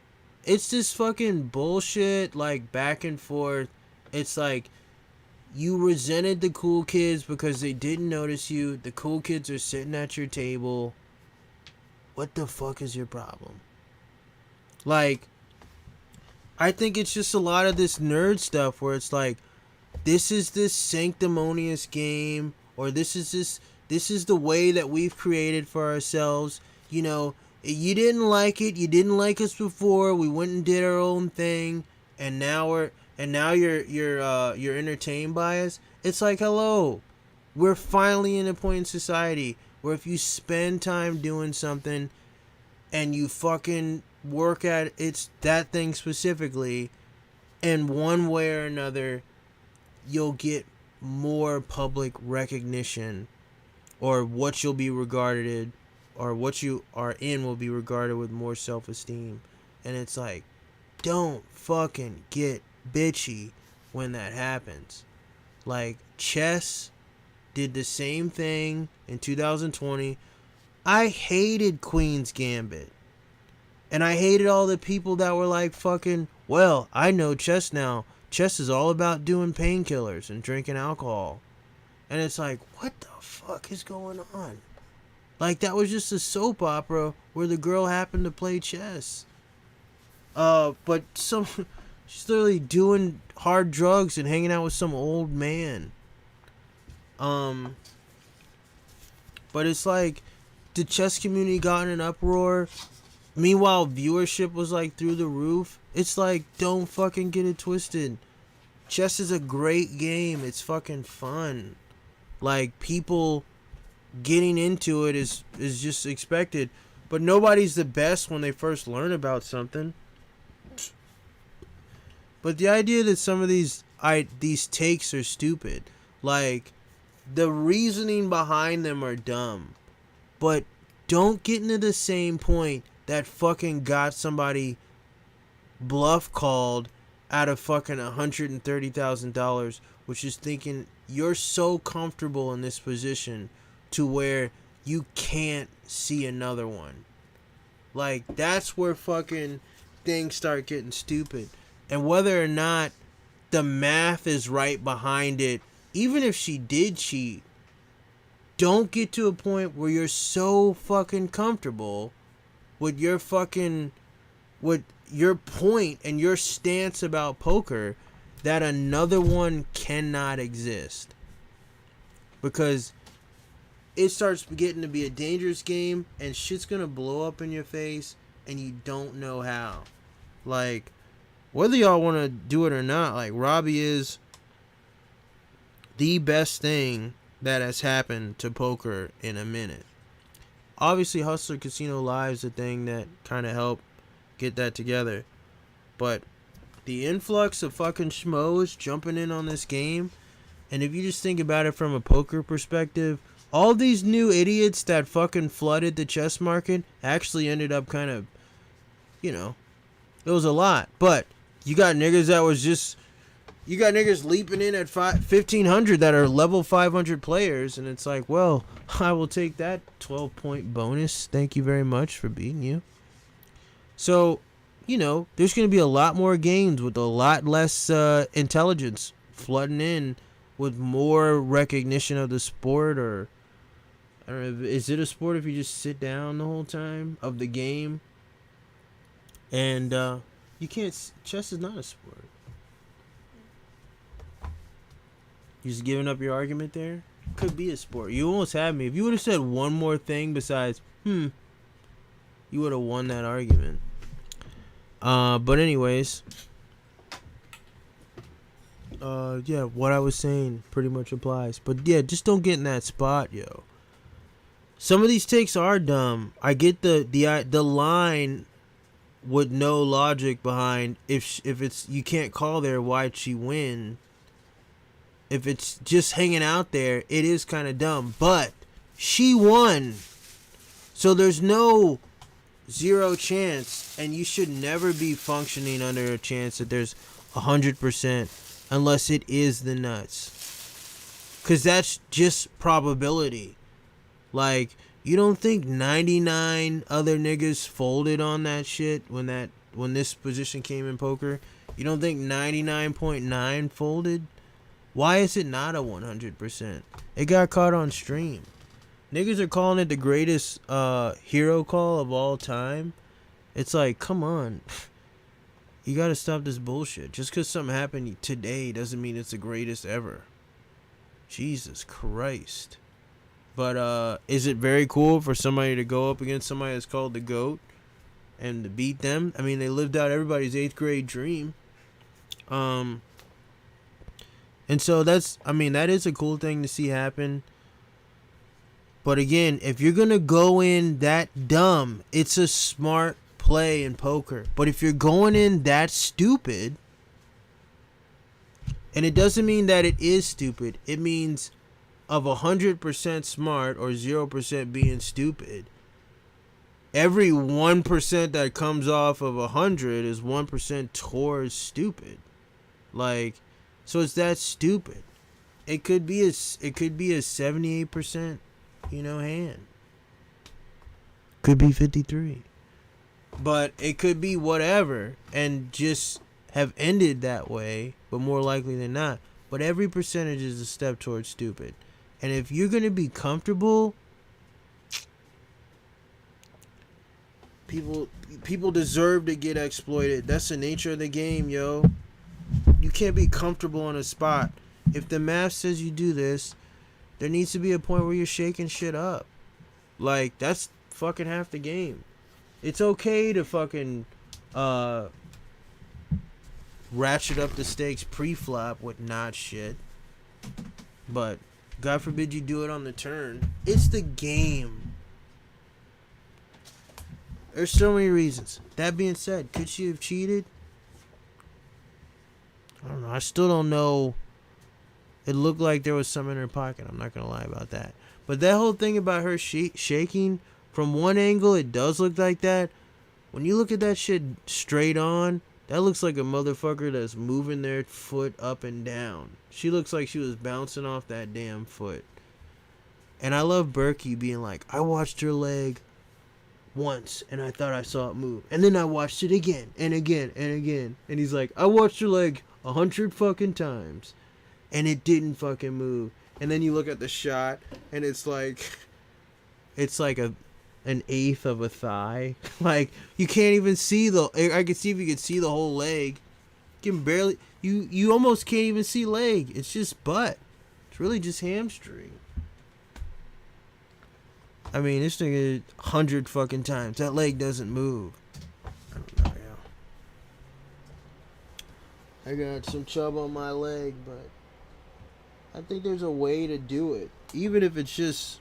it's this fucking bullshit, like, back and forth. It's like, you resented the cool kids because they didn't notice you. The cool kids are sitting at your table. What the fuck is your problem? Like, I think it's just a lot of this nerd stuff where it's like, this is this sanctimonious game, or this is the way that we've created for ourselves. You know, you didn't like it, you didn't like us before, we went and did our own thing, and now you're entertained by us. It's like, hello, we're finally in a point in society where if you spend time doing something and you fucking work at it's that thing specifically, in one way or another, you'll get more public recognition, or what you'll be regarded, or what you are in will be regarded with more self-esteem. And it's like, don't fucking get bitchy when that happens. Like, chess did the same thing in 2020. I hated Queen's Gambit. And I hated all the people that were like, fucking, well, I know chess now. Chess is all about doing painkillers and drinking alcohol. And it's like, what the fuck is going on? Like, that was just a soap opera where the girl happened to play chess. But she's literally doing hard drugs and hanging out with some old man. But it's like, the chess community got in an uproar. Meanwhile, viewership was like through the roof. It's like, don't fucking get it twisted. Chess is a great game. It's fucking fun. Like, people getting into it is just expected. But nobody's the best when they first learn about something. But the idea that some of these takes are stupid, like, the reasoning behind them are dumb. But don't get into the same point that fucking got somebody bluff called out of fucking $130,000, which is thinking you're so comfortable in this position to where you can't see another one. Like, that's where fucking things start getting stupid. And whether or not the math is right behind it, even if she did cheat, don't get to a point where you're so fucking comfortable with your fucking, with your point and your stance about poker that another one cannot exist. Because it starts getting to be a dangerous game and shit's gonna blow up in your face and you don't know how. Like, whether y'all want to do it or not, like, Robbi is the best thing that has happened to poker in a minute. Obviously, Hustler Casino Live is the thing that kind of helped get that together. But the influx of fucking schmoes jumping in on this game, and if you just think about it from a poker perspective, all these new idiots that fucking flooded the chess market actually ended up kind of, you know, it was a lot. But you got niggas that was just, you got niggas leaping in at 1,500 that are level 500 players, and it's like, well, I will take that 12-point bonus. Thank you very much for beating you. So, you know, there's going to be a lot more games with a lot less intelligence flooding in with more recognition of the sport, or, I don't know, is it a sport if you just sit down the whole time of the game? And you can't, chess is not a sport. You just giving up your argument there? Could be a sport. You almost had me. If you would have said one more thing besides, you would have won that argument. But anyways, yeah, what I was saying pretty much applies. But yeah, just don't get in that spot, yo. Some of these takes are dumb. I get the line with no logic behind, if it's, you can't call there, why'd she win? If it's just hanging out there, it is kind of dumb. But she won. So there's no zero chance, and you should never be functioning under a chance that there's 100% unless it is the nuts. Because that's just probability. Like, you don't think 99 other niggas folded on that shit when this position came in poker? You don't think 99.9 folded? Why is it not a 100%? It got caught on stream. Niggas are calling it the greatest hero call of all time. It's like, come on. You gotta stop this bullshit. Just because something happened today doesn't mean it's the greatest ever. Jesus Christ. But is it very cool for somebody to go up against somebody that's called the GOAT and to beat them? I mean, they lived out everybody's 8th grade dream. And so that is a cool thing to see happen. But again, if you're gonna go in that dumb, it's a smart play in poker. But if you're going in that stupid, and it doesn't mean that it is stupid, it means of 100% smart or 0% being stupid, every 1% that comes off of 100 is 1% towards stupid. Like, so it's that stupid. It could be a 78%, hand. Could be 53. But it could be whatever and just have ended that way, but more likely than not. But every percentage is a step towards stupid. And if you're going to be comfortable, people deserve to get exploited. That's the nature of the game, yo. You can't be comfortable on a spot. If the math says you do this, there needs to be a point where you're shaking shit up. Like, that's fucking half the game. It's okay to fucking ratchet up the stakes pre-flop with not shit. But God forbid you do it on the turn. It's the game. There's so many reasons. That being said, could she have cheated? I don't know. I still don't know. It looked like there was some in her pocket. I'm not going to lie about that. But that whole thing about her shaking, from one angle, it does look like that. When you look at that shit straight on, that looks like a motherfucker that's moving their foot up and down. She looks like she was bouncing off that damn foot. And I love Berkey being like, I watched her leg once and I thought I saw it move. And then I watched it again and again and again. And he's like, I watched her leg 100 fucking times and it didn't fucking move. And then you look at the shot and it's like an eighth of a thigh. Like, you can't even see I could see if you could see the whole leg. You can barely, you almost can't even see leg. It's just butt. It's really just hamstring. I mean, this thing is 100 fucking times. That leg doesn't move. I don't know, yeah. I got some chub on my leg, but I think there's a way to do it. Even if it's just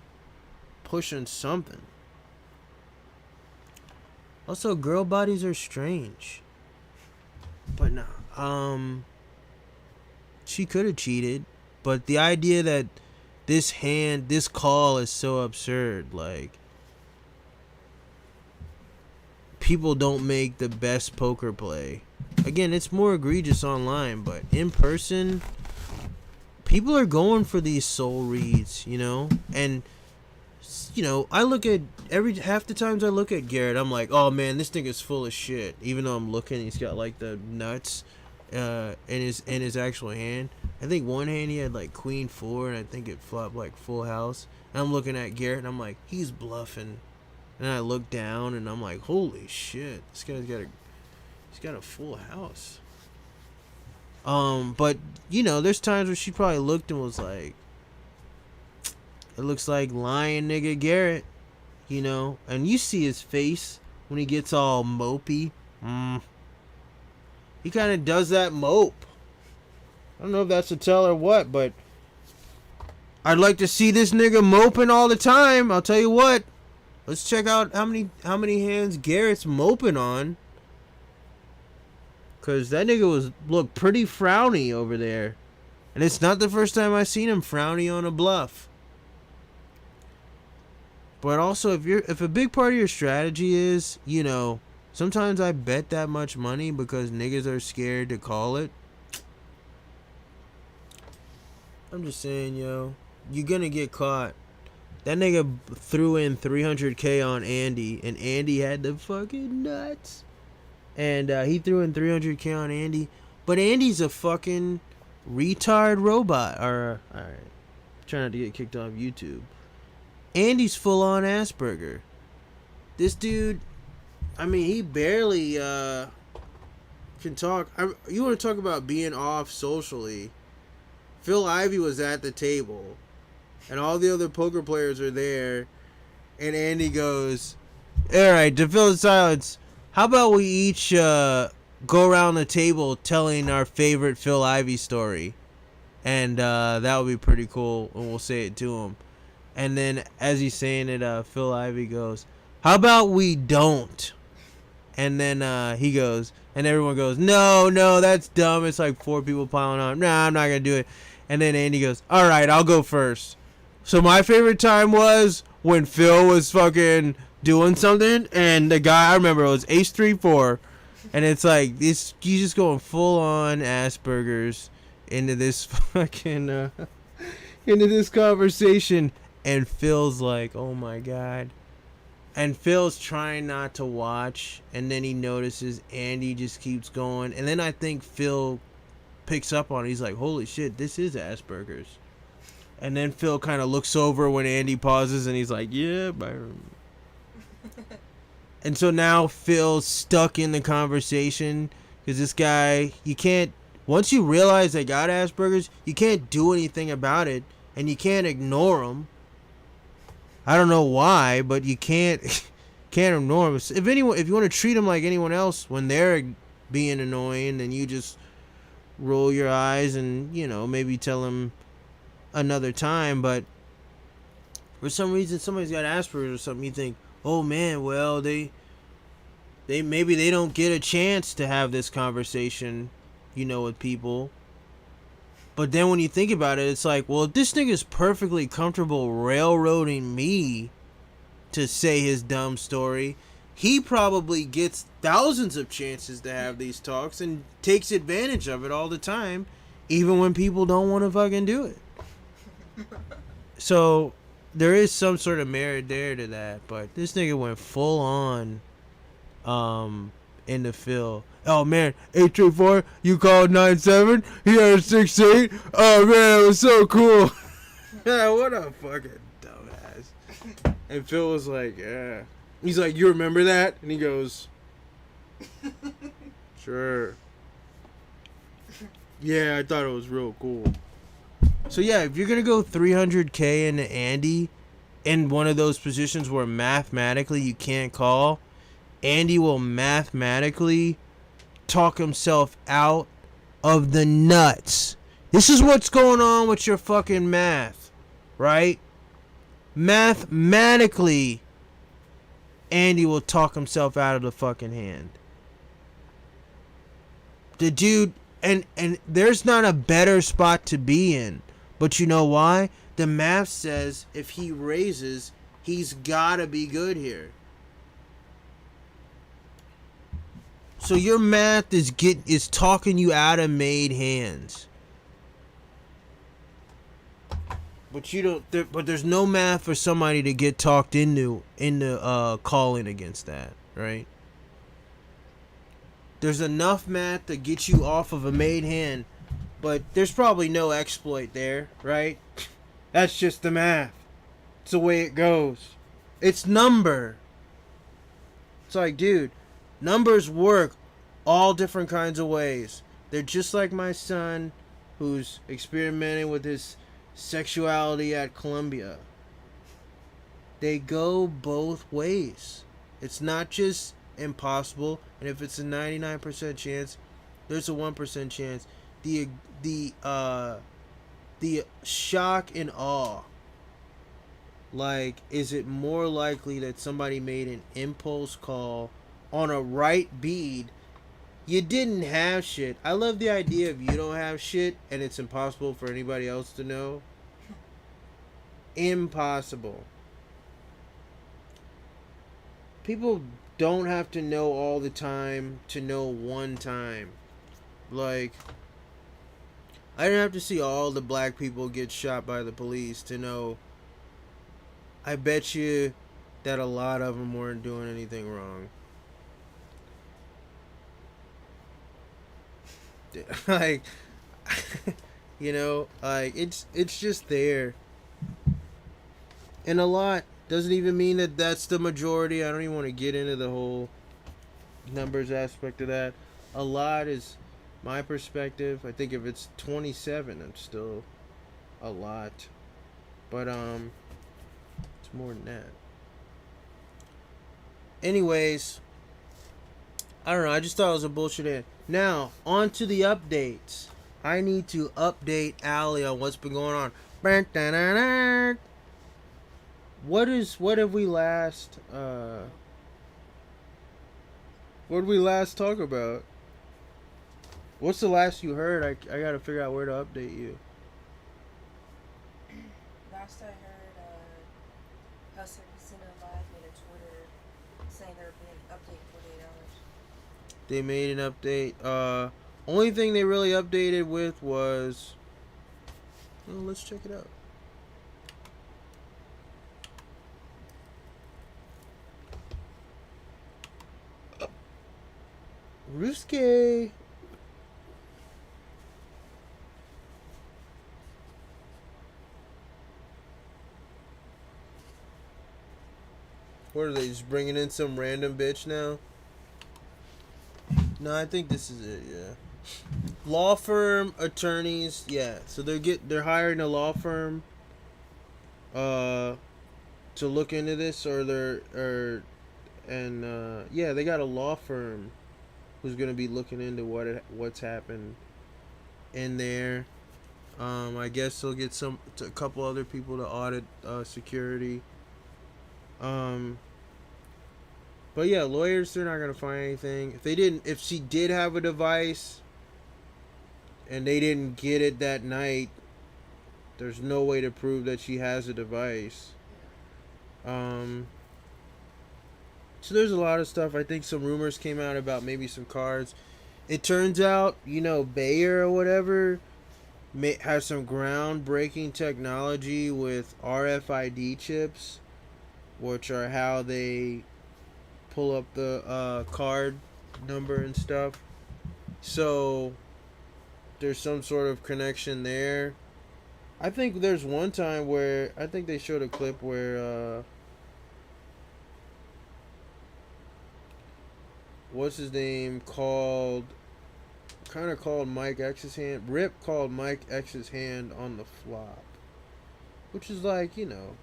pushing something. Also, girl bodies are strange. But no. She could have cheated. But the idea that this call is so absurd. Like, people don't make the best poker play. Again, it's more egregious online, but in person, people are going for these soul reads, And, I look at half the times I look at Garrett, I'm like, oh man, this thing is full of shit. Even though I'm looking, he's got like the nuts in his actual hand. I think one hand he had like queen 4, and I think it flopped like full house. And I'm looking at Garrett, and I'm like, he's bluffing. And I look down, and I'm like, holy shit, this guy's got a full house. But there's times where she probably looked and was like, it looks like lying nigga Garrett, and you see his face when he gets all mopey. He kind of does that mope. I don't know if that's a tell or what, but I'd like to see this nigga moping all the time. I'll tell you what. Let's check out how many hands Garrett's moping on. Cause that nigga looked pretty frowny over there. And it's not the first time I've seen him frowny on a bluff. But also, if a big part of your strategy is, sometimes I bet that much money because niggas are scared to call it. I'm just saying, you're gonna get caught. That nigga threw in 300K on Andy, and Andy had the fucking nuts. And he threw in 300K on Andy, but Andy's a fucking retard robot. Alright, trying not to get kicked off YouTube. Andy's full on Asperger. This dude, he barely can talk. You want to talk about being off socially? Phil Ivey was at the table, and all the other poker players are there, and Andy goes, "All right, to fill the silence, how about we each go around the table telling our favorite Phil Ivey story, and that would be pretty cool, and we'll say it to him." And then as he's saying it, Phil Ivey goes, "How about we don't?" And then he goes, and everyone goes, no, that's dumb. It's like 4 people piling on. Nah, I'm not going to do it. And then Andy goes, all right, I'll go first. So my favorite time was when Phil was fucking doing something, and the guy, I remember it was Ace 3-4, and it's like, he's just going full on Asperger's into this fucking, into this conversation, and Phil's like, oh my God. And Phil's trying not to watch, and then he notices Andy just keeps going. And then I think Phil picks up on it. He's like, holy shit, this is Asperger's. And then Phil kind of looks over when Andy pauses, and he's like, yeah, Byron. And so now Phil's stuck in the conversation, because this guy, you can't, once you realize they got Asperger's, you can't do anything about it, and you can't ignore them. I don't know why, but you can't ignore them. If you want to treat them like anyone else when they're being annoying, then you just roll your eyes and, you know, maybe tell them another time. But for some reason, somebody's got Asperger's or something. You think, oh man, well they maybe they don't get a chance to have this conversation, you know, with people. But then when you think about it, it's like, well, if this nigga's perfectly comfortable railroading me to say his dumb story, he probably gets thousands of chances to have these talks and takes advantage of it all the time, even when people don't want to fucking do it. So there is some sort of merit there to that, but this nigga went full on into Phil. Oh man, 834, you called 97, he had a 6-8. Oh man, it was so cool. What a fucking dumbass. And Phil was like, yeah. He's like, you remember that? And he goes, sure. Yeah, I thought it was real cool. So yeah, if you're gonna go 300K into Andy in one of those positions where mathematically you can't call, Andy will mathematically talk himself out of the nuts. This is what's going on with your fucking math, right? Mathematically, Andy will talk himself out of the fucking hand. The dude, and there's not a better spot to be in. But you know why? The math says if he raises, he's gotta be good here. So your math is talking you out of made hands. But you don't. But there's no math for somebody to get talked into calling against that, right? There's enough math to get you off of a made hand, but there's probably no exploit there, right? That's just the math. It's the way it goes. It's number. It's like, dude, numbers work all different kinds of ways. They're just like my son who's experimenting with his sexuality at Columbia. They go both ways. It's not just impossible, and if it's a 99% chance, there's a 1% chance. The shock and awe. Like, is it more likely that somebody made an impulse call on a right bead? You didn't have shit. I love the idea of you don't have shit and it's impossible for anybody else to know. Impossible. People don't have to know all the time to know one time. Like, I didn't have to see all the black people get shot by the police to know. I bet you that a lot of them weren't doing anything wrong. Like, you know, like it's just there. And a lot doesn't even mean that that's the majority. I don't even want to get into the whole numbers aspect of that. a lot is my perspective. I think if it's 27, it's still a lot. But it's more than that. Anyways, I don't know. I just thought it was a bullshit ad. Now, on to the updates. I need to update Allie on what's been going on. What have we last what did we last talk about? What's the last you heard? I gotta figure out where to update you. Last I heard, Hustle Center Live made a Twitter saying there would be an update in 48 hours. They made an update. Only thing they really updated with was, well, let's check it out. Risque. What are they, just bringing in some random bitch now? No, I think this is it, yeah. Law firm attorneys, yeah. So they're hiring a law firm to look into this, or yeah, they got a law firm who's going to be looking into what's happened in there. I guess they'll get a couple other people to audit security. But yeah, lawyers, they're not gonna find anything. If she did have a device and they didn't get it that night, there's no way to prove that she has a device. So there's a lot of stuff. I think some rumors came out about maybe some cards. It turns out, Bayer or whatever has some groundbreaking technology with RFID chips, which are how they pull up the card number and stuff. So there's some sort of connection there. I think there's one time where I think they showed a clip where what's his name called Mike X's hand. Rip called Mike X's hand on the flop, which is like,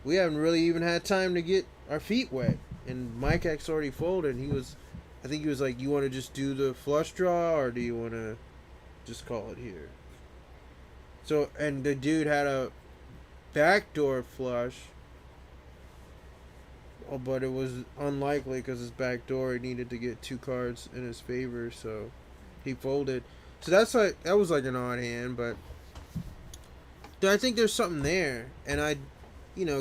we haven't really even had time to get our feet wet, and Mike X already folded. And I think he was like, you want to just do the flush draw, or do you want to just call it here? So, and the dude had a backdoor flush, but it was unlikely because his backdoor, he needed to get 2 cards in his favor, so he folded. So that was like an odd hand, but I think there's something there, and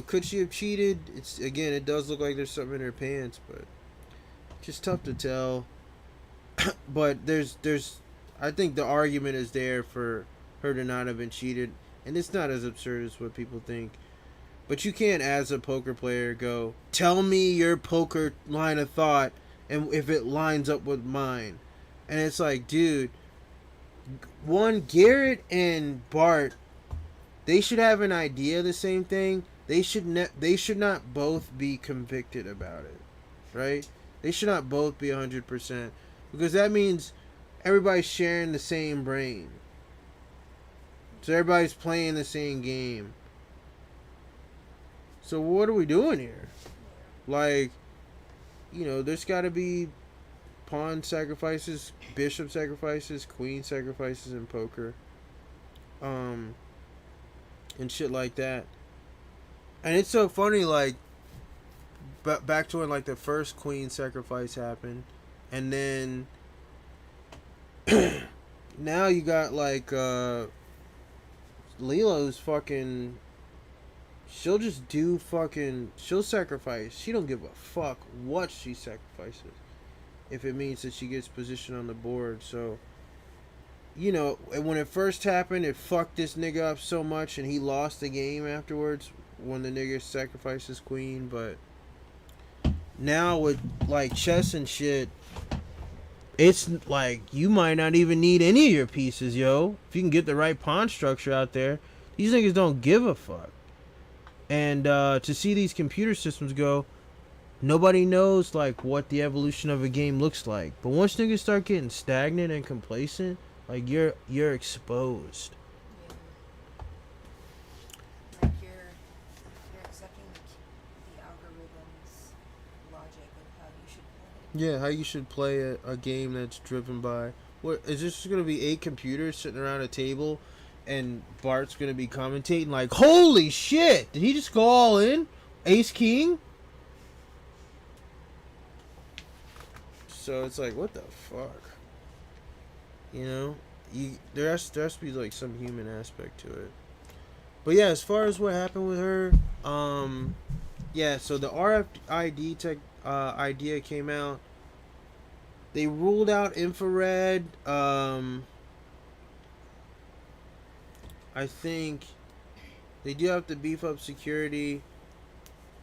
could she have cheated? It does look like there's something in her pants, but just tough to tell. But I think the argument is there for her to not have been cheated, and it's not as absurd as what people think. But you can't, as a poker player, go, tell me your poker line of thought, and if it lines up with mine. And it's like, dude, Garrett and Bart, they should have an idea of the same thing. They should not both be convicted about it, right? They should not both be 100%, because that means everybody's sharing the same brain. So everybody's playing the same game. So what are we doing here? Like, there's got to be pawn sacrifices, bishop sacrifices, queen sacrifices in poker. And shit like that. And it's so funny, like, back to when, like, the first queen sacrifice happened. And then now you got, like, Lilo's fucking... She'll sacrifice. She don't give a fuck what she sacrifices, if it means that she gets position on the board. So, when it first happened, it fucked this nigga up so much, and he lost the game afterwards when the nigga sacrificed his queen. But now with, like, chess and shit, it's like you might not even need any of your pieces, yo. If you can get the right pawn structure out there, these niggas don't give a fuck. And to see these computer systems go, nobody knows like what the evolution of a game looks like. But once niggas start getting stagnant and complacent, like you're exposed. Like you're accepting the algorithm's logic of how you should play. Yeah, how you should play a game that's driven by what is this just gonna be 8 computers sitting around a table, and Bart's gonna be commentating like, "Holy shit! Did he just go all in, Ace King?" So it's like, what the fuck? You know, there has to be like some human aspect to it. But yeah, as far as what happened with her, yeah. So the RFID tech idea came out. They ruled out infrared. I think they do have to beef up security.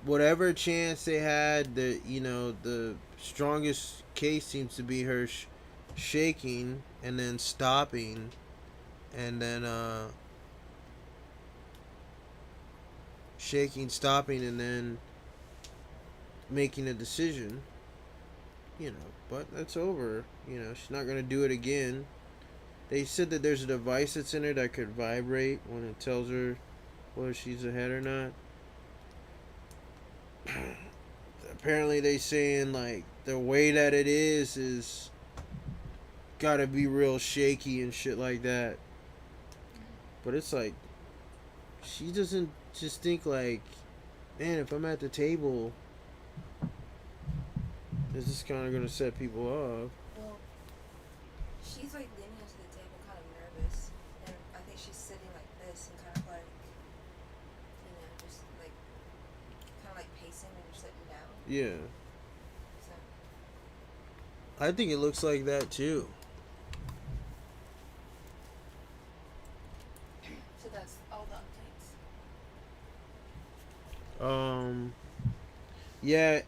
Whatever chance they had, the strongest case seems to be her shaking and then stopping, and then shaking, stopping, and then making a decision. But that's over. She's not gonna do it again. They said that there's a device that's in her that could vibrate when it tells her whether she's ahead or not. Apparently they saying like the way that it is gotta be real shaky and shit like that. But it's like, she doesn't just think like, man, if I'm at the table, is this kind of gonna set people off? Well, she's like leaning into the table, kind of nervous, and I think she's sitting like this and kind of like, just like, kind of like pacing when you're sitting down. Yeah. So. I think it looks like that too. So that's all the updates. Yeah,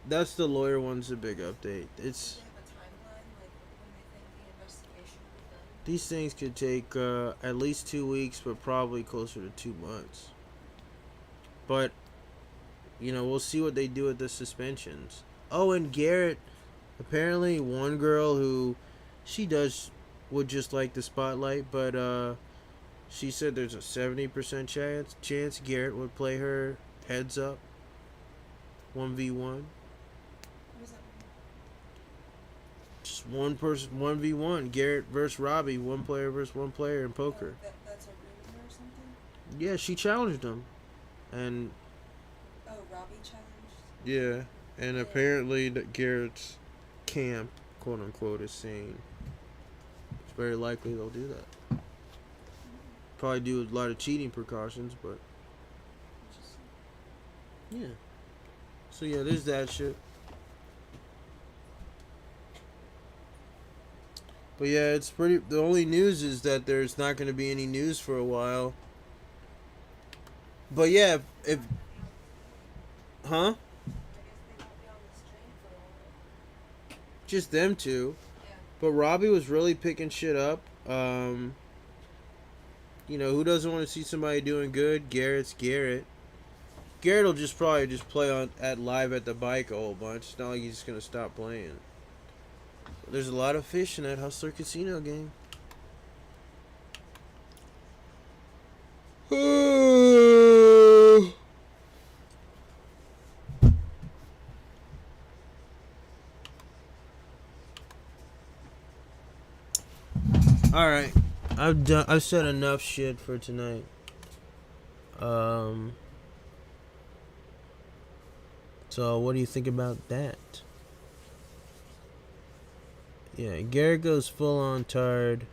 that's the lawyer one's a big update. It's Do they have a timeline, like when they think the investigation will be done? these things could take at least 2 weeks, but probably closer to 2 months. But we'll see what they do with the suspensions. Oh, and Garrett, apparently one girl who would just like the spotlight, but she said there's a 70% chance Garrett would play her heads up 1v1. What does that mean? Just one person 1v1. Garrett versus Robbi, one player versus one player in poker. That's a rumor or something? Yeah, she challenged him, and Oh, Robbie challenged? yeah, and apparently Garrett's camp, quote unquote, is saying it's very likely they'll do that. Probably do a lot of cheating precautions, but yeah. So yeah, there's that shit. But yeah, it's pretty. The only news is that there's not going to be any news for a while. But yeah, if huh? I guess they won't be on the stream for a while. Just them two. Yeah. But Robbie was really picking shit up. Who doesn't want to see somebody doing good? Garrett's Garrett. Garrett will probably play at live at the bike a whole bunch. It's not like he's just gonna stop playing. There's a lot of fish in that Hustler Casino game. All right, I've said enough shit for tonight. So what do you think about that? Yeah, Garrett goes full on tard.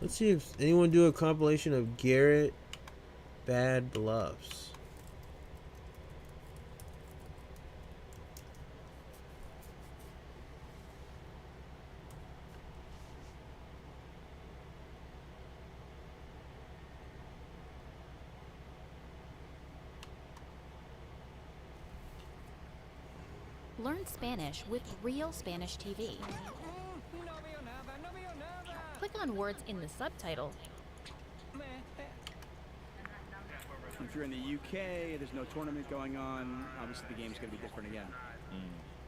Let's see if anyone do a compilation of Garrett bad bluffs. Learn Spanish with Real Spanish TV. click on words in the subtitle. If you're in the UK, there's no tournament going on. Obviously, the game's going to be different again.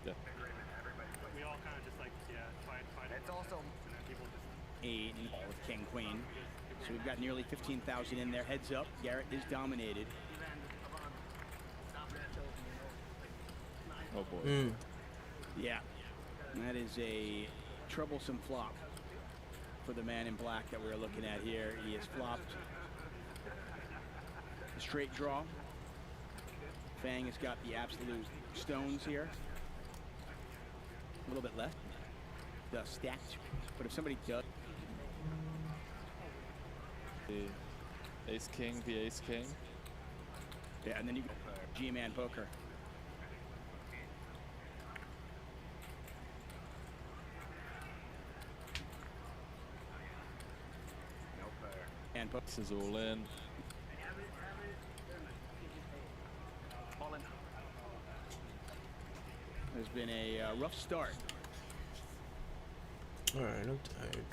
We all kind of just like, fight. It's also And then people just... 8 with King Queen. So we've got nearly 15,000 in there. Heads up, Garrett is dominated. Oh boy. Yeah, that is a troublesome flop for the man in black that we're looking at here. He has flopped a straight draw. Fang has got the absolute stones here. A little bit left. Stacked. But if somebody does... The Ace King, the Ace King. Yeah, and then you go G-Man poker. And This is all in. There's been a rough start. All right, I'm tired.